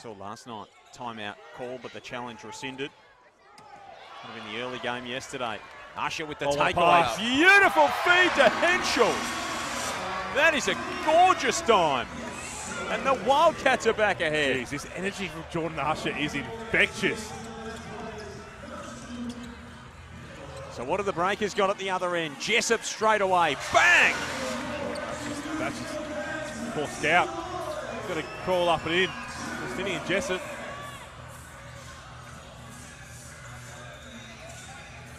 C: Saw last night, timeout call, but the challenge rescinded. Kind of in the early game yesterday. Usher with the takeaway. Beautiful feed to Henschel. That is a gorgeous time. And the Wildcats are back ahead.
D: Jeez, this energy from Jordan Usher is infectious.
C: So what have the Breakers got at the other end? Jessup straight away. Bang!
D: That's just poor Scout. Got to crawl up and in. Finney and Jessup.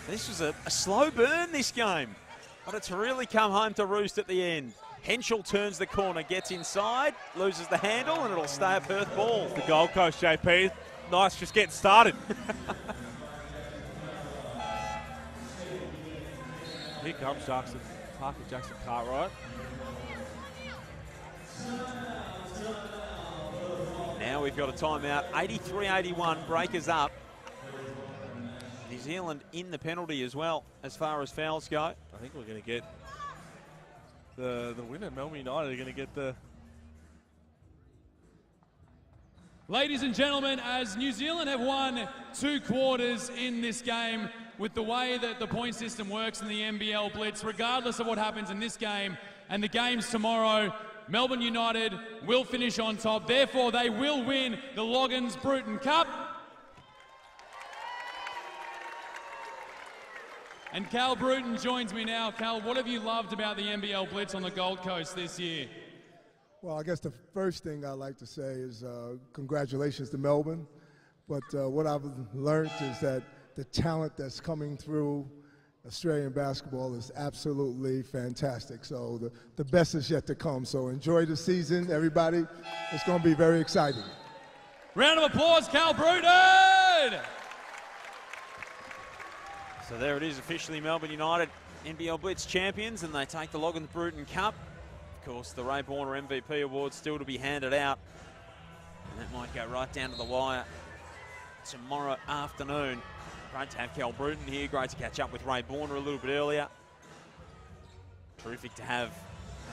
C: This was a slow burn, this game. But it's really come home to roost at the end. Henschel turns the corner, gets inside, loses the handle, and it'll stay a Perth ball.
D: The Gold Coast, JP. Nice, just getting started. Here comes Parker Jackson Cartwright.
C: Now we've got a timeout. 83-81, Breakers up. New Zealand in the penalty as well, as far as fouls go.
D: I think we're going to get the winner. Melbourne United are going to get the...
K: Ladies and gentlemen, as New Zealand have won 2 quarters in this game, with the way that the point system works in the NBL Blitz, regardless of what happens in this game and the games tomorrow, Melbourne United will finish on top. Therefore, they will win the Loggins Bruton Cup. And Cal Bruton joins me now. Cal, what have you loved about the NBL Blitz on the Gold Coast this year?
L: Well, I guess the first thing I'd like to say is congratulations to Melbourne. But what I've learned is that the talent that's coming through Australian basketball is absolutely fantastic. So the best is yet to come. So enjoy the season, everybody. It's going to be very exciting.
K: Round of applause, Cal Bruton!
C: So there it is, officially Melbourne United NBL Blitz champions, and they take the Logan Bruton Cup. Of course, the Ray Borner MVP award still to be handed out, and that might go right down to the wire tomorrow afternoon. Great to have Cal Bruton here. Great to catch up with Ray Borner a little bit earlier. Terrific to have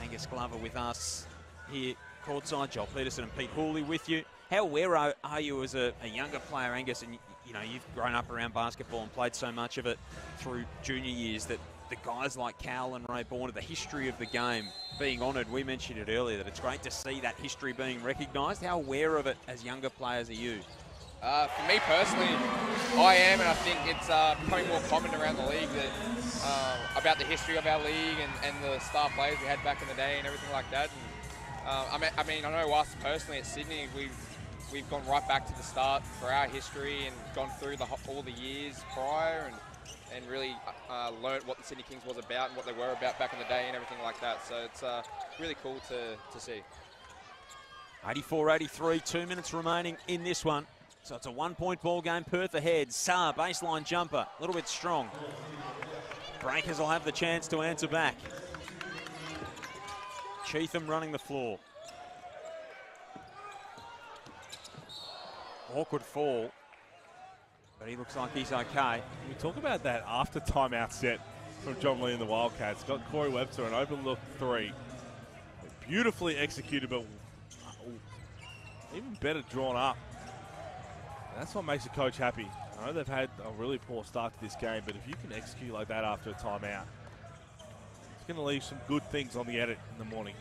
C: Angus Glover with us here courtside. Joel Peterson and Pete Hooley with you. How aware are you as a younger player, Angus, and you know, you've grown up around basketball and played so much of it through junior years, that the guys like Cal and Ray Borner, the history of the game being honoured, we mentioned it earlier, that it's great to see that history being recognised. How aware of it as younger players are you?
J: For me personally, I am, and I think it's becoming more common around the league that about the history of our league and the star players we had back in the day and everything like that. And, I mean, I know us personally at Sydney, we've gone right back to the start for our history and gone through all the years prior and really learned what the Sydney Kings was about and what they were about back in the day and everything like that. So it's really cool to see.
C: 84-83, 2 minutes remaining in this one. So it's a 1-point ball game, Perth ahead. Saar, baseline jumper, a little bit strong. Breakers will have the chance to answer back. Cheatham running the floor. Awkward fall, but he looks like he's okay.
D: We talk about that after timeout set from John Lee and the Wildcats. Got Corey Webster an open look three. Beautifully executed, but even better drawn up. And that's what makes a coach happy. I know they've had a really poor start to this game, but if you can execute like that after a timeout, it's going to leave some good things on the edit in the morning.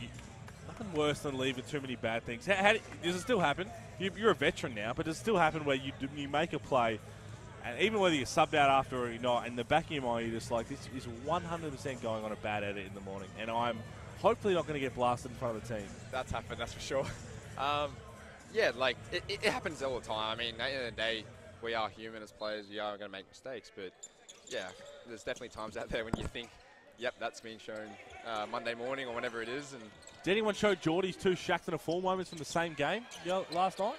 D: Nothing worse than leaving too many bad things. Does it still happen? You're a veteran now, but does it still happen where you make a play, and even whether you're subbed out after or you're not, in the back of your mind, you're just like, this is 100% going on a bad edit in the morning, and I'm hopefully not going to get blasted in front of the team.
J: That's happened, that's for sure. Yeah, like, it happens all the time. I mean, at the end of the day, we are human as players. We are going to make mistakes. But, yeah, there's definitely times out there when you think, yep, that's being shown Monday morning or whenever it is. And
D: did anyone show Geordie's two Shaqtin' a Fool moments from the same game last night?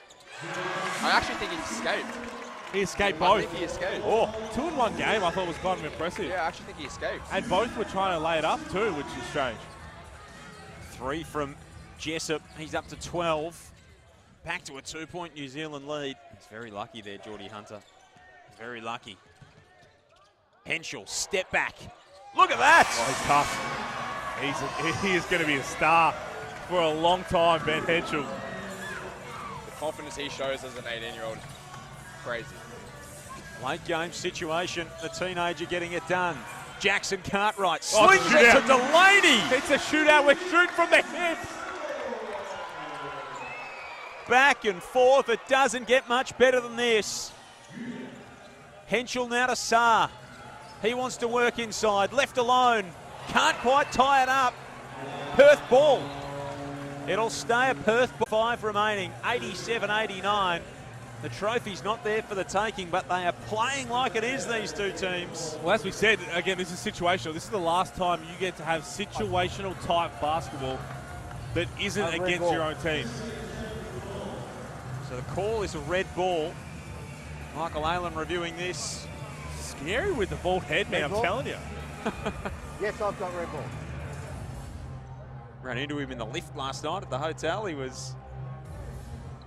J: I actually think he escaped.
D: He escaped both?
J: I think he escaped.
D: Oh, 2 in 1 game I thought was kind of impressive.
J: Yeah, I actually think he escaped.
D: And both were trying to lay it up too, which is strange.
C: 3 from Jessup. He's up to 12. Back to a 2-point New Zealand lead. He's very lucky there, Geordie Hunter. Very lucky. Henschel, step back. Look at that!
D: Oh, he's tough. He is going to be a star for a long time, Ben Henschel.
J: The confidence he shows as an 18-year-old, crazy.
C: Late game situation, the teenager getting it done. Jackson Cartwright slings it to Delaney.
D: It's a shootout. We're shooting from the hip.
C: Back and forth, it doesn't get much better than this. Henschel now to Saar. He wants to work inside, left alone. Can't quite tie it up. Perth ball. It'll stay a Perth ball. 5 remaining, 87-89. The trophy's not there for the taking, but they are playing like it is, these two teams.
D: Well, as we said, again, this is situational. This is the last time you get to have situational type basketball that isn't against your own team.
C: So the call is a red ball. Michael Aylan reviewing this.
D: Scary with the bald head, man, I'm telling you.
M: Yes, I've got red ball.
C: Ran into him in the lift last night at the hotel. Is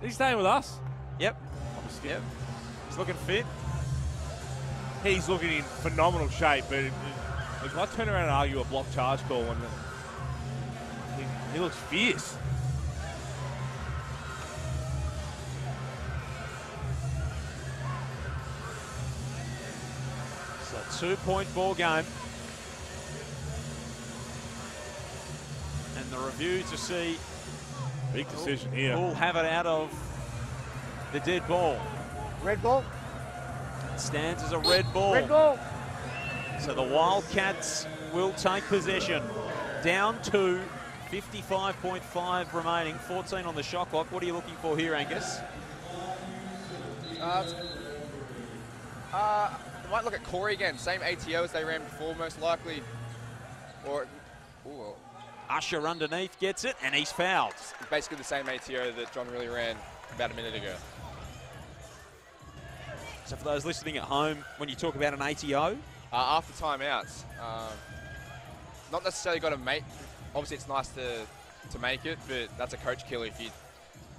D: he staying with us?
C: Yep. Yep. He's looking fit.
D: He's looking in phenomenal shape, but if I turn around and argue a block charge call, and he looks fierce.
C: So 2-point ball game. And the review to see.
D: Big decision here.
C: Who'll have it out of the dead ball.
M: Red ball.
C: It stands as a red ball.
M: Red ball.
C: So the Wildcats will take possession. Down to 55.5 remaining. 14 on the shot clock. What are you looking for here, Angus?
J: Might look at Corey again. Same ATO as they ran before, most likely. Or, ooh.
C: Usher underneath gets it, and he's fouled.
J: Basically the same ATO that John really ran about a minute ago.
C: So for those listening at home, when you talk about an ATO?
J: After timeouts, not necessarily got to make. Obviously, it's nice to make it, but that's a coach killer if you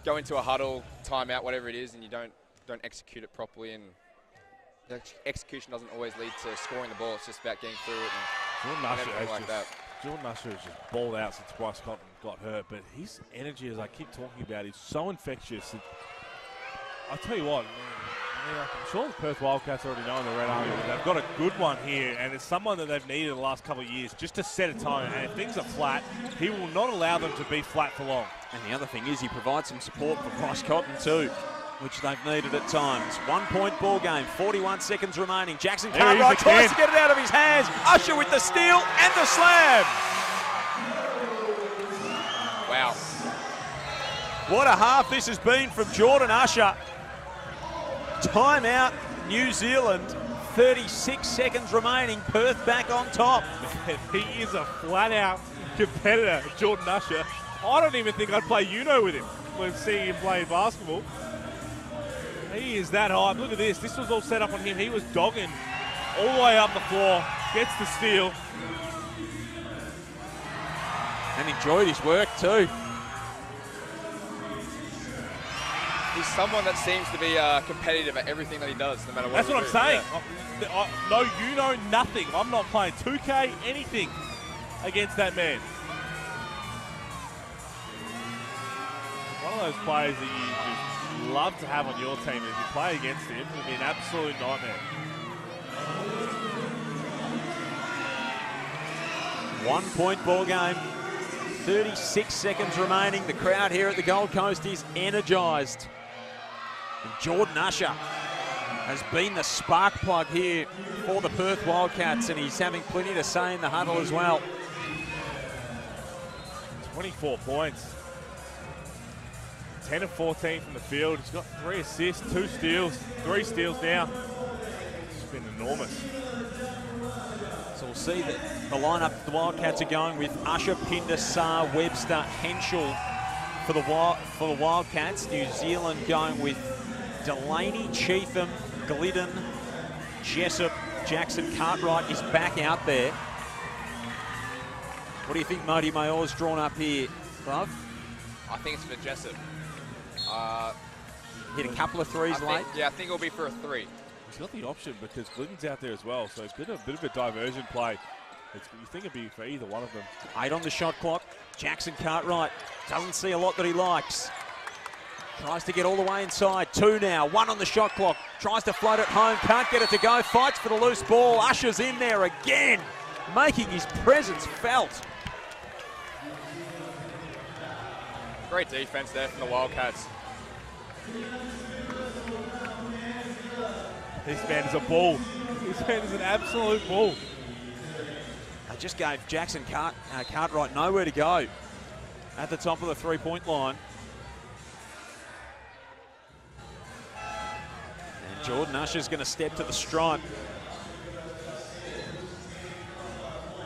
J: go into a huddle, timeout, whatever it is, and you don't execute it properly, and the execution doesn't always lead to scoring the ball. It's just about getting through it and everything like that.
D: Jordan Usher has just balled out since Bryce Cotton got hurt, but his energy, as I keep talking about, is so infectious. I'll tell you what, I'm sure the Perth Wildcats already know in the Red Army, but they've got a good one here, and it's someone that they've needed the last couple of years just to set a tone. And if things are flat, he will not allow them to be flat for long.
C: And the other thing is he provides some support for Bryce Cotton too, which they've needed at times. 1 point ball game, 41 seconds remaining. Jackson Cartwright tries to get it out of his hands. Usher with the steal and the slam.
J: Wow.
C: What a half this has been from Jordan Usher. Timeout, New Zealand. 36 seconds remaining. Perth back on top.
D: He is a flat-out competitor, Jordan Usher. I don't even think I'd play Uno with him when seeing him play basketball. He is that hype. Look at this. This was all set up on him. He was dogging all the way up the floor. Gets the steal.
C: And enjoyed his work too.
J: He's someone that seems to be competitive at everything that he does, no matter what.
D: That's what I'm saying. Yeah. No Uno, nothing. I'm not playing 2K, anything against that man. One of those players that you just love to have on your team. If you play against him, it would be an absolute nightmare.
C: 1 point ball game. 36 seconds remaining. The crowd here at the Gold Coast is energised. And Jordan Usher has been the spark plug here for the Perth Wildcats, and he's having plenty to say in the huddle as well.
D: 24 points. 10 of 14 from the field. He's got 3 assists, 2 steals, 3 steals now. It's been enormous.
C: So we'll see that the lineup the Wildcats are going with Usher, Pinder, Saar, Webster, Henschel for the Wildcats. New Zealand going with Delaney, Cheatham, Glidden, Jessup, Jackson Cartwright is back out there. What do you think Mody Mayor's drawn up here, Glove?
J: I think it's for Jessup.
C: Hit a couple of threes late.
J: Yeah, I think it'll be for a 3.
D: He's got the option because Glidden's out there as well, so it's been a bit of a diversion play. You think it'd be for either one of them.
C: 8 on the shot clock. Jackson Cartwright doesn't see a lot that he likes. Tries to get all the way inside. 2 now. 1 on the shot clock. Tries to float it home. Can't get it to go. Fights for the loose ball. Usher's in there again, making his presence felt.
J: Great defense there from the Wildcats.
D: This man is a bull. This man is an absolute bull.
C: They just gave Jackson Cartwright nowhere to go at the top of the three-point line. And Jordan Usher's going to step to the stripe.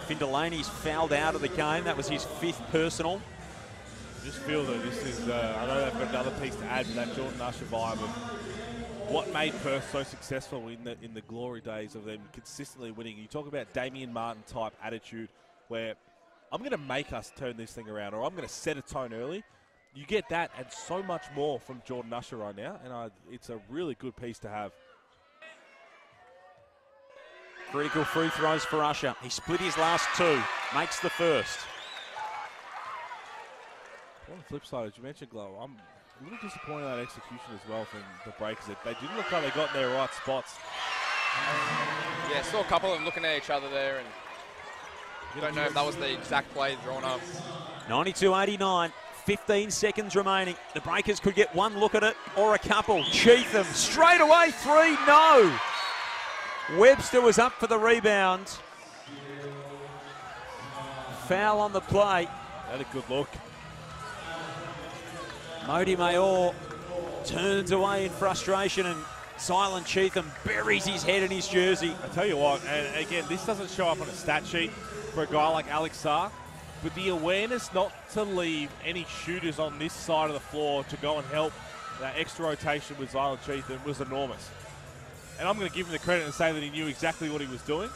C: Finn Delaney's fouled out of the game. That was his 5th personal.
D: I just feel that this is, I know they've got another piece to add to that Jordan Usher vibe of what made Perth so successful in the glory days of them consistently winning. You talk about Damian Martin type attitude where I'm going to make us turn this thing around, or I'm going to set a tone early. You get that and so much more from Jordan Usher right now, and it's a really good piece to have.
C: Critical free throws for Usher. He split his last 2, makes the first.
D: On the flip side, as you mentioned, Glow, I'm a little disappointed in that execution as well from the Breakers. They didn't look like they got in their right spots.
J: Yeah, saw a couple of them looking at each other there, and don't know if that was the exact play drawn up.
C: 92-89, 15 seconds remaining. The Breakers could get 1 look at it or a couple. Cheatham straight away 3, no. Webster was up for the rebound. Foul on the play.
D: Had a good look.
C: Mody Mayor turns away in frustration, and Silent Cheatham buries his head in his jersey.
D: I tell you what, and again, this doesn't show up on a stat sheet for a guy like Alex Saar, but the awareness not to leave any shooters on this side of the floor to go and help that extra rotation with Silent Cheatham was enormous. And I'm going to give him the credit and say that he knew exactly what he was doing.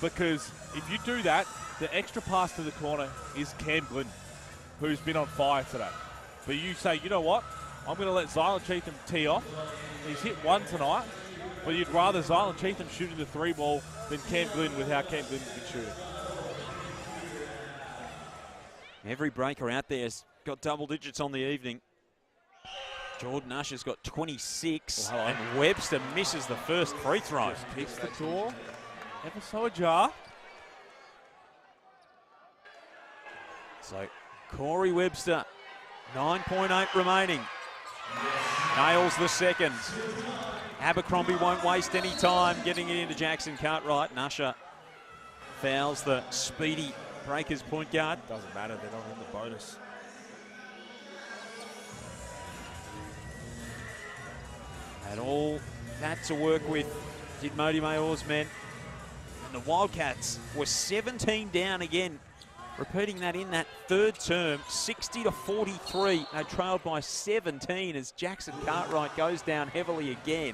D: because if you do that, the extra pass to the corner is Cam Glidden, who's been on fire today. But you say, you know what? I'm going to let Zylan Cheatham tee off. He's hit one tonight, but you'd rather Zylan Cheatham shooting the 3 ball than Cam Glidden with how Cam Glidden's been shooting.
C: Every breaker out there has got double digits on the evening. Jordan Usher's got 26, and Webster misses the first free throw.
D: Just kicks the door, ever so ajar.
C: So Corey Webster, 9.8 remaining. Nails the second. Abercrombie won't waste any time getting it into Jackson Cartwright. And Usher fouls the speedy Breakers point guard.
D: Doesn't matter, they're not in the bonus.
C: Had all that to work with, did Mody Mayor's men. And the Wildcats were 17 down again. Repeating that in that third term, 60-43. They trailed by 17 as Jackson Cartwright goes down heavily again.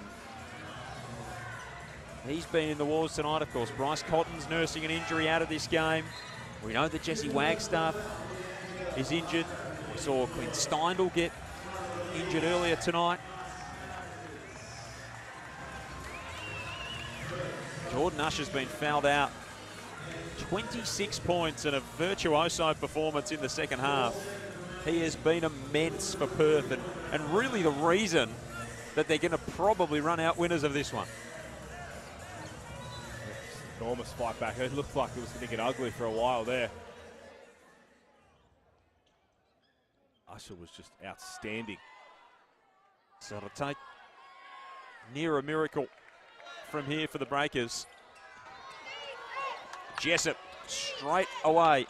C: He's been in the wars tonight, of course. Bryce Cotton's nursing an injury out of this game. We know that Jesse Wagstaff is injured. We saw Clint Steindl get injured earlier tonight. Jordan Usher's been fouled out. 26 points and a virtuoso performance in the second half. He has been immense for Perth and really the reason that they're going to probably run out winners of this one.
D: Enormous fight back. It looked like it was going to get ugly for a while there. Usher was just outstanding.
C: So it'll take near a miracle from here for the Breakers. Jessup straight away.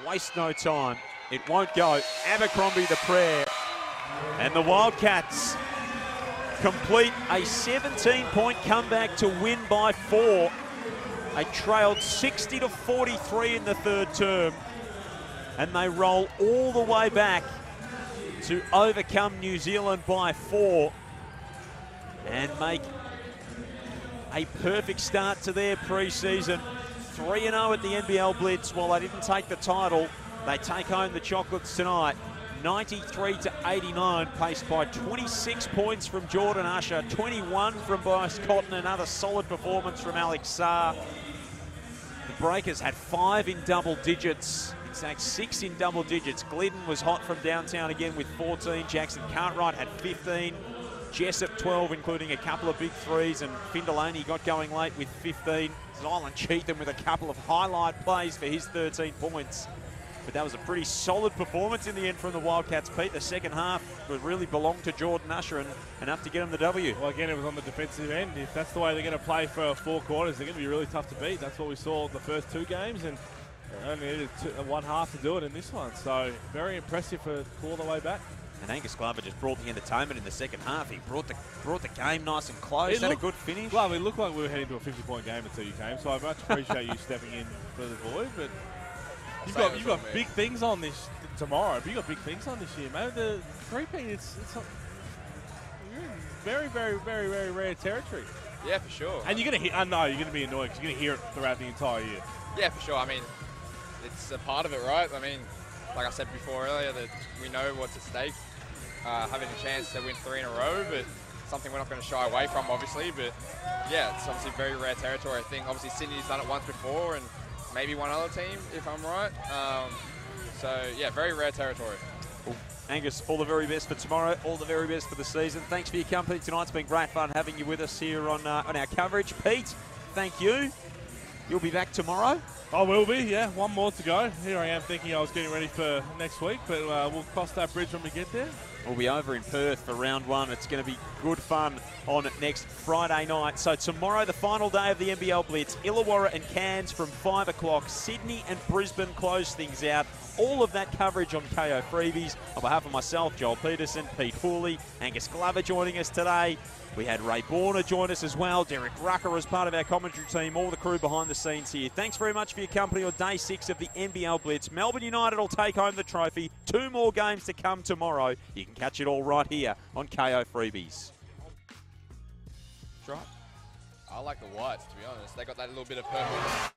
C: Waste no time. It won't go. Abercrombie the prayer. And the Wildcats complete a 17-point comeback to win by 4. They trailed 60-43 in the third term. And they roll all the way back to overcome New Zealand by 4 and make a perfect start to their pre-season. 3-0 at the NBL Blitz. While they didn't take the title, they take home the chocolates tonight. 93-89, paced by 26 points from Jordan Usher, 21 from Bryce Cotton, another solid performance from Alex Sarr. The Breakers had 5 in double digits. In fact, 6 in double digits. Glidden was hot from downtown again with 14. Jackson Cartwright had 15. Jessup 12, including a couple of big threes, and Finn Delaney got going late with 15. Zylan Cheatham with a couple of highlight plays for his 13 points. But that was a pretty solid performance in the end from the Wildcats, Pete. The second half would really belong to Jordan Usher and enough to get him the W.
D: Well, again, it was on the defensive end. If that's the way they're going to play for 4 quarters, they're going to be really tough to beat. That's what we saw the first 2 games, and only needed 1 half to do it in this one. So very impressive for all the way back.
C: And Angus Glover just brought the entertainment in the second half. He brought the game nice and close. Had a good finish.
D: Well, it looked like we were heading to a 50-point game until you came. So I much appreciate you stepping in for the void. But you've got big things on this tomorrow. But you've got big things on this year, man. The three-peat, you're in very, very, very, very rare territory.
J: Yeah, for sure.
D: And you're going to I know you're going to be annoyed because you're going to hear it throughout the entire year.
J: Yeah, for sure. I mean, it's a part of it, right? I mean, like I said before earlier, that we know what's at stake. Having a chance to win 3 in a row, but something we're not going to shy away from, obviously. But yeah, it's obviously very rare territory. I think obviously Sydney's done it once before, and maybe one other team, if I'm right. So yeah, very rare territory.
C: Well, Angus, all the very best for tomorrow, all the very best for the season. Thanks for your company tonight. It's been great fun having you with us here on our coverage. Pete, thank you. You'll be back tomorrow.
D: I will be, yeah. 1 more to go. Here I am thinking I was getting ready for next week, but we'll cross that bridge when we get there.
C: We'll be over in Perth for round 1. It's going to be good fun on next Friday night. So tomorrow, the final day of the NBL Blitz. Illawarra and Cairns from 5 o'clock. Sydney and Brisbane close things out. All of that coverage on KO Freebies. On behalf of myself, Joel Peterson, Pete Hooley, Angus Glover joining us today. We had Ray Borner join us as well. Derek Rucker as part of our commentary team. All the crew behind the scenes here. Thanks very much for your company on day 6 of the NBL Blitz. Melbourne United will take home the trophy. 2 more games to come tomorrow. You can catch it all right here on KO Freebies.
J: That's right. I like the whites, to be honest. They got that little bit of purple.